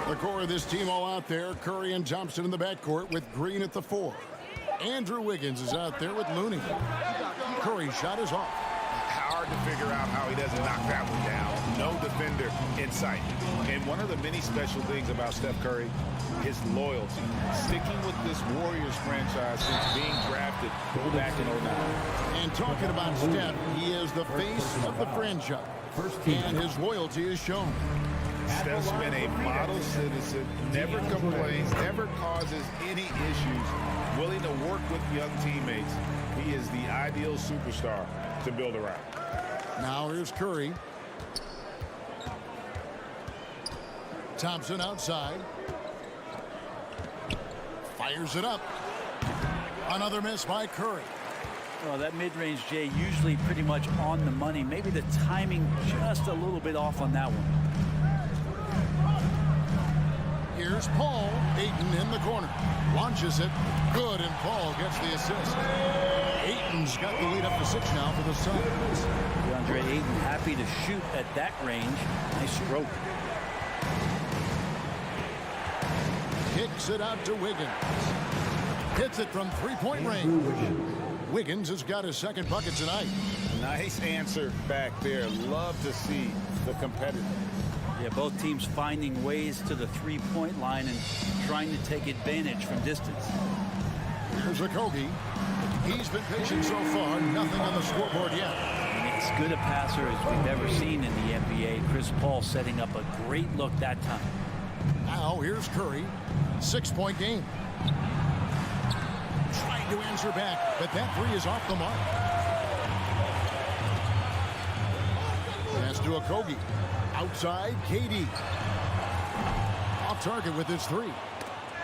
The core of this team all out there. Curry and Thompson in the backcourt with Green at the 4. Andrew Wiggins is out there with Looney. Curry's shot is off. Hard to figure out how he doesn't knock that one down. No defender in sight. And one of the many special things about Steph Curry, his loyalty. Sticking with this Warriors franchise since being drafted back in 09. And talking about Steph, he is the face of the franchise. And his loyalty is shown. Steph's been a model citizen, never complains, never causes any issues, willing to work with young teammates. He is the ideal superstar to build around. Now here's Curry. Thompson outside. Fires it up. Another miss by Curry. Well, that mid-range, Jay, usually pretty much on the money. Maybe the timing just a little bit off on that one. Here's Paul. Ayton in the corner. Launches it. Good, and Paul gets the assist. Ayton's got the lead up to 6 now for the Suns. DeAndre Ayton happy to shoot at that range. Nice stroke. Kicks it out to Wiggins. Hits it from three-point range. Wiggins has got his second bucket tonight. Nice answer back there. Love to see the competitor. Yeah, both teams finding ways to the three-point line and trying to take advantage from distance. Here's Okogie. He's been pitching so far. Nothing on the scoreboard yet. As good a passer as we've ever seen in the NBA. Chris Paul setting up a great look that time. Now here's Curry. 6-point game. Trying to answer back, but that three is off the mark. Pass to Okogie. Outside, KD. Off target with his three.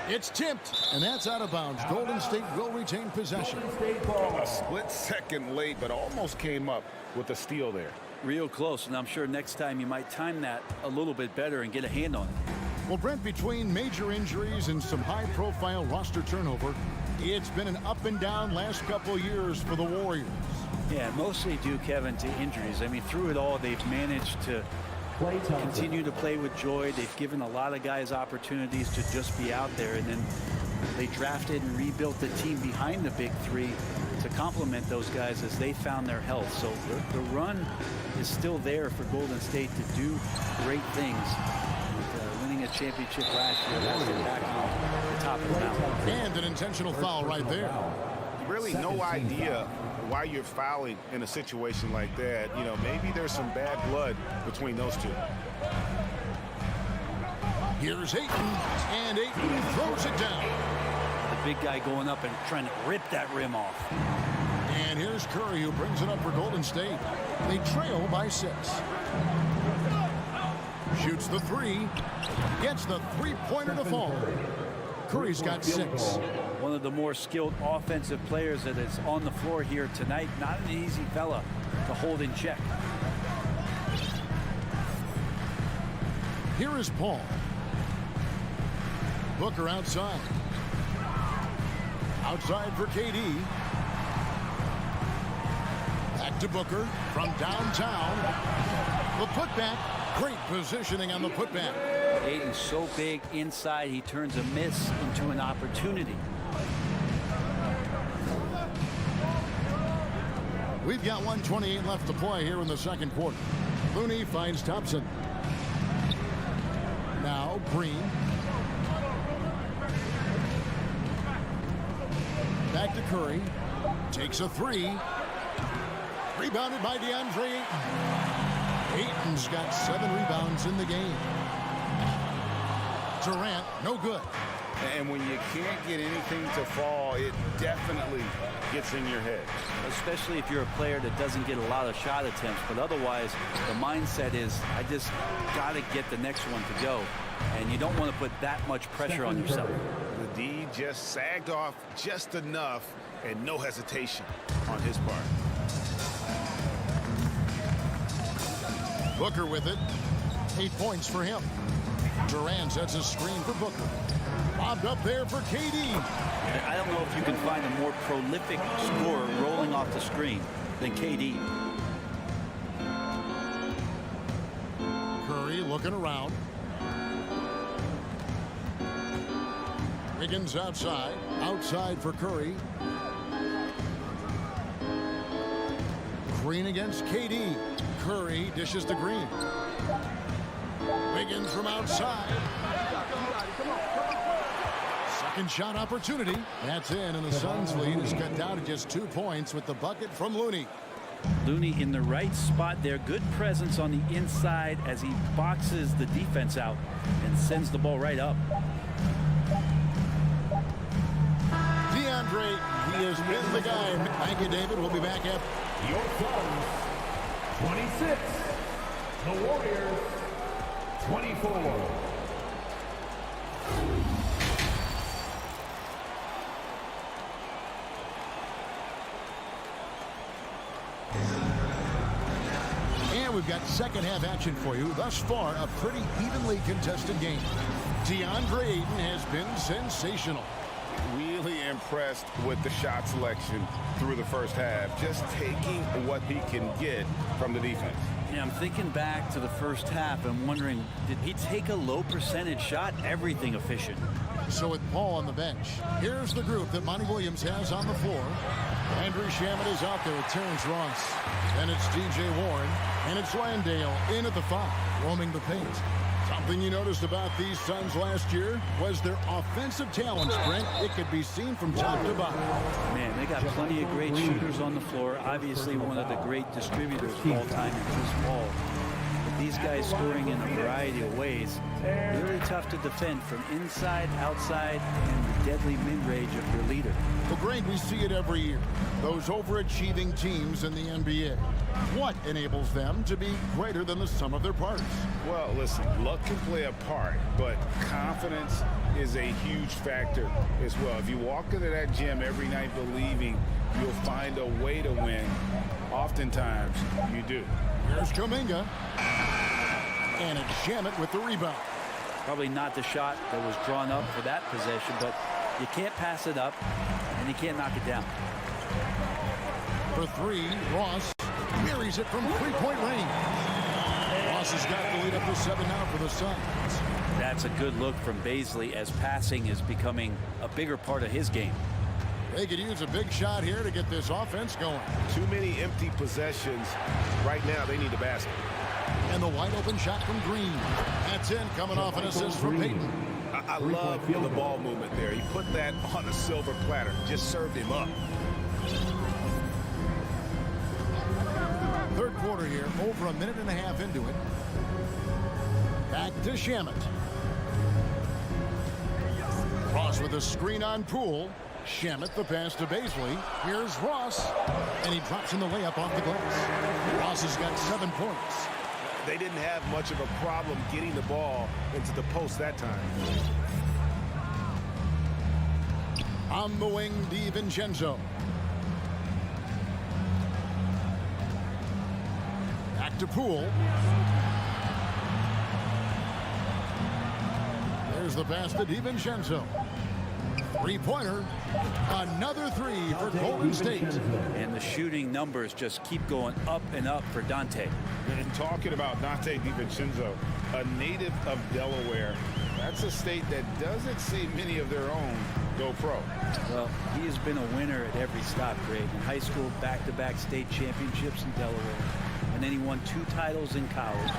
It's tipped, and that's out of bounds. Golden State will retain possession. A split second late, but almost came up with a steal there. Real close, and I'm sure next time you might time that a little bit better and get a hand on it. Well, Brent, between major injuries and some high-profile roster turnover, it's been an up and down last couple years for the Warriors. Yeah, mostly due, Kevin, to injuries. I mean, through it all, they've managed to continue to play with joy. They've given a lot of guys opportunities to just be out there, and then they drafted and rebuilt the team behind the big three to complement those guys as they found their health. So the run is still there for Golden State to do great things. Winning a championship last year, that's them back on the top of the mountain. And an intentional foul right there. Really no idea why you're fouling in a situation like that. You know, maybe there's some bad blood between those two. Here's Ayton, and Ayton throws it down. The big guy going up and trying to rip that rim off. And here's Curry, who brings it up for Golden State. They trail by 6. Shoots the three. Gets the three-pointer to fall. Curry's got 6. One of the more skilled offensive players that is on the floor here tonight. Not an easy fella to hold in check. Here is Paul. Booker outside. Outside for KD. Back to Booker from downtown. The putback. Great positioning on the putback. Ayton's so big inside, he turns a miss into an opportunity. We've got 1:28 left to play here in the second quarter. Looney finds Thompson. Now Green. Back to Curry. Takes a three. Rebounded by DeAndre Ayton. Ayton's got 7 rebounds in the game. Durant, no good. And when you can't get anything to fall, it definitely gets in your head. Especially if you're a player that doesn't get a lot of shot attempts. But otherwise, the mindset is, I just got to get the next one to go. And you don't want to put that much pressure on yourself. The D just sagged off just enough, and no hesitation on his part. Booker with it. 8 points for him. Durant sets a screen for Booker. Lobbed up there for KD. I don't know if you can find a more prolific scorer rolling off the screen than KD. Curry looking around. Wiggins outside. Outside for Curry. Green against KD. Curry dishes to Green. Wiggins from outside. Second shot opportunity. That's in, and the Suns' lead is cut down to just 2 points with the bucket from Looney. Looney in the right spot there. Good presence on the inside as he boxes the defense out and sends the ball right up. DeAndre, he has been the guy. Thank you, David. We'll be back after. Your Suns, 26. The Warriors, 24. And we've got second half action for you. Thus far, a pretty evenly contested game. DeAndre Ayton has been sensational. Really impressed with the shot selection through the first half. Just taking what he can get from the defense. Yeah, I'm thinking back to the first half. I'm wondering, did he take a low percentage shot? Everything efficient. So with Paul on the bench, here's the group that Monty Williams has on the floor. Andrew Shamet is out there with Terrence Ross. Then it's DJ Warren. And it's Landale in at the 5, roaming the paint. Something you noticed about these Suns last year was their offensive talents, Brent. It could be seen from top to bottom. Man, they got plenty of great shooters on the floor. Obviously, one of the great distributors of all time in Chris Paul. But these guys scoring in a variety of ways. Really tough to defend from inside, outside, and the deadly mid-range of your leader. Well, Grant, we see it every year. Those overachieving teams in the NBA. What enables them to be greater than the sum of their parts? Well, listen, luck can play a part, but confidence is a huge factor as well. If you walk into that gym every night believing you'll find a way to win, oftentimes you do. Here's Kuminga. And it's Shamet with the rebound. Probably not the shot that was drawn up for that possession, but you can't pass it up, and you can't knock it down. For 3, Ross buries it from 3-point range. Ross has got the lead up to 7 now for the Suns. That's a good look from Baisley as passing is becoming a bigger part of his game. They could use a big shot here to get this offense going. Too many empty possessions. Right now, they need a basket. And the wide open shot from Green. That's in, coming off an assist from Payton. I love the ball movement there. He put that on a silver platter. Just served him up. Third quarter here, over a minute and a half into it. Back to Shamet. Ross with a screen on Poole. Shamet the pass to Baisley. Here's Ross. And he drops in the layup off the glass. Ross has got 7 points. They didn't have much of a problem getting the ball into the post that time. On the wing, DiVincenzo. Back to Poole. There's the pass to DiVincenzo. Three-pointer. Another 3 for Golden State. And the shooting numbers just keep going up and up for Dante. And talking about Dante DiVincenzo, a native of Delaware, that's a state that doesn't see many of their own go pro. Well, he has been a winner at every stop, Greg. In high school, back-to-back state championships in Delaware. and then he won 2 titles in college.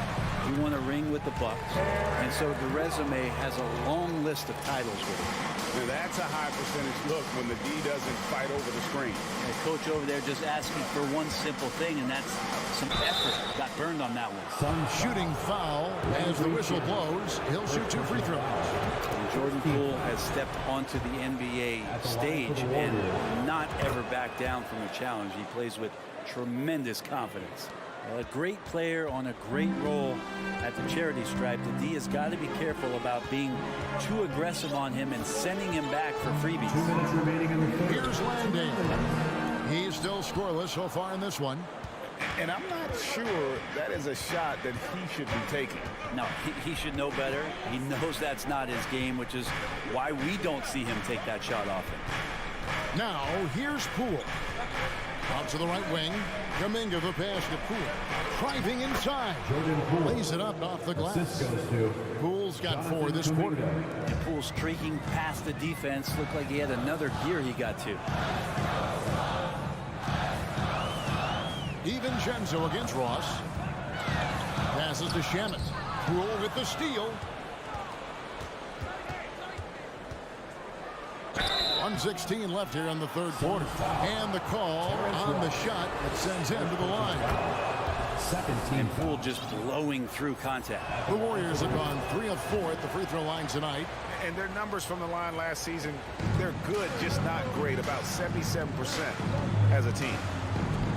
He won a ring with the Bucks, and so the resume has a long list of titles with him. Now that's a high percentage look when the D doesn't fight over the screen. The coach over there just asking for one simple thing, and that's some effort. Got burned on that one. Shooting foul as the whistle blows. He'll shoot 2 free throws. And Jordan Poole has stepped onto the NBA stage and not ever backed down from a challenge. He plays with tremendous confidence. A great player on a great role at the charity stripe. The D has got to be careful about being too aggressive on him and sending him back for freebies. 2 minutes remaining in the third. Here's Landale. He's still scoreless so far in this one. And I'm not sure that is a shot that he should be taking. No, he should know better. He knows that's not his game, which is why we don't see him take that shot often. Now, here's Poole. Out to the right wing. Kuminga the pass to Poole. Driving inside. Jordan Poole. Lays it up off the glass. Assist goes to Poole's got 4 this quarter. And Poole streaking past the defense. Looked like he had another gear he got to. DiVincenzo against Ross. Passes to Shamet. Poole with the steal. 1:16 left here in the third quarter. And the call on the shot that sends him to the line. second team. And Poole just blowing through contact. The Warriors have gone 3 of 4 at the free throw line tonight. And their numbers from the line last season, they're good, just not great. About 77% as a team.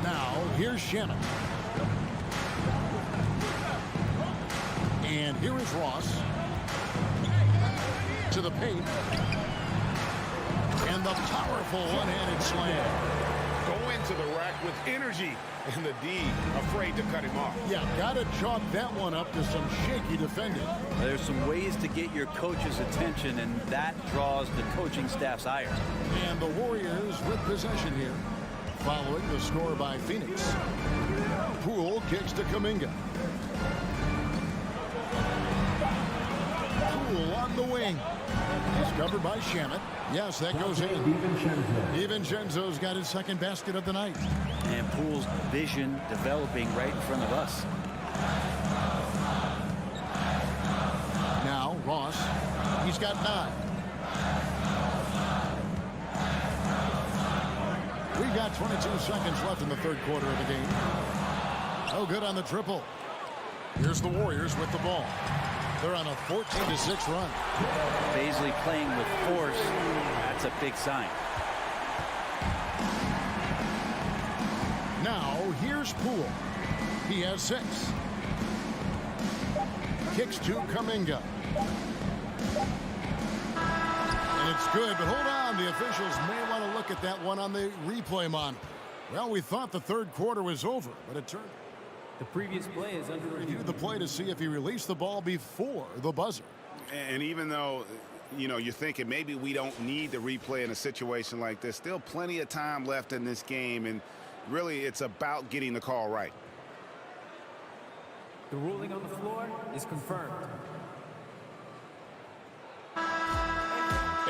Now, here's Shamet. And here is Ross. To the paint. And the powerful one-handed slam. Go into the rack with energy. And the D afraid to cut him off. Yeah, got to chalk that one up to some shaky defending. There's some ways to get your coach's attention, and that draws the coaching staff's ire. And the Warriors with possession here. Following the score by Phoenix. Poole kicks to Kuminga. Poole on the wing. He's covered by Shamet. Yes, that goes in. DiVincenzo's got his second basket of the night. And Poole's vision developing right in front of us. Now, Ross. He's got 9. We've got 22 seconds left in the third quarter of the game. No good on the triple. Here's the Warriors with the ball. They're on a 14-6 run. Baisley playing with force. That's a big sign. Now, here's Poole. He has 6. Kicks to Kuminga. And it's good, but hold on. The officials may want to look at that one on the replay monitor. Well, we thought the third quarter was over, but it turned. The previous play is under review. The play to see if he released the ball before the buzzer. And even though, you know, you're thinking maybe we don't need the replay in a situation like this, still plenty of time left in this game, and really it's about getting the call right. The ruling on the floor is confirmed.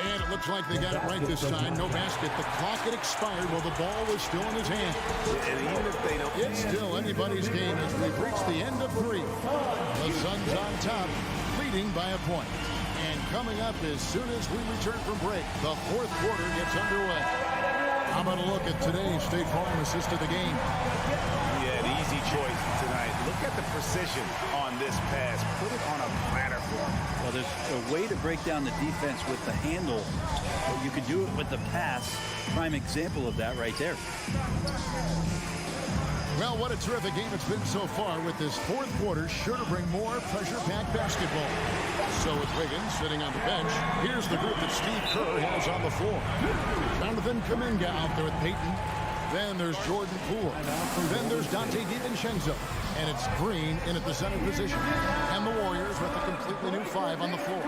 And it looks like they got it right this time. No basket. The clock had expired while the ball was still in his hand. And even if they don't... It's still anybody's game as we've reached the end of 3. The Suns on top, leading by a point. And coming up as soon as we return from break, the fourth quarter gets underway. How about a look at today's State Farm assist of the game? Yeah, an easy choice tonight. Look at the precision on this pass. Put it on a platter for him. Well, there's a way to break down the defense with the handle. But you could do it with the pass. Prime example of that right there. Well, what a terrific game it's been so far, with this fourth quarter sure to bring more pressure-packed basketball. So with Wiggins sitting on the bench, here's the group that Steve Kerr has on the floor. Jonathan Kuminga out there with Peyton. Then there's Jordan Poole. Then there's Dante DiVincenzo. And it's Green in at the center position. And the Warriors with a completely new 5 on the floor.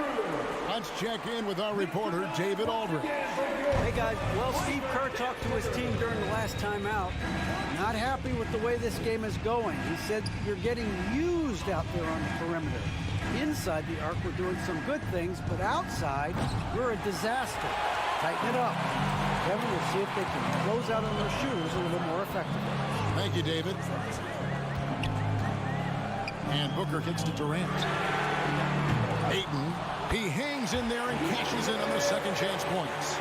Let's check in with our reporter, David Aldridge. Hey, guys. Well, Steve Kerr talked to his team during the last time out. Not happy with the way this game is going. He said you're getting used out there on the perimeter. Inside the arc, we're doing some good things, but outside, we're a disaster. Tighten it up. Kevin, we'll see if they can close out on their shooters a little more effectively. Thank you, David. And Booker kicks to Durant. Ayton, he hangs in there and cashes in on the second chance points.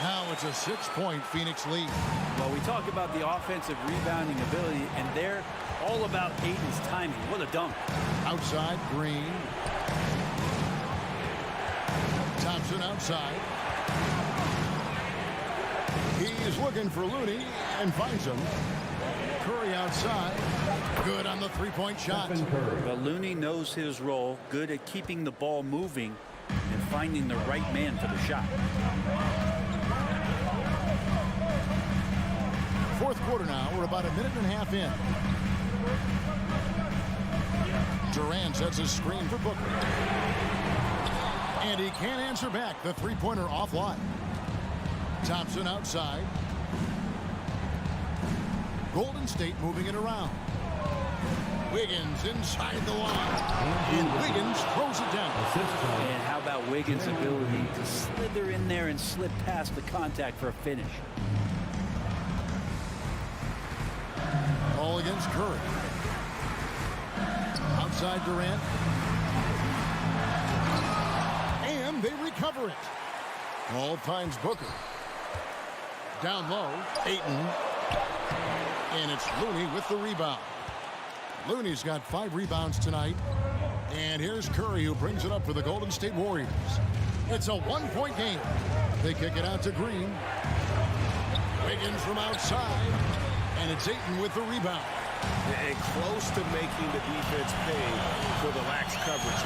Now it's a 6-point Phoenix lead. Well, we talk about the offensive rebounding ability, and they're all about Ayton's timing. What a dunk. Outside, Green. Thompson outside. He's looking for Looney and finds him. Curry outside. Good on the three-point shot. Well, Looney knows his role. Good at keeping the ball moving and finding the right man for the shot. Fourth quarter now. We're about a minute and a half in. Durant sets a screen for Booker. And he can't answer back. The three-pointer offline. Thompson outside. Golden State moving it around. Wiggins inside the line. And Wiggins throws it down. And how about Wiggins' ability to slither in there and slip past the contact for a finish? Ball against Curry. Outside Durant. And they recover it. Ball finds Booker. Down low, Ayton. And it's Looney with the rebound. Looney's got 5 rebounds tonight. And here's Curry, who brings it up for the Golden State Warriors. It's a 1-point game. They kick it out to Green. Wiggins from outside. And it's Ayton with the rebound. And close to making the defense pay for the lax coverage.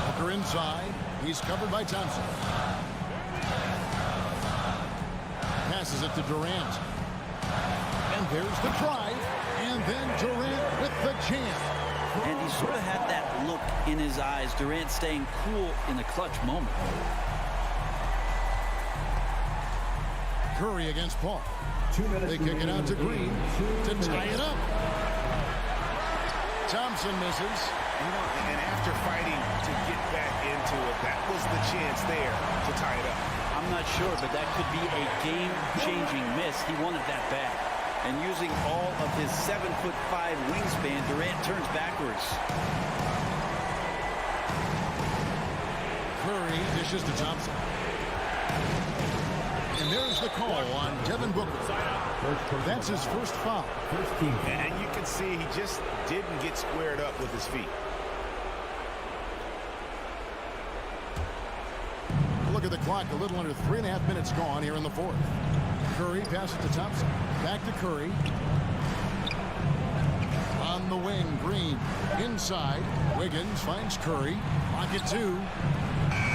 Booker inside. He's covered by Thompson. Passes it to Durant. And there's the drive. And then Durant with the jam. And he sort of had that look in his eyes. Durant staying cool in a clutch moment. Curry against Paul. They kick it out to Green to tie it up. Thompson misses. And after fighting to get back into it, that was the chance there to tie it up. I'm not sure, but that could be a game-changing miss. He wanted that bad. And using all of his 7'5" wingspan, Durant turns backwards. Curry dishes to Thompson. And there's the call on Devin Booker. That's his first foul. And you can see he just didn't get squared up with his feet. Look at the clock. A little under 3.5 minutes gone here in the fourth. Curry passes to Thompson. Back to Curry. On the wing, Green. Inside. Wiggins finds Curry. Pocket 2.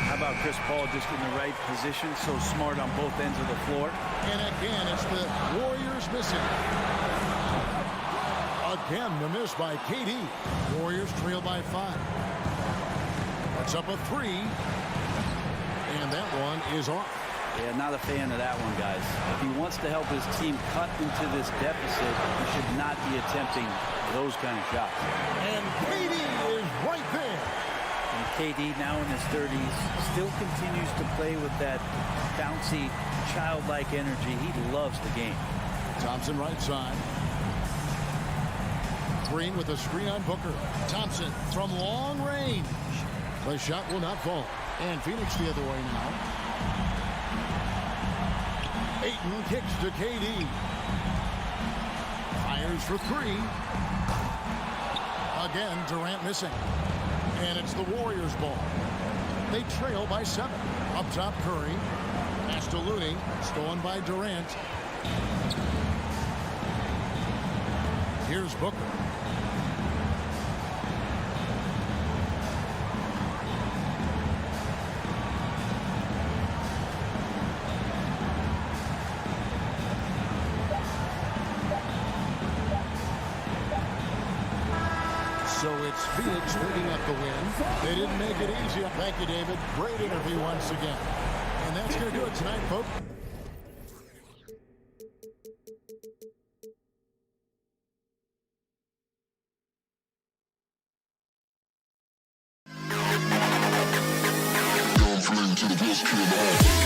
How about Chris Paul just in the right position, so smart on both ends of the floor? And again, it's the Warriors missing. Again, the miss by KD. Warriors trail by 5. That's up a 3. And that one is off. Yeah, not a fan of that one, guys. If he wants to help his team cut into this deficit, he should not be attempting those kind of shots. And KD is right there. And KD, now in his 30s, still continues to play with that bouncy, childlike energy. He loves the game. Thompson right side. Green with a screen on Booker. Thompson from long range. The shot will not fall. And Phoenix the other way now. Ayton kicks to KD. Fires for 3. Again, Durant missing. And it's the Warriors ball. They trail by 7. Up top, Curry. Pass to Looney. Stolen by Durant. Here's Booker. So it's Phoenix picking up the win. They didn't make it easy. Thank you, David. Great interview once again. And that's going to do it tonight, folks. To the best CLA.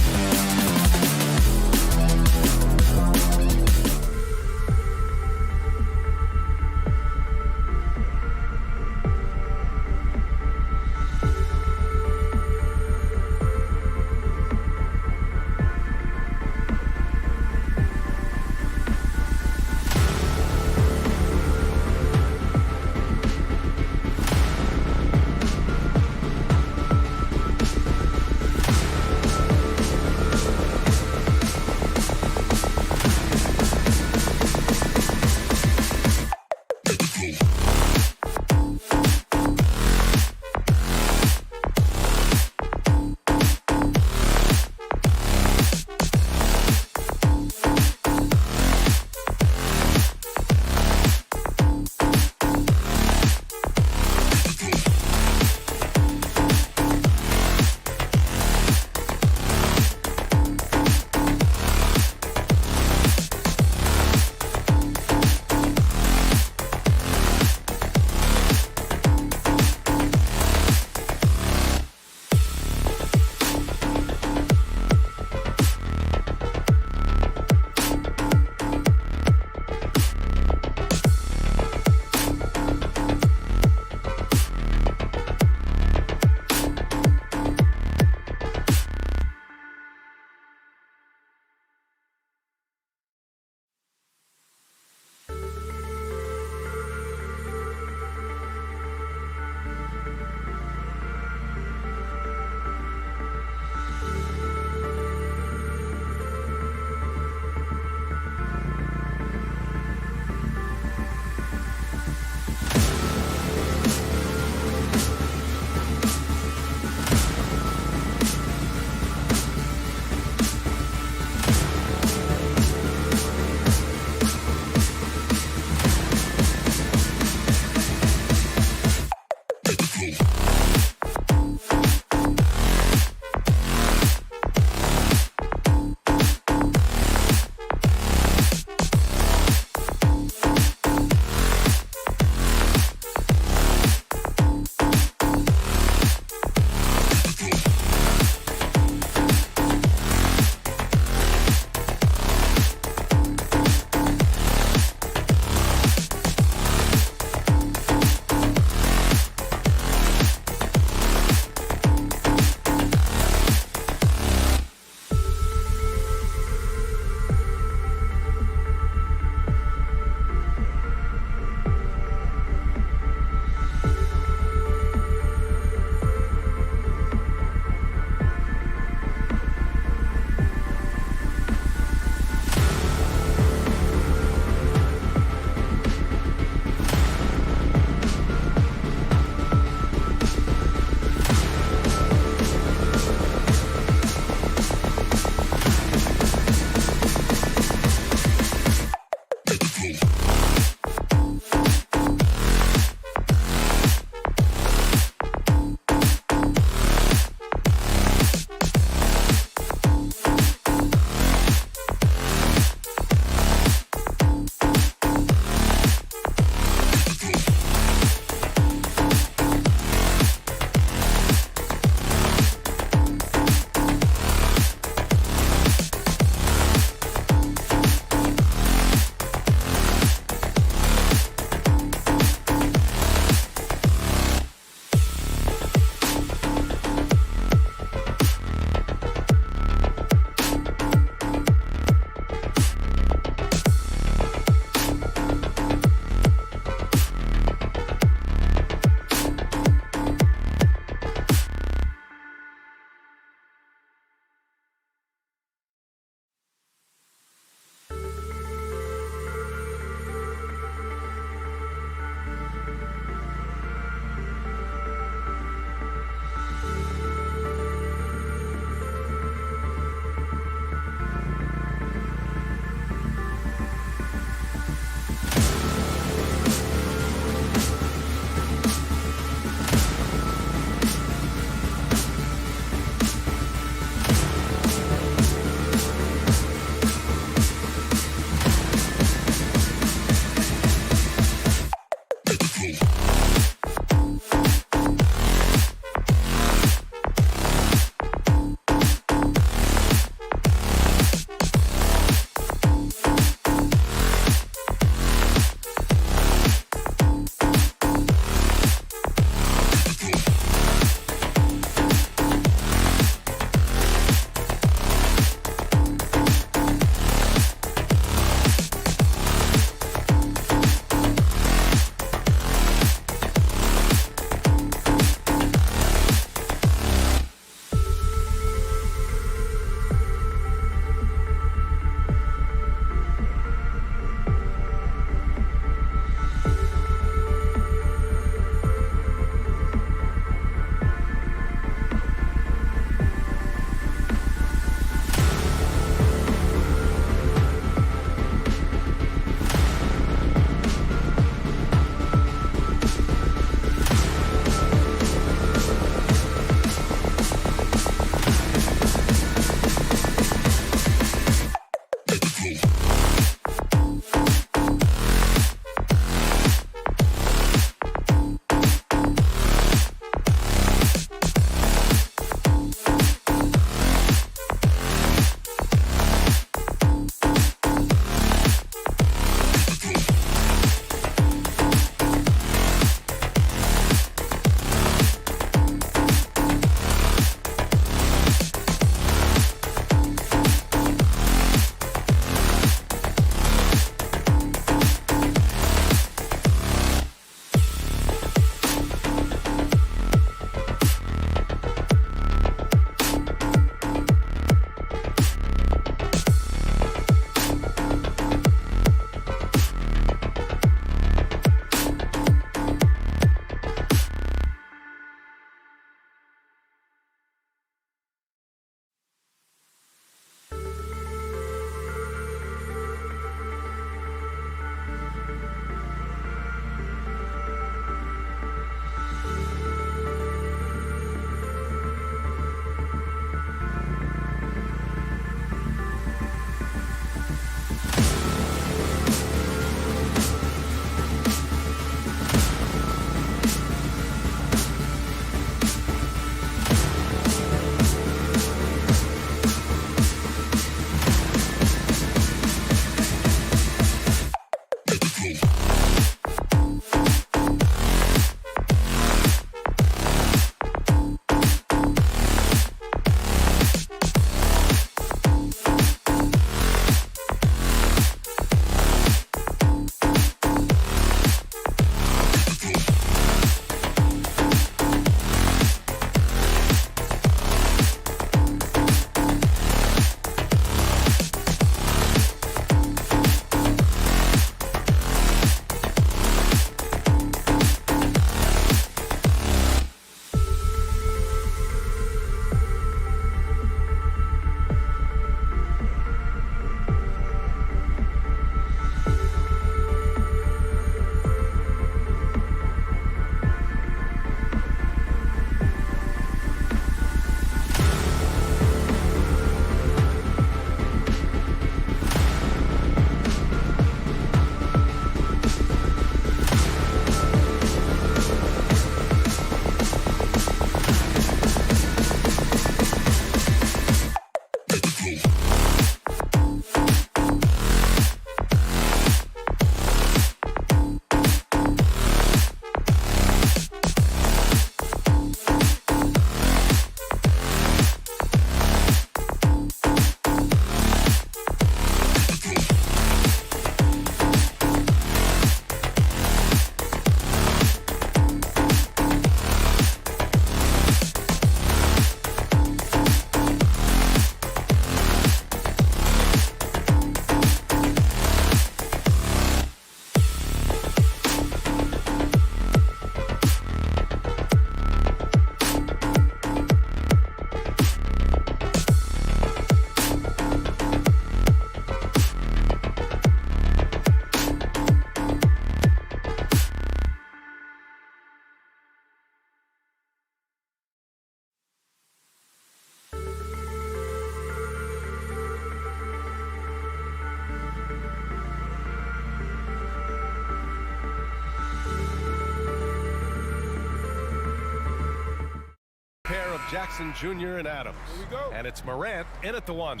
Jackson Jr. and Adams. Here we go. And it's Morant in at the 1.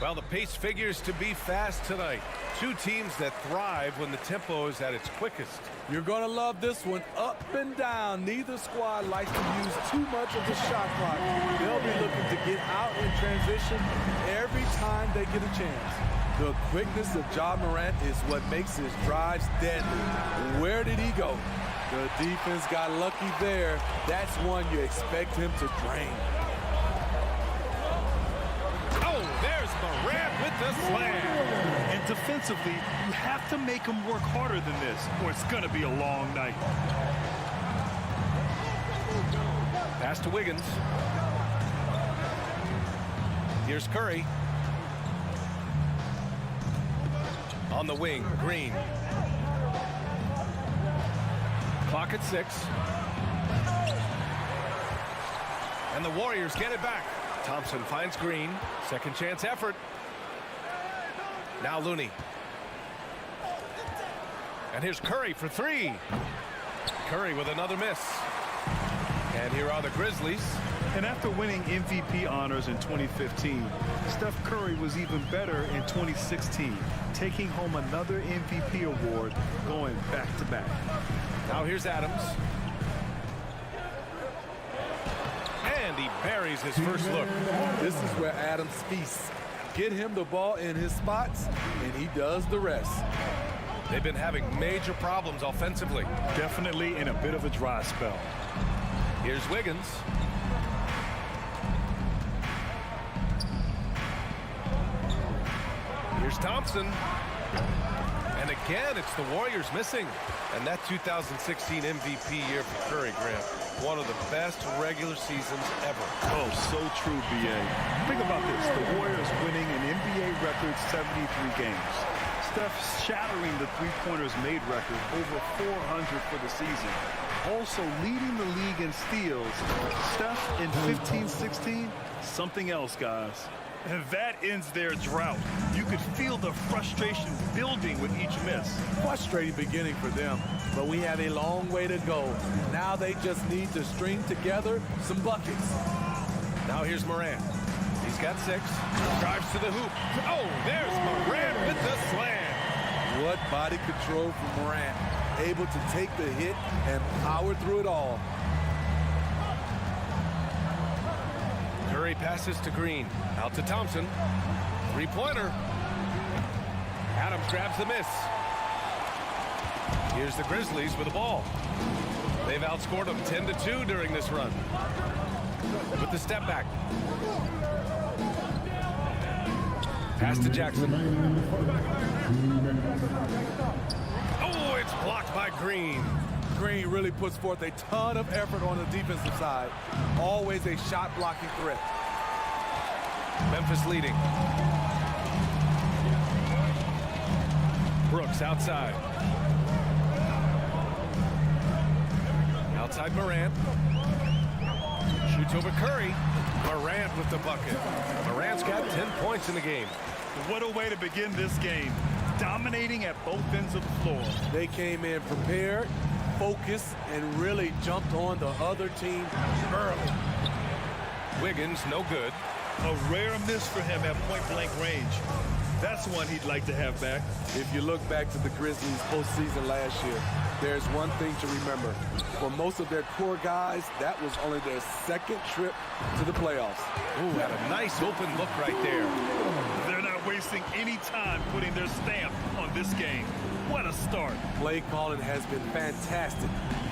Well, the pace figures to be fast tonight. Two teams that thrive when the tempo is at its quickest. You're going to love this one. Up and down. Neither squad likes to use too much of the shot clock. They'll be looking to get out in transition every time they get a chance. The quickness of Ja Morant is what makes his drives deadly. Where did he go? The defense got lucky there. That's one you expect him to drain. Oh, there's Morant with the slam. And defensively, you have to make him work harder than this, or it's going to be a long night. Pass to Wiggins. Here's Curry. On the wing, Green. Clock at 6. And the Warriors get it back. Thompson finds Green. Second chance effort. Now Looney. And here's Curry for 3. Curry with another miss. And here are the Grizzlies. And after winning MVP honors in 2015, Steph Curry was even better in 2016, taking home another MVP award, going back-to-back. Now here's Adams. And he buries his first look. This is where Adams feasts. Get him the ball in his spots, and he does the rest. They've been having major problems offensively. Definitely in a bit of a dry spell. Here's Wiggins. Here's Thompson. And again, it's the Warriors missing. And that 2016 MVP year for Curry, Grant. One of the best regular seasons ever. Oh, so true, B.A. Think about this. The Warriors winning an NBA record 73 games. Steph shattering the three-pointers made record, over 400 for the season. Also leading the league in steals. Steph in 15-16, something else, guys. And that ends their drought. You could feel the frustration building with each miss. Frustrating beginning for them, but we have a long way to go. Now they just need to string together some buckets. Now here's Morant. He's got 6. Drives to the hoop. Oh, there's Morant with the slam. What body control from Morant. Able to take the hit and power through it all. Curry passes to Green. Out to Thompson. Three-pointer. Adams grabs the miss. Here's the Grizzlies with the ball. They've outscored them 10-2 during this run. With the step back. Pass to Jackson. Oh, it's blocked by Green. Green really puts forth a ton of effort on the defensive side. Always a shot blocking threat. Memphis leading. Brooks outside. Outside Morant. Shoots over Curry. Morant with the bucket. Morant's got 10 points in the game. What a way to begin this game. Dominating at both ends of the floor. They came in prepared, focused, and really jumped on the other team early. Wiggins, no good. A rare miss for him at point-blank range. That's one he'd like to have back. If you look back to the Grizzlies postseason last year, there's one thing to remember. For most of their core guys, that was only their second trip to the playoffs. Ooh, had a nice open look right there. They're not wasting any time putting their stamp on this game. What a start. Play calling has been fantastic.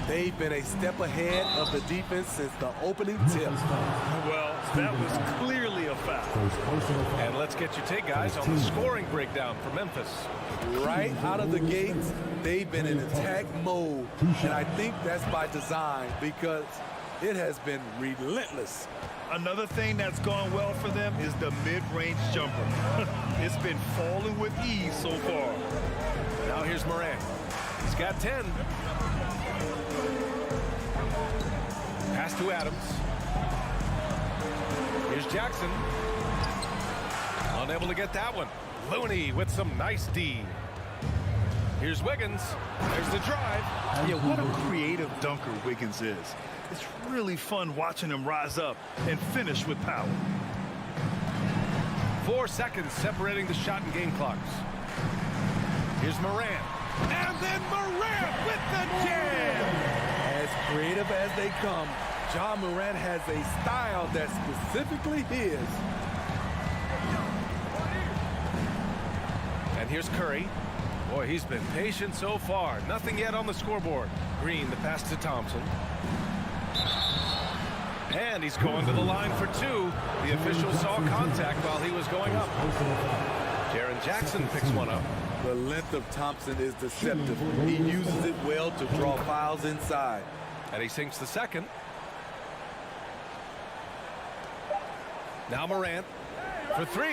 They've been a step ahead of the defense since the opening tip. Well, that was clearly a foul. And let's get your take, guys, on the scoring breakdown for Memphis. Right out of the gates, they've been in attack mode. And I think that's by design because it has been relentless. Another thing that's gone well for them is the mid-range jumper. It's been falling with ease so far. Now here's Morant. He's got 10. Pass to Adams. Here's Jackson. Unable to get that one. Looney with some nice D. Here's Wiggins. There's the drive. Yeah, what a creative dunker Wiggins is. It's really fun watching him rise up and finish with power. 4 seconds separating the shot and game clocks. Here's Morant. And then Morant with the jam. As creative as they come, Ja Morant has a style that's specifically his. And here's Curry. Boy, he's been patient so far. Nothing yet on the scoreboard. Green, the pass to Thompson. And he's going to the line for 2. The official saw contact while he was going up. Jaren Jackson picks one up. The length of Thompson is deceptive. He uses it well to draw fouls inside. And he sinks the second. Now Morant for 3.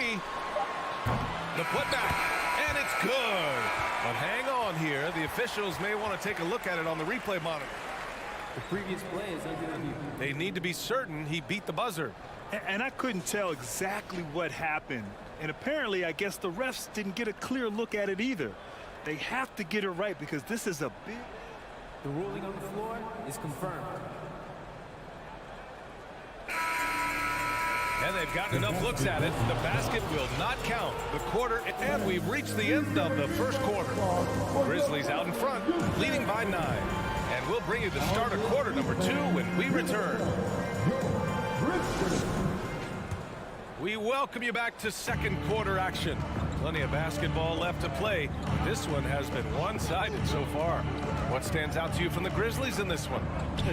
The putback. And it's good. But hang on here. The officials may want to take a look at it on the replay monitor. The previous play is under review. They need to be certain he beat the buzzer. And I couldn't tell exactly what happened. And apparently, I guess the refs didn't get a clear look at it either. They have to get it right because this is a big... The ruling on the floor is confirmed. And they've gotten enough looks at it. The basket will not count. The quarter, and we've reached the end of the first quarter. Grizzlies out in front, leading by 9. And we'll bring you the start of quarter number 2 when we return. We welcome you back to second quarter action. Plenty of basketball left to play. This one has been one-sided so far. What stands out to you from the Grizzlies in this one?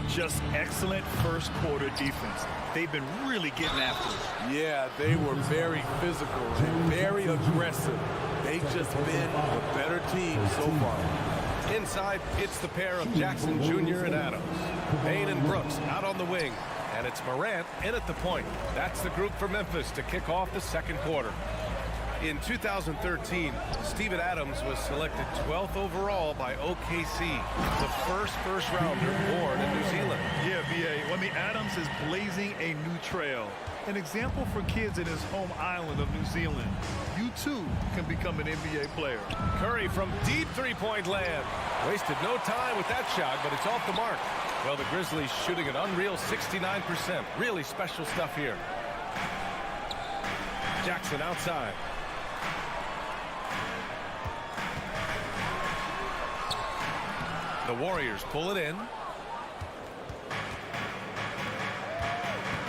Just excellent first quarter defense. They've been really getting after it. Yeah, they were very physical and very aggressive. They've just been the better team so far. Inside, it's the pair of Jackson Jr. and Adams. Payne and Brooks out on the wing. And it's Morant in at the point. That's the group for Memphis to kick off the second quarter. In 2013, Steven Adams was selected 12th overall by OKC, the first rounder born in New Zealand. Yeah, BA. I mean, Adams is blazing a new trail. An example for kids in his home island of New Zealand. You, too, can become an NBA player. Curry from deep three-point land. Wasted no time with that shot, but it's off the mark. Well, the Grizzlies shooting an unreal 69%. Really special stuff here. Jackson outside. The Warriors pull it in.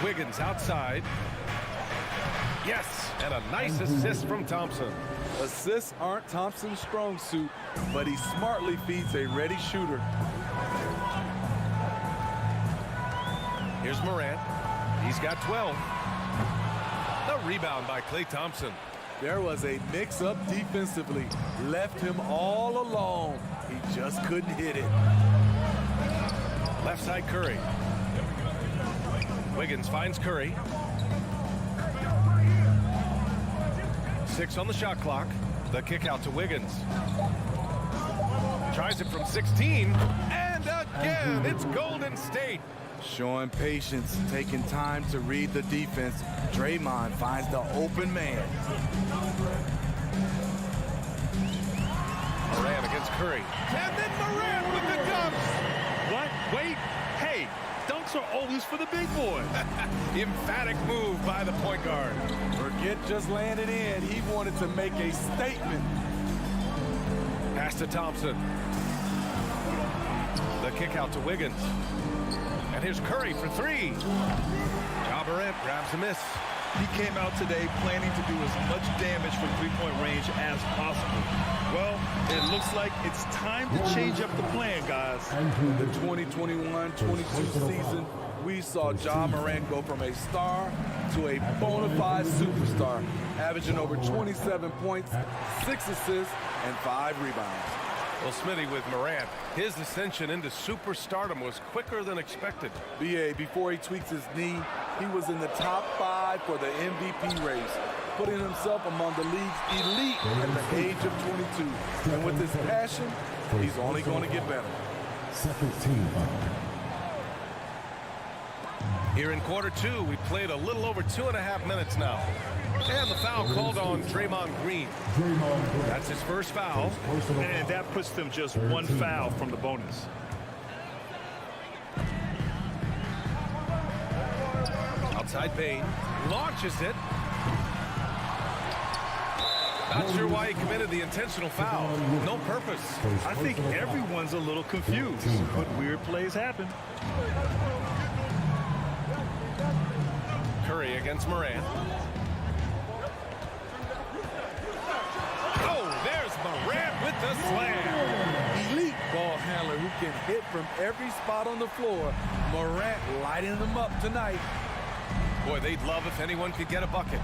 Wiggins outside. Yes, and a nice assist from Thompson. Assists aren't Thompson's strong suit, but he smartly feeds a ready shooter. Here's Morant. He's got 12. The rebound by Klay Thompson. There was a mix-up defensively. Left him all alone. He just couldn't hit it. Left side Curry. Wiggins finds Curry. 6 on the shot clock. The kick out to Wiggins. Tries it from 16. And again, it's Golden State. Showing patience, taking time to read the defense. Draymond finds the open man. Morant against Curry. And then Morant with the dunks. What? Wait. Hey, dunks are always for the big boy. Emphatic move by the point guard. Forget just laying it in. He wanted to make a statement. Pass to Thompson. The kick out to Wiggins. And here's Curry for 3. Ja Morant grabs a miss. He came out today planning to do as much damage from three-point range as possible. Well, it looks like it's time to change up the plan, guys. The 2021-22 season, we saw Ja Morant go from a star to a bona fide superstar, averaging over 27 points, 6 assists, and 5 rebounds. Well, Smitty, with Morant, his ascension into superstardom was quicker than expected. BA, before he tweaks his knee, he was in the top 5 for the MVP race, putting himself among the league's elite at the age of 22. And with his passion, he's only going to get better. Second team foul. Here in quarter two, we played a little over 2.5 minutes now. And the foul called on Draymond Green. That's his first foul. And that puts them just one foul from the bonus. Outside Bain launches it. Not sure why he committed the intentional foul. No purpose. I think everyone's a little confused, but weird plays happen. Curry against Morant. Oh, there's Morant with the slam. Elite ball handler who can hit from every spot on the floor. Morant lighting them up tonight. Boy, they'd love if anyone could get a bucket.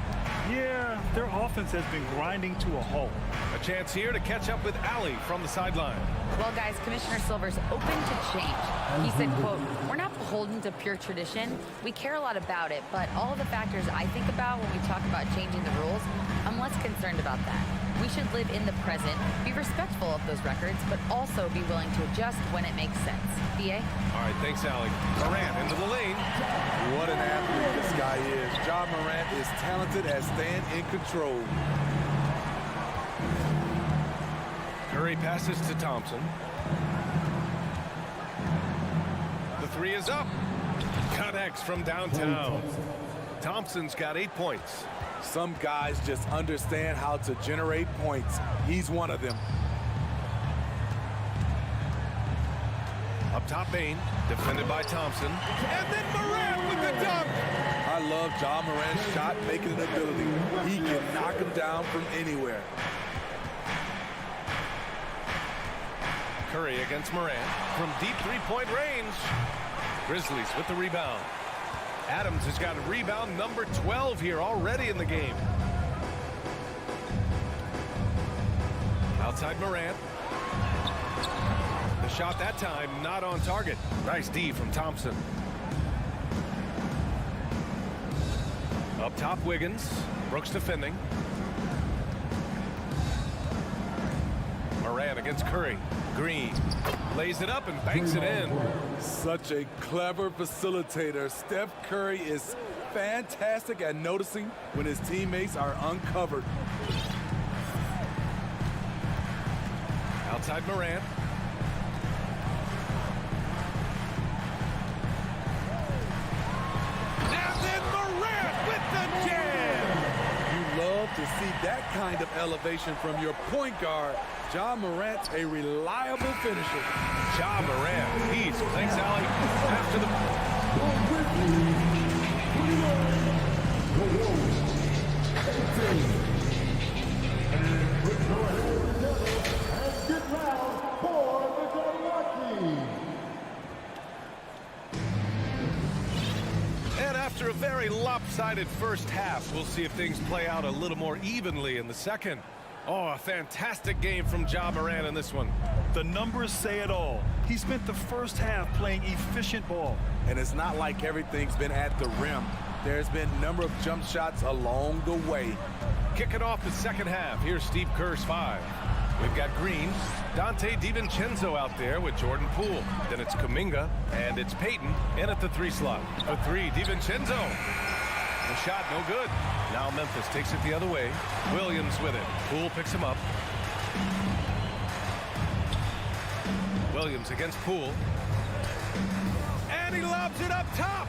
Yeah, their offense has been grinding to a halt. A chance here to catch up with Allie from the sideline. Well, guys, Commissioner Silver's open to change. He said, quote, "We're not beholden to pure tradition. We care a lot about it, but all of the factors I think about when we talk about changing the rules, I'm less concerned about that. We should live in the present, be respectful of those records, but also be willing to adjust when it makes sense." BA? All right, thanks, Allie. Morant into the lane. What an athlete this guy is. Ja Morant is talented at staying in control. Curry passes to Thompson. The three is up. Connects from downtown. Thompson's got 8 points. Some guys just understand how to generate points. He's one of them. Up top, Bain, defended by Thompson. And then Morant with the dunk. I love Ja Morant's shot-making ability. He can knock him down from anywhere. Curry against Morant from deep three-point range. Grizzlies with the rebound. Adams has got a rebound number 12 here already in the game. Outside Morant. The shot that time not on target. Nice D from Thompson. Up top, Wiggins. Brooks defending. Morant against Curry. Green lays it up and banks it in. Such a clever facilitator. Steph Curry is fantastic at noticing when his teammates are uncovered. Outside Morant. And then Morant with the jam. You love to see that kind of elevation from your point guard. Ja Morant's a reliable finisher. Ja Morant, he's thanks, Allie. After the and after a very lopsided first half, we'll see if things play out a little more evenly in the second. Oh, a fantastic game from Ja Morant in this one. The numbers say it all. He spent the first half playing efficient ball. And it's not like everything's been at the rim. There's been a number of jump shots along the way. Kicking off the second half, here's Steve Kerr's 5. We've got Green, Dante DiVincenzo out there with Jordan Poole. Then it's Kuminga, and it's Payton in at the 3 slot. For 3, DiVincenzo. The shot no good. Now Memphis takes it the other way. Williams with it. Poole picks him up. Williams against Poole. And he lobs it up top.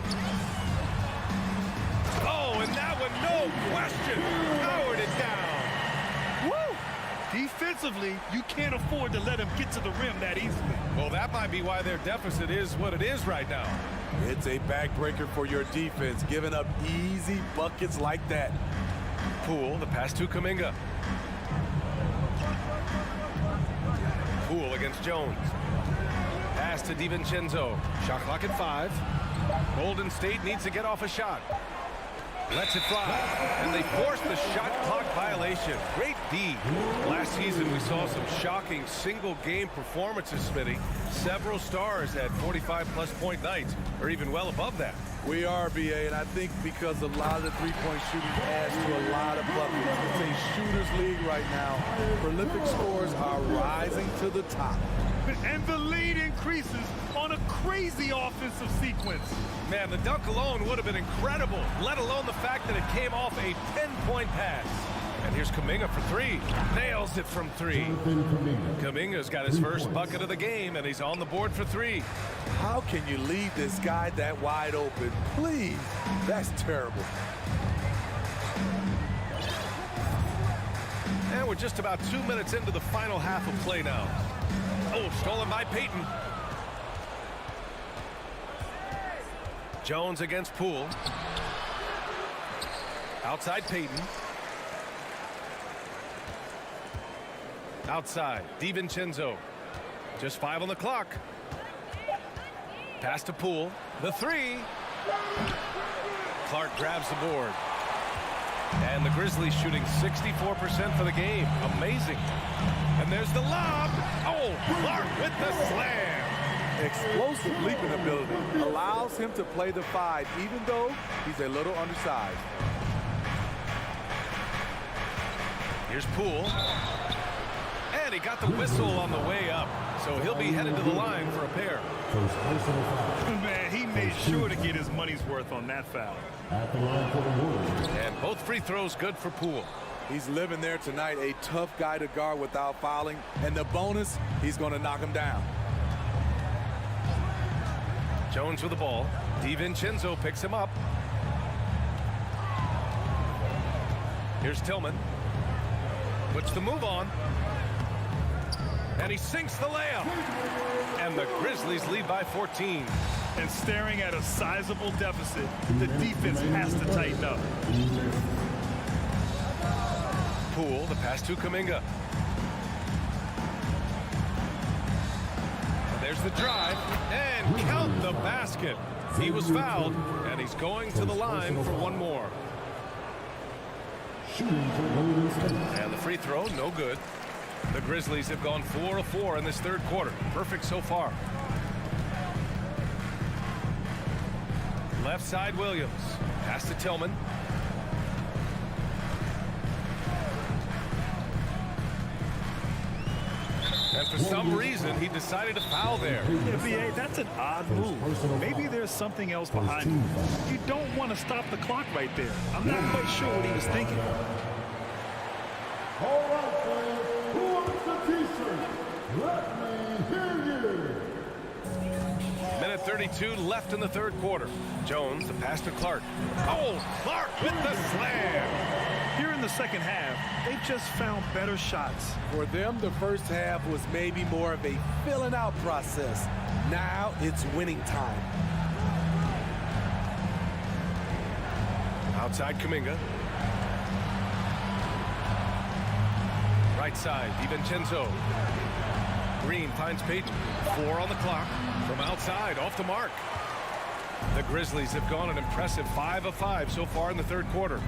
Oh, and that one, no question, powered it down. Woo! Defensively, you can't afford to let him get to the rim that easily. Well, that might be why their deficit is what it is right now. It's a backbreaker for your defense, giving up easy buckets like that. Poole, the pass to Kuminga. Poole against Jones. Pass to DiVincenzo. Shot clock at 5. Golden State needs to get off a shot. Lets it fly, and they force the shot clock violation. Great D. Last season, we saw some shocking single-game performances, Smitty. Several stars had 45-plus point nights, or even well above that. We are, BA, and I think because a lot of the three-point shooting adds to a lot of buckets. It's a shooter's league right now. Prolific scores are rising to the top. And the lead increases on a crazy offensive sequence. Man, the dunk alone would have been incredible, let alone the fact that it came off a 10-point pass. And here's Kuminga for three. Nails it from three. Kuminga's got his first bucket of the game, and he's on the board for three. How can you leave this guy that wide open? Please, that's terrible. And we're just about 2 minutes into the final half of play now. Oh, stolen by Payton. Jones against Poole. Outside Payton. Outside, DiVincenzo. Just 5 on the clock. Pass to Poole. The three. Clark grabs the board. And the Grizzlies shooting 64% for the game. Amazing. And there's the lob. Oh, Clark with the slam. Explosive leaping ability allows him to play the 5, even though he's a little undersized. Here's Poole. And he got the whistle on the way up. So he'll be headed to the line for a pair. Man, he made sure to get his money's worth on that foul. And both free throws good for Poole. He's living there tonight, a tough guy to guard without fouling. And the bonus, he's going to knock him down. Jones with the ball. DiVincenzo picks him up. Here's Tillman. Puts the move on. And he sinks the layup. And the Grizzlies lead by 14. And staring at a sizable deficit, the defense has to tighten up. Poole, the pass to Kuminga. And there's the drive. And count the basket. He was fouled, and he's going to the line for one more. And the free throw, no good. The Grizzlies have gone 4 of 4 in this third quarter. Perfect so far. Left side, Williams. Pass to Tillman. And for some reason, he decided to foul there. Yeah, B.A., that's an odd move. Maybe there's something else behind it. You don't want to stop the clock right there. I'm not quite sure what he was thinking. All right, fans. Who wants the t-shirt? Let me hear you. Minute 32 left in the third quarter. Jones, the pass to Clark. Oh, Clark with the slam. Here in the second half, they've just found better shots. For them, the first half was maybe more of a filling out process. Now it's winning time. Outside Kuminga. Right side, DiVincenzo. Green finds Payton. 4 on the clock. From outside, off the mark. The Grizzlies have gone an impressive 5 of 5 so far in the third quarter.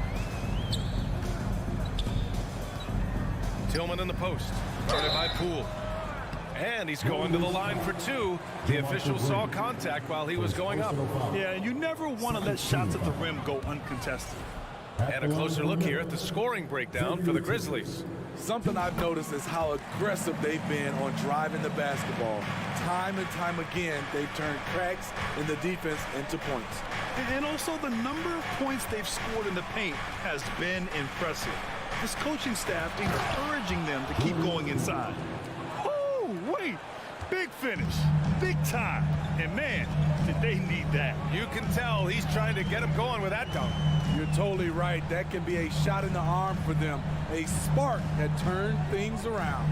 Tillman in the post. Guarded by Poole. And he's going to the line for 2. The official saw contact while he was going up. Yeah, you never want to let shots at the rim go uncontested. And a closer look here at the scoring breakdown for the Grizzlies. Something I've noticed is how aggressive they've been on driving the basketball. Time and time again, they've turned cracks in the defense into points. And also the number of points they've scored in the paint has been impressive. This coaching staff encouraging them to keep going inside. Oh, wait. Big finish. Big time. And man, did they need that. You can tell he's trying to get him going with that dunk. You're totally right. That can be a shot in the arm for them. A spark that turned things around.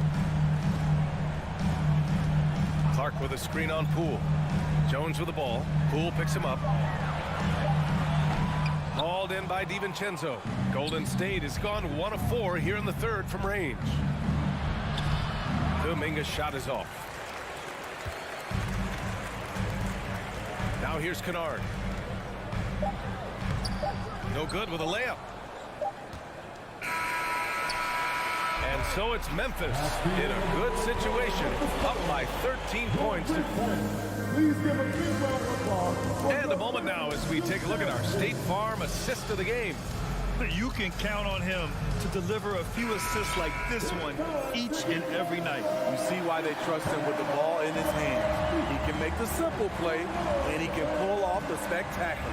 Clark with a screen on Poole. Jones with the ball. Poole picks him up. Hauled in by DiVincenzo. Golden State has gone 1 of 4 here in the third from range. Kuminga's shot is off. Now here's Kennard. No good with a layup. And so it's Memphis in a good situation, up by 13 points. Please give a big round of applause. And a moment now as we take a look at our State Farm assist of the game. You can count on him to deliver a few assists like this one each and every night. You see why they trust him with the ball in his hands. He can make the simple play, and he can pull off the spectacular.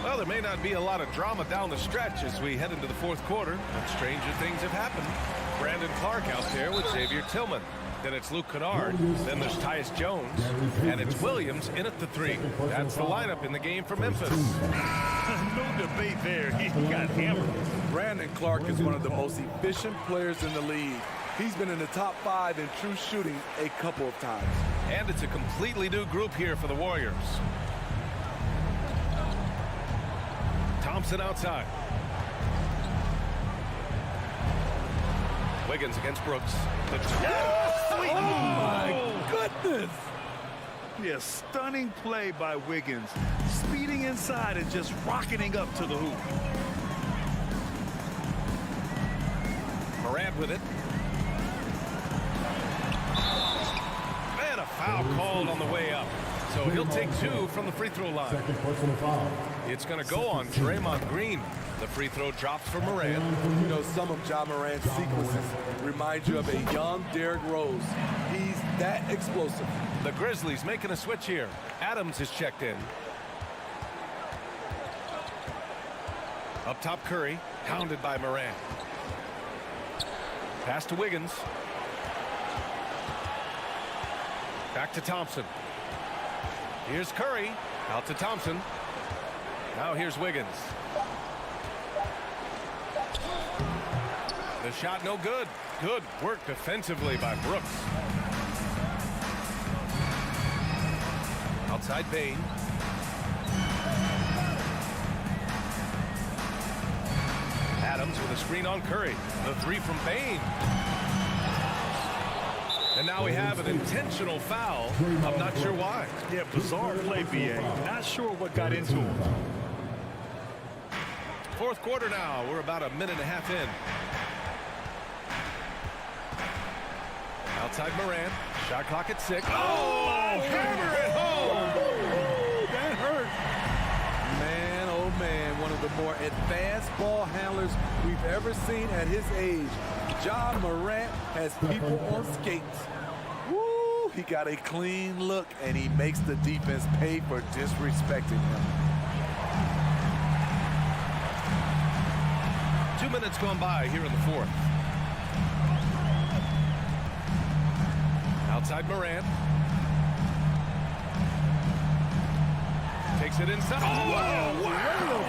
Well, there may not be a lot of drama down the stretch as we head into the fourth quarter, but stranger things have happened. Brandon Clark out there with Xavier Tillman. Then it's Luke Kennard. Then there's Tyus Jones. And it's Williams in at the 3. That's the lineup in the game for Memphis. No debate there. He got hammered. Brandon Clark is one of the most efficient players in the league. He's been in the top 5 in true shooting a couple of times. And it's a completely new group here for the Warriors. Thompson outside. Wiggins against Brooks. Oh, my goodness! Yeah, stunning play by Wiggins. Speeding inside and just rocketing up to the hoop. Morant with it. Man, a foul called on the way up. So he'll take 2 from the free throw line. Second personal foul. It's going to go on Draymond Green. The free throw drops for Morant. You know, some of Ja Morant's sequences remind you of a young Derrick Rose. He's that explosive. The Grizzlies making a switch here. Adams is checked in. Up top, Curry, hounded by Morant. Pass to Wiggins. Back to Thompson. Here's Curry, out to Thompson. Now here's Wiggins. The shot no good. Good work defensively by Brooks. Outside Bain. Adams with a screen on Curry. The 3 from Bain. And now we have an intentional foul. I'm not sure why. Yeah, bizarre play, BA. Not sure what got into him. Fourth quarter now. We're about a minute and a half in. Outside Morant. Shot clock at 6. Oh, hammer it home. That hurt. Man, oh man, one of the more advanced ball handlers we've ever seen at his age. Ja Morant has people on skates. Woo! He got a clean look, and he makes the defense pay for disrespecting him. 2 minutes gone by here in the fourth. Outside Morant. Takes it inside. Oh, wow.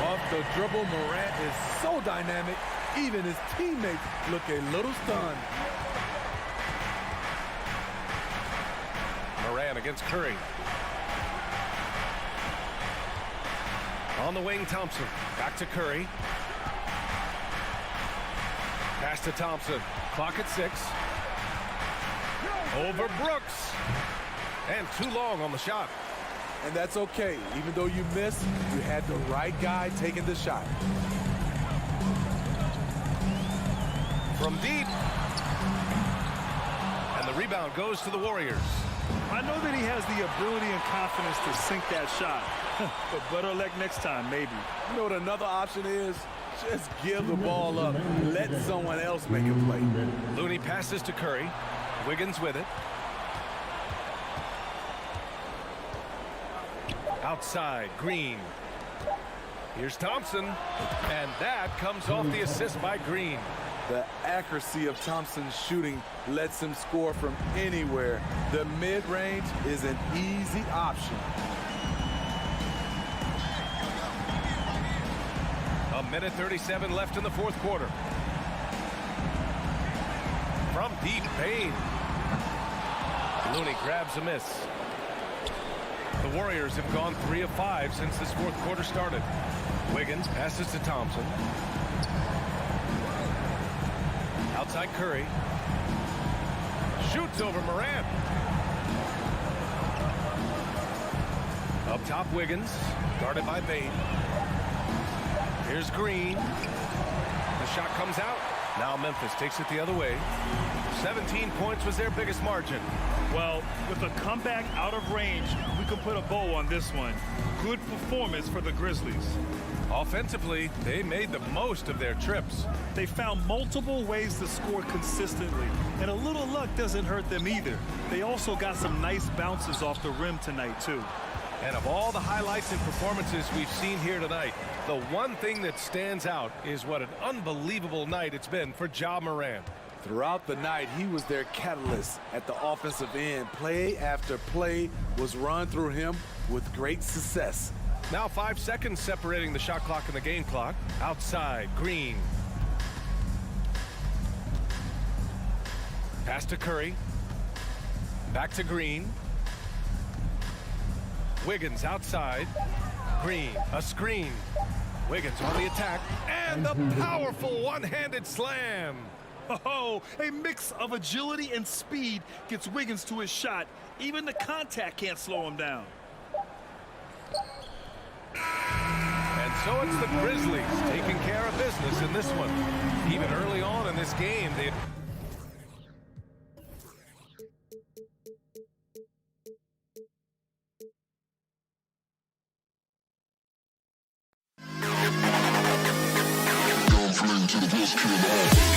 Off the dribble, Morant is so dynamic. Even his teammates look a little stunned. Morant against Curry. On the wing, Thompson. Back to Curry. Pass to Thompson. Clock at 6. Over Brooks. And too long on the shot. And that's okay. Even though you missed, you had the right guy taking the shot. From deep. And the rebound goes to the Warriors. I know that he has the ability and confidence to sink that shot. But better luck next time, maybe. You know what another option is? Just give the ball up. Let someone else make a play. Looney passes to Curry. Wiggins with it. Outside, Green. Here's Thompson. And that comes off the assist by Green. The accuracy of Thompson's shooting lets him score from anywhere. The mid-range is an easy option. A minute 37 left in the fourth quarter. From deep, Bain. Looney grabs a miss. The Warriors have gone 3 of 5 since this fourth quarter started. Wiggins passes to Thompson. Outside Curry. Shoots over Morant. Up top, Wiggins. Guarded by Bain. Here's Green. The shot comes out. Now Memphis takes it the other way. 17 points was their biggest margin. Well, with a comeback out of range, we can put a bow on this one. Good performance for the Grizzlies. Offensively, they made the most of their trips. They found multiple ways to score consistently, and a little luck doesn't hurt them either. They also got some nice bounces off the rim tonight, too. And of all the highlights and performances we've seen here tonight, the one thing that stands out is what an unbelievable night it's been for Ja Morant. Throughout the night, he was their catalyst at the offensive end. Play after play was run through him with great success. Now 5 seconds separating the shot clock and the game clock. Outside, Green. Pass to Curry. Back to Green. Wiggins outside. Green, a screen. Wiggins on the attack. And the powerful one-handed slam. Oh, a mix of agility and speed gets Wiggins to his shot. Even the contact can't slow him down. And so it's the Grizzlies taking care of business in this one. Even early on in this game, they... To the best CLA.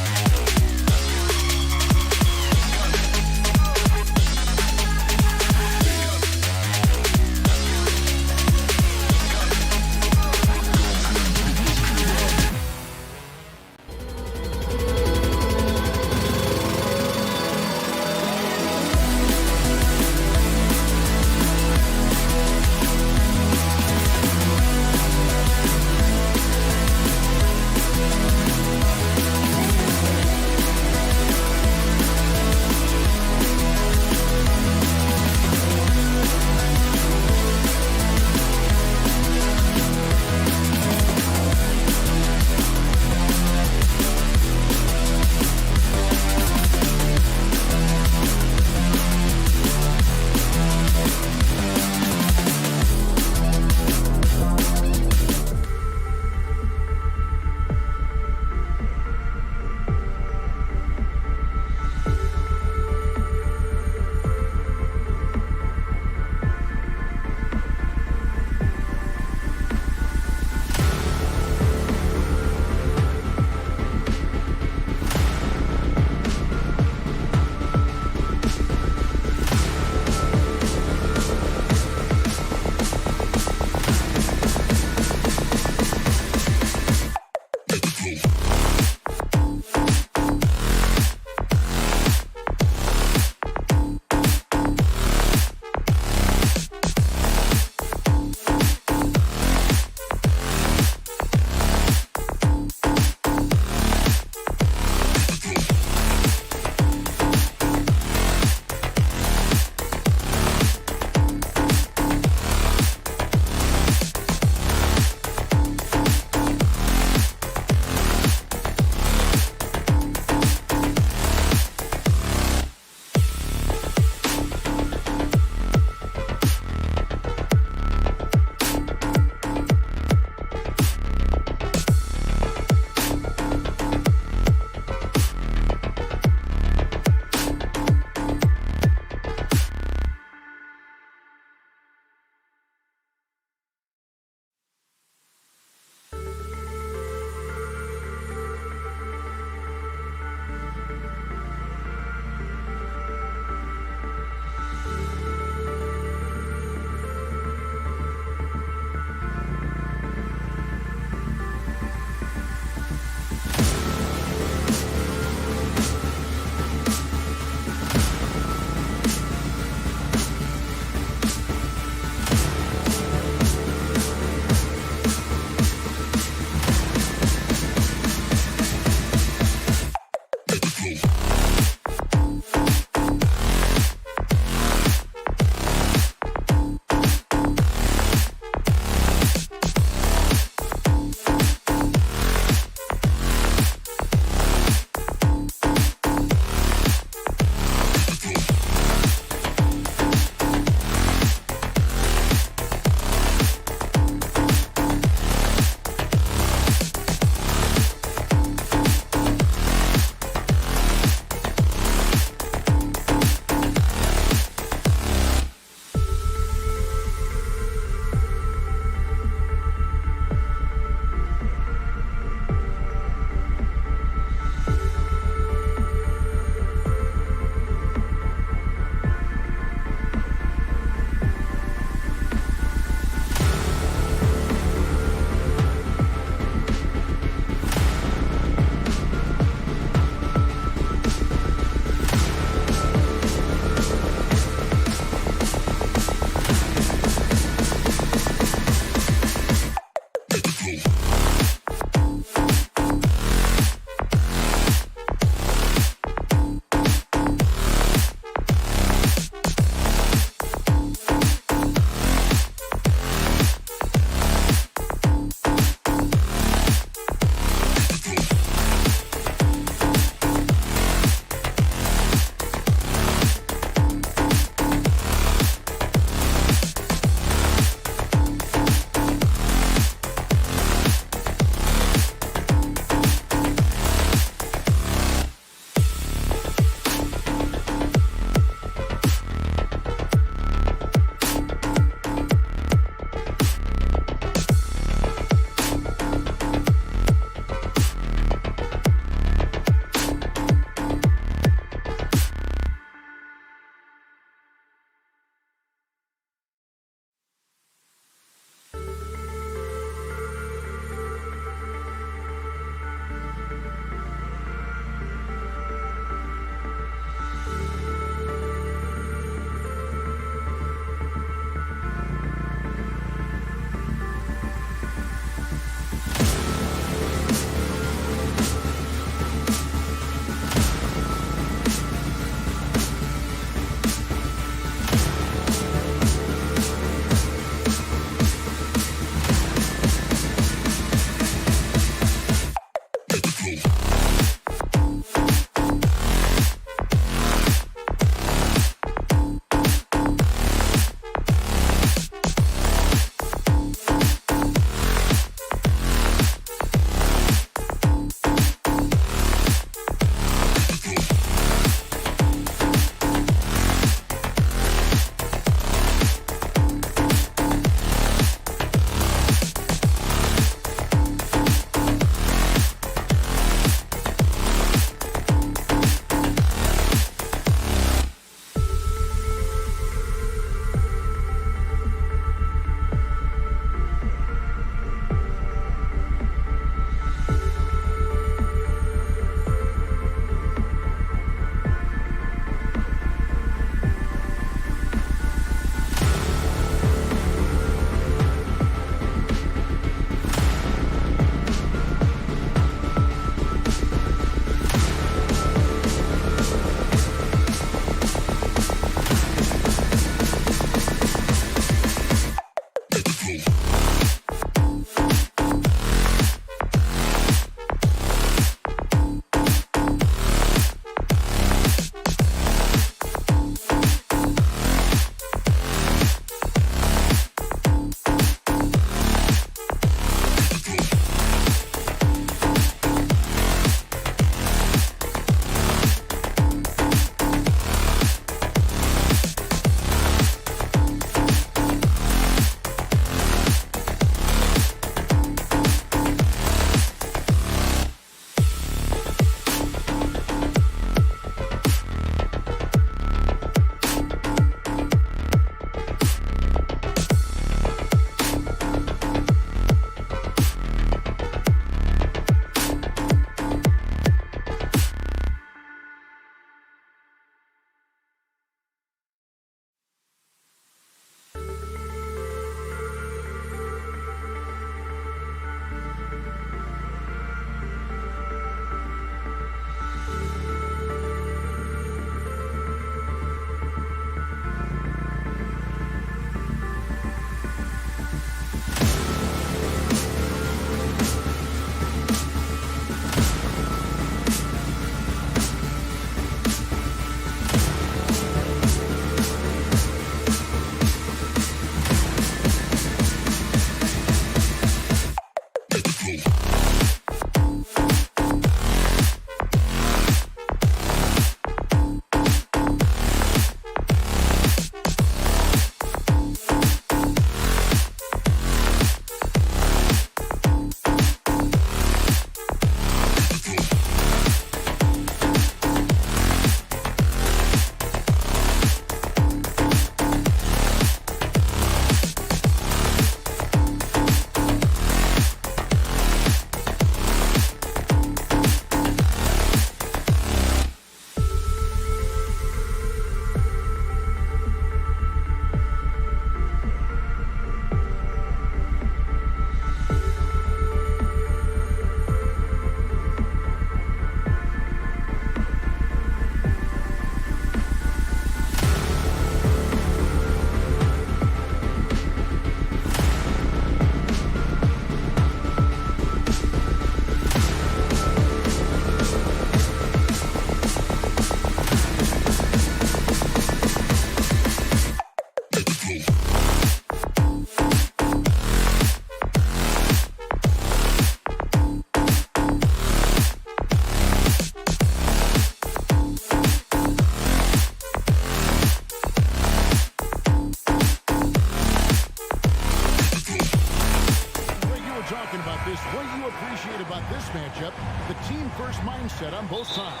mindset on both sides.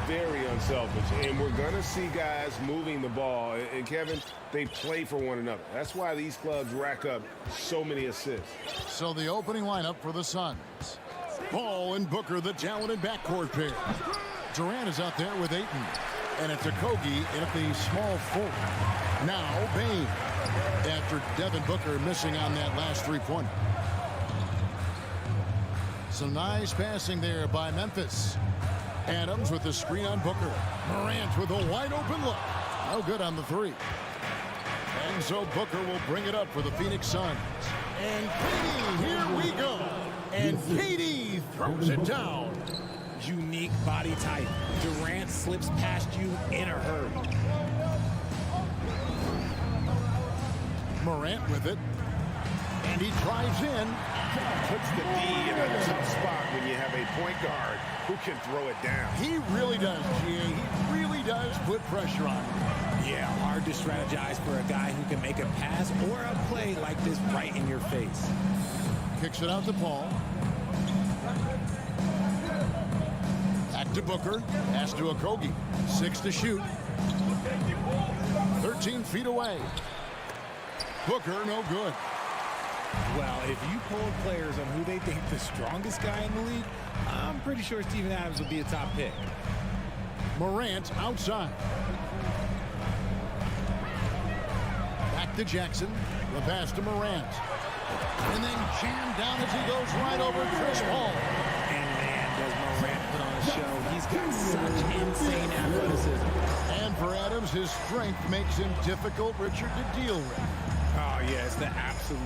Very unselfish, and we're going to see guys moving the ball. And Kevin, they play for one another. That's why these clubs rack up so many assists. So the opening lineup for the Suns. Ball and Booker, the talented backcourt pair. Durant is out there with Ayton. And it's Okogie at the small forward. Now Bain, after Devin Booker missing on that last three-pointer. Some nice passing there by Memphis. Adams with the screen on Booker. Morant with a wide-open look. No good on the three. And so Booker will bring it up for the Phoenix Suns. And KD, here we go. And KD throws it down. Unique body type. Durant slips past you in a hurry. Morant with it. And he drives in. Puts the D in a tough spot when you have a point guard who can throw it down. He really does, G.A. He really does put pressure on him. Yeah, hard to strategize for a guy who can make a pass or a play like this right in your face. Kicks it out to Paul. Back to Booker. Pass to Okogie. 6 to shoot. 13 feet away. Booker, no good. Well, if you polled players on who they think the strongest guy in the league, I'm pretty sure Steven Adams would be a top pick. Morant outside. Back to Jackson. The pass to Morant. And then jammed down as he goes right over Chris Paul. And man, does Morant put on a show. He's got such insane athleticism. And for Adams, his strength makes him difficult, Richard, to deal with. Oh, yeah, it's the absolute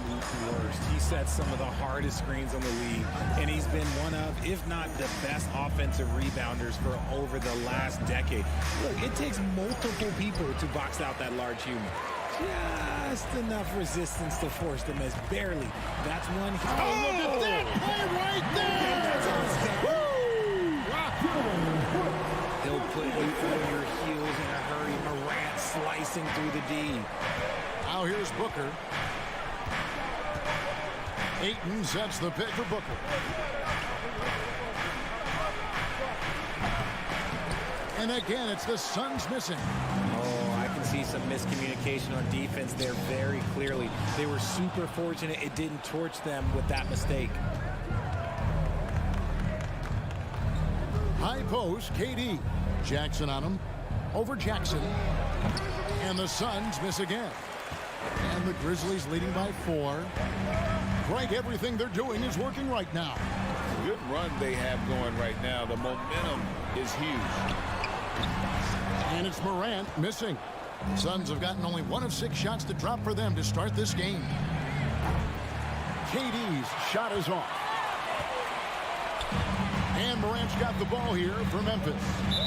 worst. He sets some of the hardest screens in the league, and he's been one of, if not the best offensive rebounders for over the last decade. Look, it takes multiple people to box out that large human. Just enough resistance to force the miss. Barely. That's one. Oh, look at that play right there! He'll put you on your heels in a hurry. Morant slicing through the D. Now here's Booker. Ayton sets the pick for Booker. And again, it's the Suns missing. Oh, I can see some miscommunication on defense there very clearly. They were super fortunate it didn't torch them with that mistake. High post, KD. Jackson on him. Over Jackson. And the Suns miss again. And the Grizzlies leading by 4. Greg, everything they're doing is working right now. Good run they have going right now. The momentum is huge. And it's Morant missing. Suns have gotten only 1 of 6 shots to drop for them to start this game. KD's shot is off. And Morant's got the ball here for Memphis.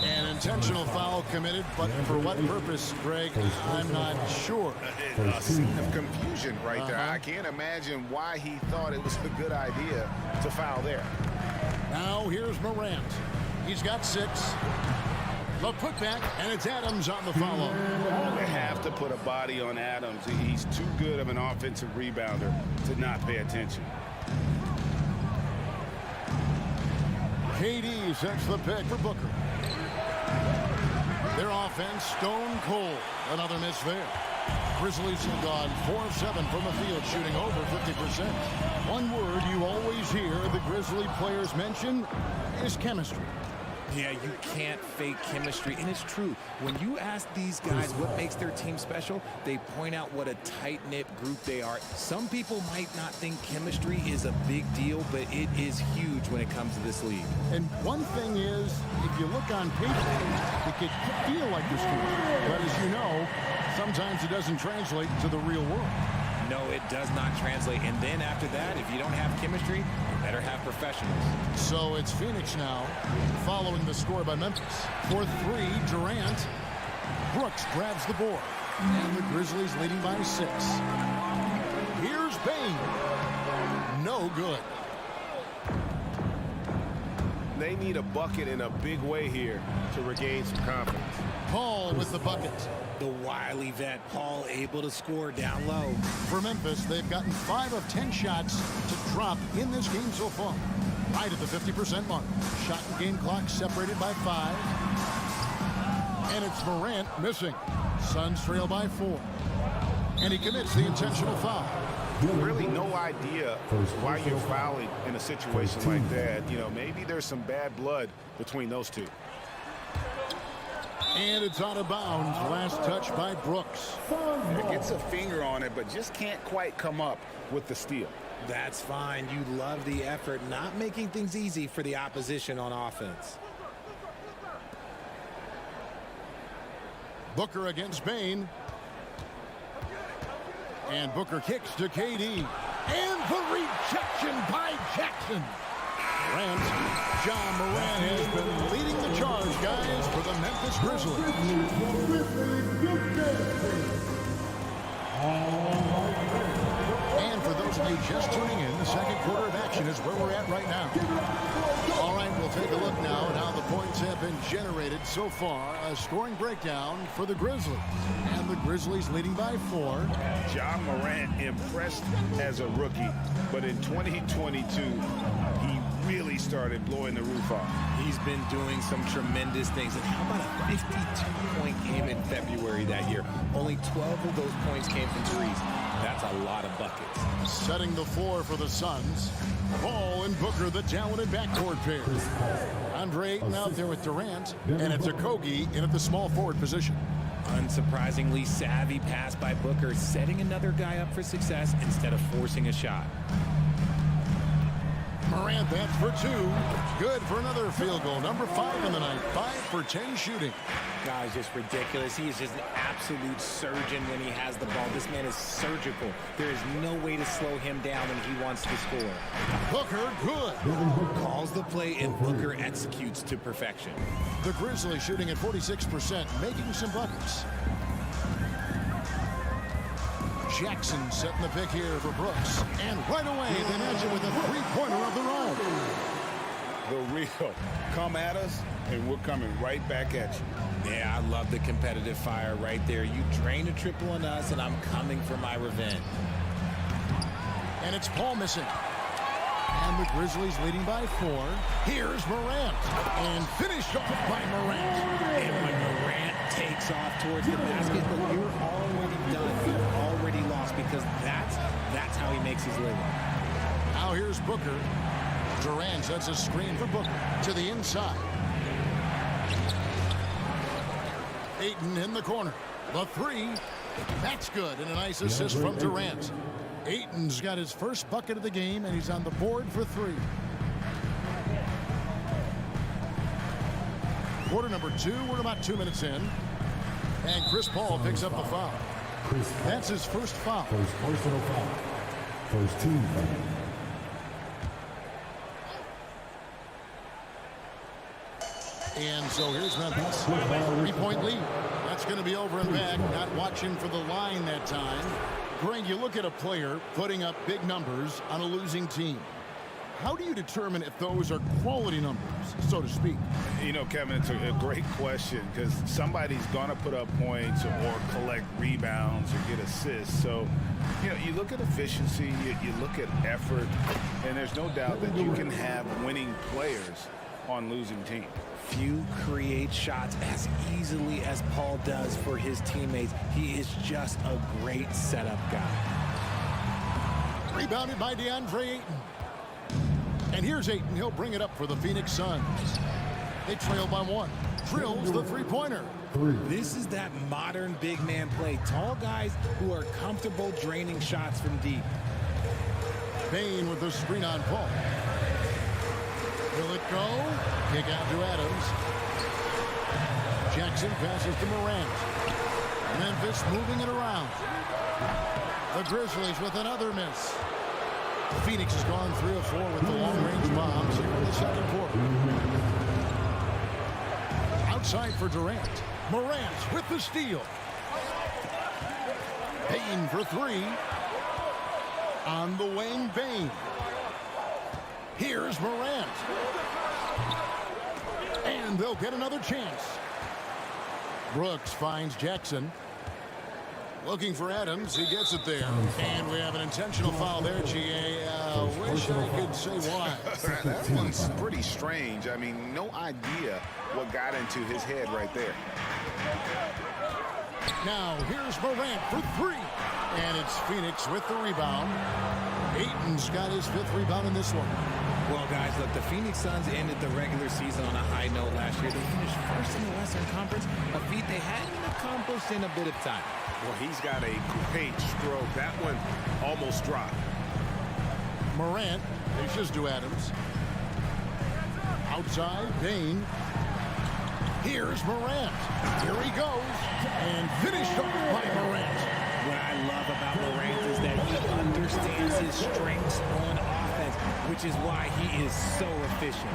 An intentional foul committed, but for what purpose, Greg, I'm not sure. A scene of confusion right there. I can't imagine why he thought it was a good idea to foul there. Now here's Morant. He's got 6. The putback, and it's Adams on the follow. They have to put a body on Adams. He's too good of an offensive rebounder to not pay attention. KD sets the pick for Booker. Their offense stone cold. Another miss there. Grizzlies have gone 4 of 7 from the field, shooting over 50%. One word you always hear the Grizzly players mention is chemistry. Yeah, you can't fake chemistry, and it's true. When you ask these guys what makes their team special, they point out what a tight-knit group they are. Some people might not think chemistry is a big deal, but it is huge when it comes to this league. And one thing is, if you look on paper, it could feel like there's chemistry. But as you know, sometimes it doesn't translate to the real world. No, it does not translate. And then after that, if you don't have chemistry, you better have professionals. So it's Phoenix now, following the score by Memphis. For 3, Durant. Brooks grabs the board. And the Grizzlies leading by 6. Here's Bane. No good. They need a bucket in a big way here to regain some confidence. Paul with the bucket. The wily vet, Paul, able to score down low. For Memphis, they've gotten 5 of 10 shots to drop in this game so far. Right at the 50% mark. Shot and game clock separated by 5. And it's Morant missing. Suns trail by 4. And he commits the intentional foul. Really no idea why you're fouling in a situation like that. You know, maybe there's some bad blood between those two. And it's out of bounds. Last touch by Brooks. It gets a finger on it, but just can't quite come up with the steal. That's fine. You love the effort, not making things easy for the opposition on offense. Booker against Bane. And Booker kicks to KD. And the rejection by Jackson. John Morant has been leading the charge, guys, for the Memphis Grizzlies. And for those of you just tuning in, the second quarter of action is where we're at right now. All right, we'll take a look now at how the points have been generated so far. A scoring breakdown for the Grizzlies. And the Grizzlies leading by 4. John Morant impressed as a rookie, but in 2022, he really started blowing the roof off. He's been doing some tremendous things. And how about a 52-point game in February that year? Only 12 of those points came from threes. That's a lot of buckets. Setting the floor for the Suns. Paul and Booker, the talented backcourt pair. Andre Ayton out there with Durant, and it's Okogie in at the small forward position. Unsurprisingly savvy pass by Booker, setting another guy up for success instead of forcing a shot. Morant, that's for 2. Good for another field goal. Number 5 in the night. 5 for 10 shooting. Guys, just ridiculous. He is just an absolute surgeon when he has the ball. This man is surgical. There is no way to slow him down when he wants to score. Booker, good. Calls the play, and Booker executes to perfection. The Grizzlies shooting at 46%, making some buckets. Jackson setting the pick here for Brooks. And right away, they match it with a three-pointer of their own. The real. Come at us, and we're coming right back at you. Yeah, I love the competitive fire right there. You drain a triple on us, and I'm coming for my revenge. And it's Paul missing. And the Grizzlies leading by 4. Here's Morant. And finished off by Morant. And when Morant takes off towards the basket, but you're already done. You're already lost, because that's how he makes his living. Now here's Booker. Durant sets a screen for Booker to the inside. Ayton in the corner. The 3. That's good. And a nice assist from Durant. Ayton's got his first bucket of the game, and he's on the board for 3. Quarter number 2. We're about 2 minutes in. And Chris Paul picks up the foul. That's his first foul. First personal foul. First team foul. And so here's Memphis. 3-point lead. That's going to be over and back. Not watching for the line that time. Greg, you look at a player putting up big numbers on a losing team. How do you determine if those are quality numbers, so to speak? You know, Kevin, it's a great question, because somebody's going to put up points or collect rebounds or get assists. So, you know, you look at efficiency, you look at effort, and there's no doubt that you can have winning players on losing teams. Few create shots as easily as Paul does for his teammates. He is just a great setup guy. Rebounded by DeAndre Ayton. And here's Ayton. He'll bring it up for the Phoenix Suns. They trail by 1. Drills the three-pointer. This is that modern big man play. Tall guys who are comfortable draining shots from deep. Bane with the screen on Paul. Will it go? Kick out to Adams. Jackson passes to Morant. Memphis moving it around. The Grizzlies with another miss. Phoenix has gone 3 of 4 with the long-range bombs here in the second quarter. Outside for Durant. Morant with the steal. Bane for 3. On the wing, Bane. Here's Morant. And they'll get another chance. Brooks finds Jackson. Looking for Adams. He gets it there. And we have an intentional foul there, GA. Wish I could say why. That one's pretty strange. I mean, no idea what got into his head right there. Now, here's Morant for 3. And it's Phoenix with the rebound. Ayton's got his 5th rebound in this one. Well, guys, look, the Phoenix Suns ended the regular season on a high note last year. They finished first in the Western Conference, a feat they hadn't accomplished in a bit of time. Well, he's got a great stroke. That one almost dropped. Morant dishes to Adams. Outside, Bane. Here's Morant. Here he goes. And finished off by Morant. What I love about Morant is that he understands his strengths on offense, which is why he is so efficient.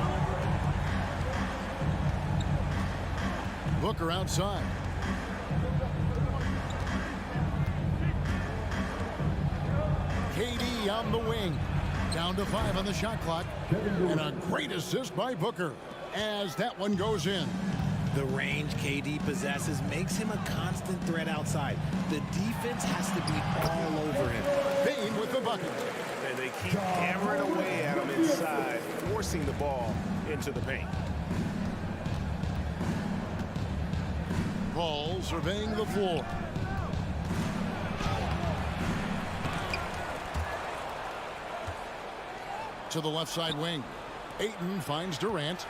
Booker outside. KD on the wing. Down to 5 on the shot clock. And a great assist by Booker as that one goes in. The range KD possesses makes him a constant threat outside. The defense has to be all over him. Bane with the bucket. And they keep hammering away at him inside, forcing the ball into the paint. Paul surveying the floor. To the left side wing. Ayton finds Durant.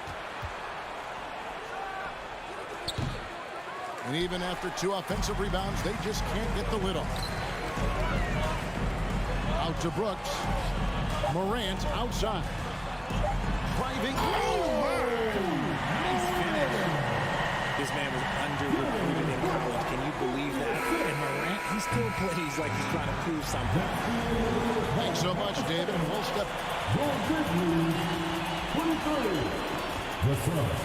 And even after 2 offensive rebounds, they just can't get the lid off. Out to Brooks. Morant outside. Driving. Nice finish. This man was under-recruited in college. Can you believe that? And Morant, he still plays like he's trying to prove something. Thanks so much, David. And we'll step. Your Grizzlies, 23. The Suns,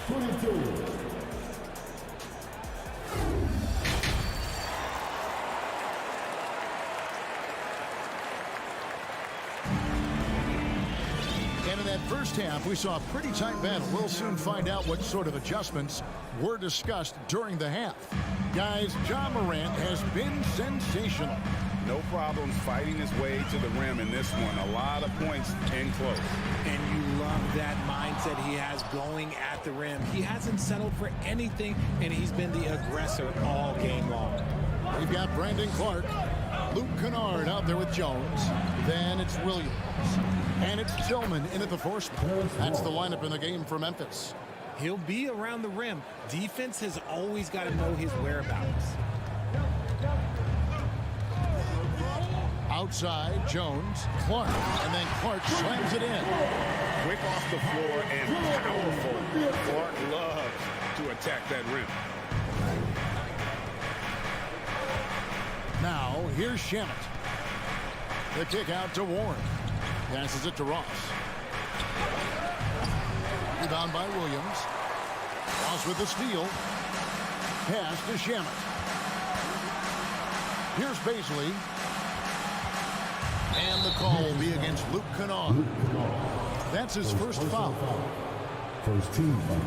22. And in that first half, we saw a pretty tight battle. We'll soon find out what sort of adjustments were discussed during the half. Guys, Ja Morant has been sensational. No problems fighting his way to the rim in this one. A lot of points and close. And you love that mindset he has going at the rim. He hasn't settled for anything, and he's been the aggressor all game long. We've got Brandon Clark, Luke Kennard out there with Jones. Then it's Williams. And it's Tillman in at the force. That's the lineup in the game for Memphis. He'll be around the rim. Defense has always got to know his whereabouts. Outside, Jones, Clark, and then Clark slams it in. Quick off the floor and powerful. Clark loves to attack that rim. Now, here's Shamet. The kick out to Warren. Passes it to Ross. Rebound by Williams. Ross with the steal. Pass to Shamet. Here's Baisley. And the call will be against Luke Kennard. That's his first foul. First team foul.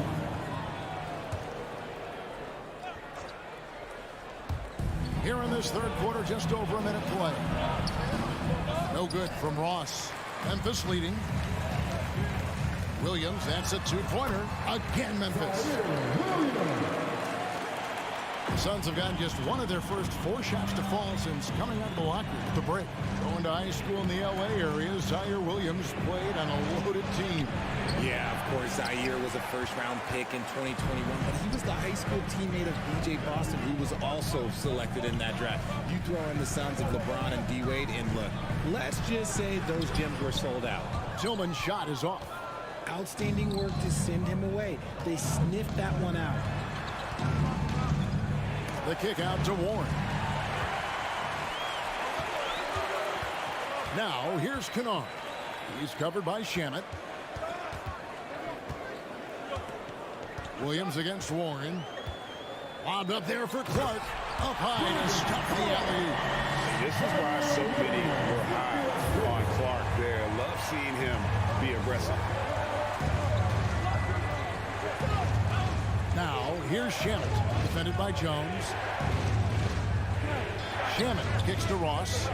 Here in this third quarter, just over a minute play. No good from Ross. Memphis leading. Williams, that's a two-pointer. Again, Memphis. The Suns have gotten just one of their first 4 shots to fall since coming out of the locker room at the break. Going to high school in the LA area, Zaire Williams played on a loaded team. Yeah, of course, Zaire was a first-round pick in 2021, but he was the high school teammate of B.J. Boston, who was also selected in that draft. You throw in the sons of LeBron and D-Wade, and look, let's just say those gyms were sold out. Tillman's shot is off. Outstanding work to send him away. They sniffed that one out. The kick out to Warren. Now, here's Kennard. He's covered by Shamet. Williams against Warren. Lobbed up there for Clark. Up high to stop the alley-oop. This is why so many were high on Clark there. Love seeing him be aggressive. Now, here's Shamet, defended by Jones. Shamet kicks to Ross.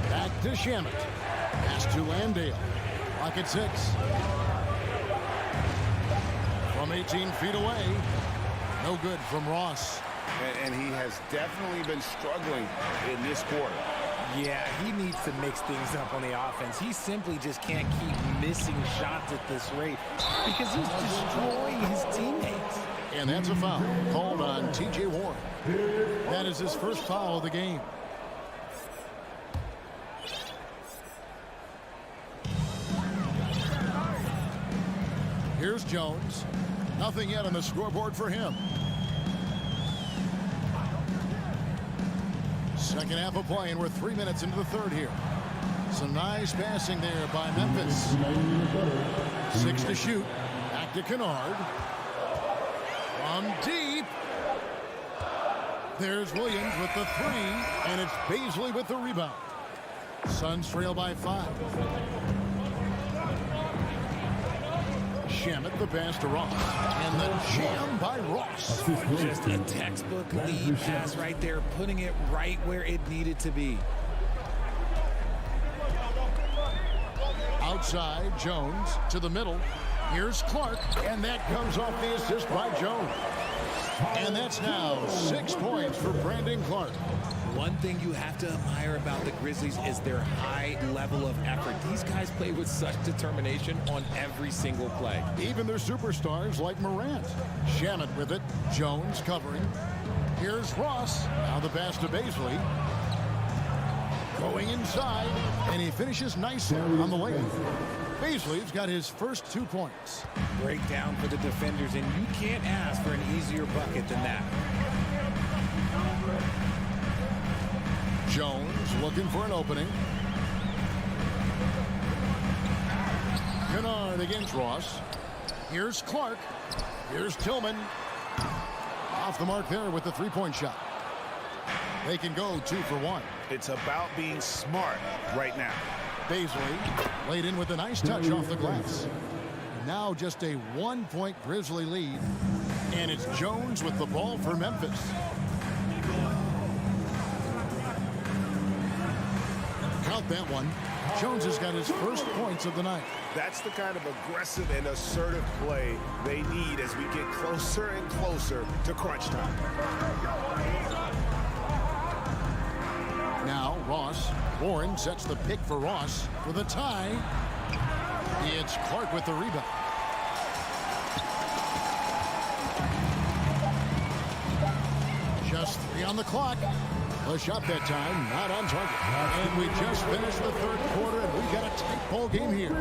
Back to Shamet. Pass to Landale. Clock at 6. From 18 feet away. No good from Ross. And he has definitely been struggling in this quarter. Yeah, he needs to mix things up on the offense. He simply just can't keep missing shots at this rate because he's destroying his teammates. And that's a foul called on T.J. Warren. That is his first foul of the game. Here's Jones. Nothing yet on the scoreboard for him. Second half of play, and we're 3 minutes into the third here. Some nice passing there by Memphis. 6 to shoot. Back to Kennard. From deep. There's Williams with the 3, and it's Baisley with the rebound. Suns trail by 5. Shamet the pass to Ross. And the jam by Ross. Just a textbook lead pass right there, putting it right where it needed to be. Outside, Jones to the middle. Here's Clark, and that comes off the assist by Jones. And that's now 6 points for Brandon Clark. One thing you have to admire about the Grizzlies is their high level of effort. These guys play with such determination on every single play. Even their superstars like Morant. Shamet with it. Jones covering. Here's Ross. Now the pass to Baisley. Going inside, and he finishes nicely on the layup. Beasley's got his first 2 points. Breakdown for the defenders, and you can't ask for an easier bucket than that. Jones looking for an opening. Kennard against Ross. Here's Clark. Here's Tillman. Off the mark there with the three-point shot. They can go 2 for 1. It's about being smart right now. Baisley laid in with a nice touch off the glass. Now just a 1-point Grizzly lead. And it's Jones with the ball for Memphis. Count that one. Jones has got his first points of the night. That's the kind of aggressive and assertive play they need as we get closer and closer to crunch time. Now Ross. Warren sets the pick for Ross for the tie. It's Clark with the rebound. Just 3 on the clock. A shot that time, not on target. And we just finished the third quarter, and we got a tight ball game here.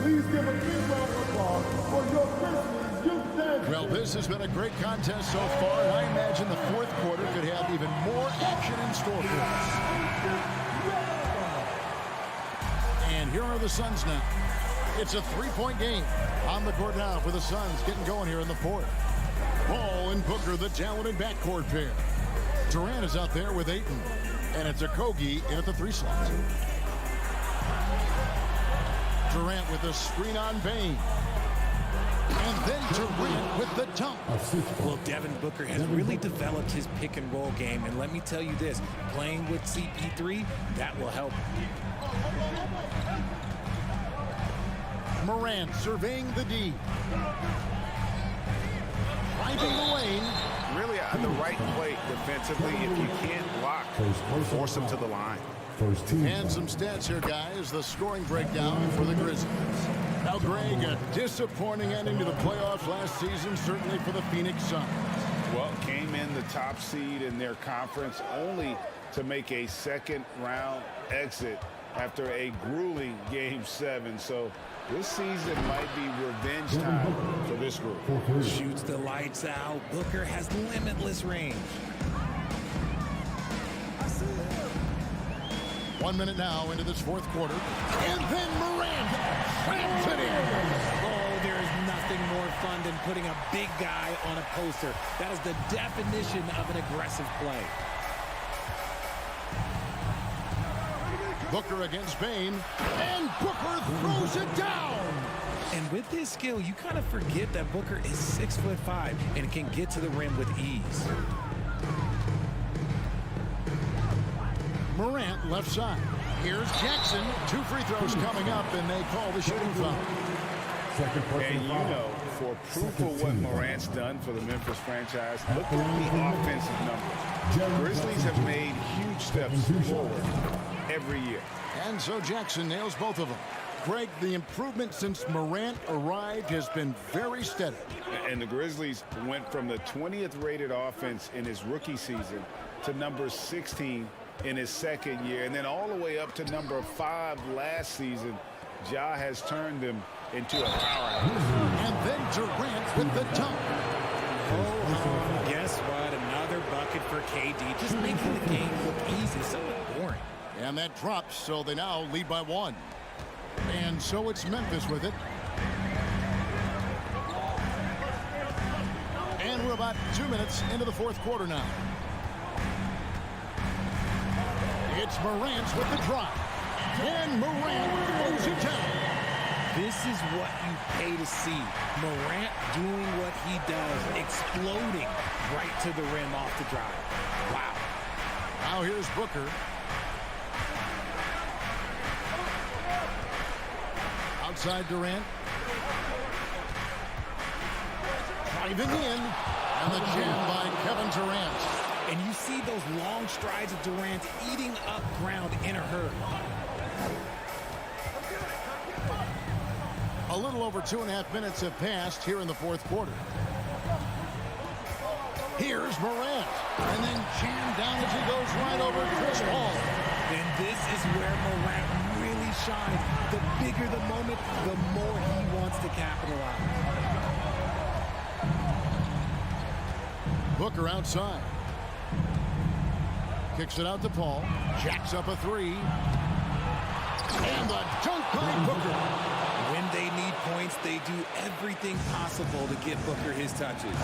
Please give a big round of applause for your Grizzlies youth dance. Well, this has been a great contest so far, and I imagine the fourth quarter could have even more action in store for us. And here are the Suns now. It's a 3-point game. On the court now for the Suns, getting going here in the fourth. Ball and Booker, the talented backcourt pair. Durant is out there with Ayton, and it's Okogie in at the 3 slot. Durant with the screen on Bain. And then Durant with the dunk. Well, Devin Booker has really developed his pick-and-roll game, and let me tell you this, playing with CP3, that will help. Morant surveying the D. Driving the lane. Really on the right play defensively. If you can't block, force them to the line. And some stats here, guys. The scoring breakdown for the Grizzlies. Now, Greg, a disappointing ending to the playoffs last season, certainly for the Phoenix Suns. Well, came in the top seed in their conference only to make a second-round exit after a grueling Game 7. So this season might be revenge time for this group. Shoots the lights out. Booker has limitless range. 1 minute now into this fourth quarter. And then Morant slams it in. Oh, there is nothing more fun than putting a big guy on a poster. That is the definition of an aggressive play. Booker against Bain, and Booker throws it down. And with his skill, you kind of forget that Booker is 6'5" and can get to the rim with ease. Morant left side. Here's Jackson. 2 free throws coming up, and they call the shooting foul. And you know, for proof of what Morant's done for the Memphis franchise, look at the offensive numbers. Grizzlies have made huge steps forward every year. And so Jackson nails both of them. Greg, the improvement since Morant arrived has been very steady. And the Grizzlies went from the 20th rated offense in his rookie season to number 16 in his second year, and then all the way up to number 5 last season. Ja has turned them into a powerhouse. And then Durant with the dunk. Oh, guess what? Another bucket for KD, just making the game look easy, somewhat boring. And that drops, so they now lead by 1. And so it's Memphis with it. And we're about 2 minutes into the fourth quarter now. It's Morant with the drive. And Morant throws it down. This is what you pay to see. Morant doing what he does, exploding right to the rim off the drive. Wow. Now here's Booker. Outside Durant. Driving in. And the jam by Kevin Durant. And you see those long strides of Durant eating up ground in a hurry. A little over 2.5 minutes have passed here in the fourth quarter. Here's Morant. And then jammed down as he goes right over Chris Paul. And this is where Morant really shine. The bigger the moment, the more he wants to capitalize. Booker outside. Kicks it out to Paul. Jacks up a three. And the dunk by Booker. When they need points, they do everything possible to get Booker his touches.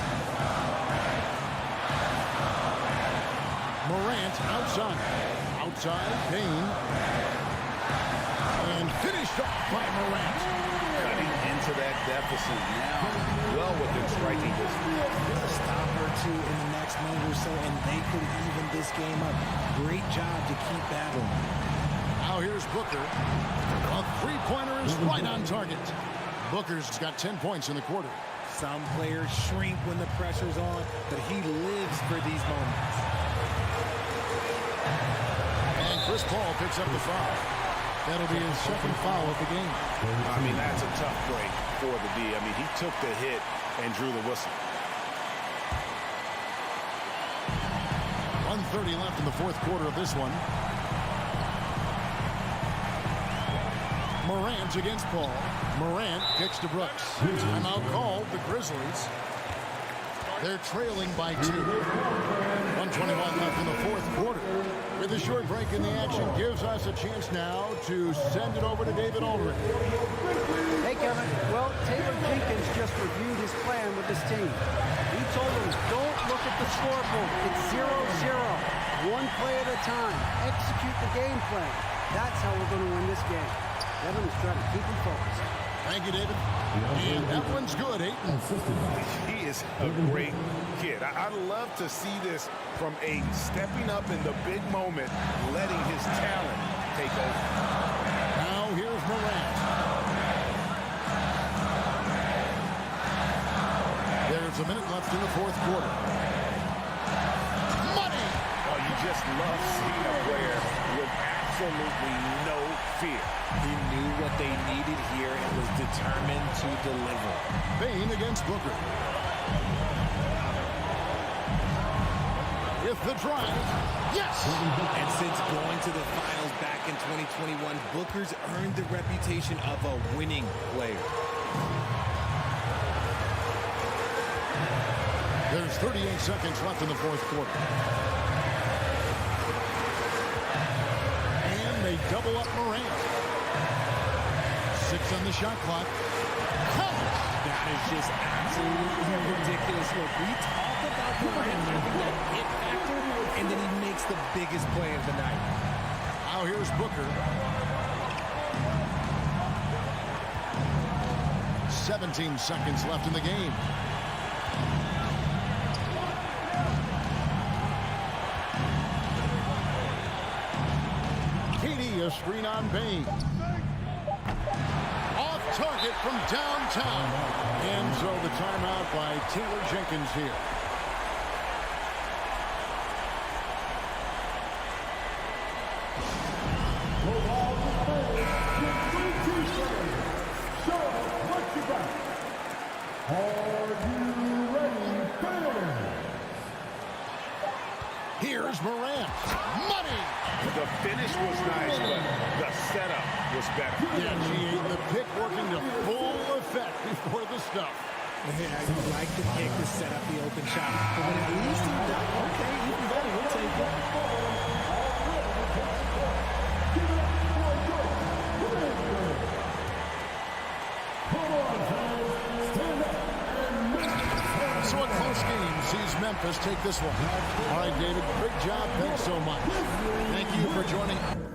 Morant outside. Outside, Payne. And finished off by Morant. Cutting into that deficit now. Well within striking distance. A stop or two in the next minute or so, and they could even this game up. Great job to keep battling. Now here's Booker. A three-pointer is right on target. Booker's got 10 points in the quarter. Some players shrink when the pressure's on, but he lives for these moments. And Chris Paul picks up the foul. That'll be his second foul of the game. I mean, that's a tough break for the D. I mean, he took the hit and drew the whistle. 1:30 left in the fourth quarter of this one. Morant against Paul. Morant kicks to Brooks. Timeout called, the Grizzlies. They're trailing by 2. 1:21 left in the fourth quarter. With a short break in the action, gives us a chance now to send it over to David Aldridge. Hey, Kevin. Well, Taylor Jenkins just reviewed his plan with his team. He told them, don't look at the scoreboard. It's 0-0. One play at a time. Execute the game plan. That's how we're going to win this game. Kevin is trying to keep him focused. Thank you, David. And that one's good, Ayton. He is a great kid. I love to see this from a stepping up in the big moment, letting his talent take over. Now here's Morant. There's a minute left in the fourth quarter. Money! Oh, you just love seeing a player with absolutely no fear. He knew what they needed here and was determined to deliver. Payne against Booker. With the drive. Yes! And since going to the finals back in 2021, Booker's earned the reputation of a winning player. There's 38 seconds left in the fourth quarter. And they double up Morant. 6 on the shot clock. That is just absolutely ridiculous. Look, we talk about Morant having that hit factor, and then he makes the biggest play of the night. Now here's Booker. 17 seconds left in the game. A screen on Payne. Off target from downtown. And so the timeout by Taylor Jenkins here. Here's Morant. Money! The finish was nice, but the setup was better. Yeah, G8, the pick working to full effect before the stuff. Yeah, you like the pick to set up the open shot. But when at least he does, okay, even better, we'll take it. So a close game sees Memphis take this one. All right, David, great job. Thanks so much. Thank you for joining.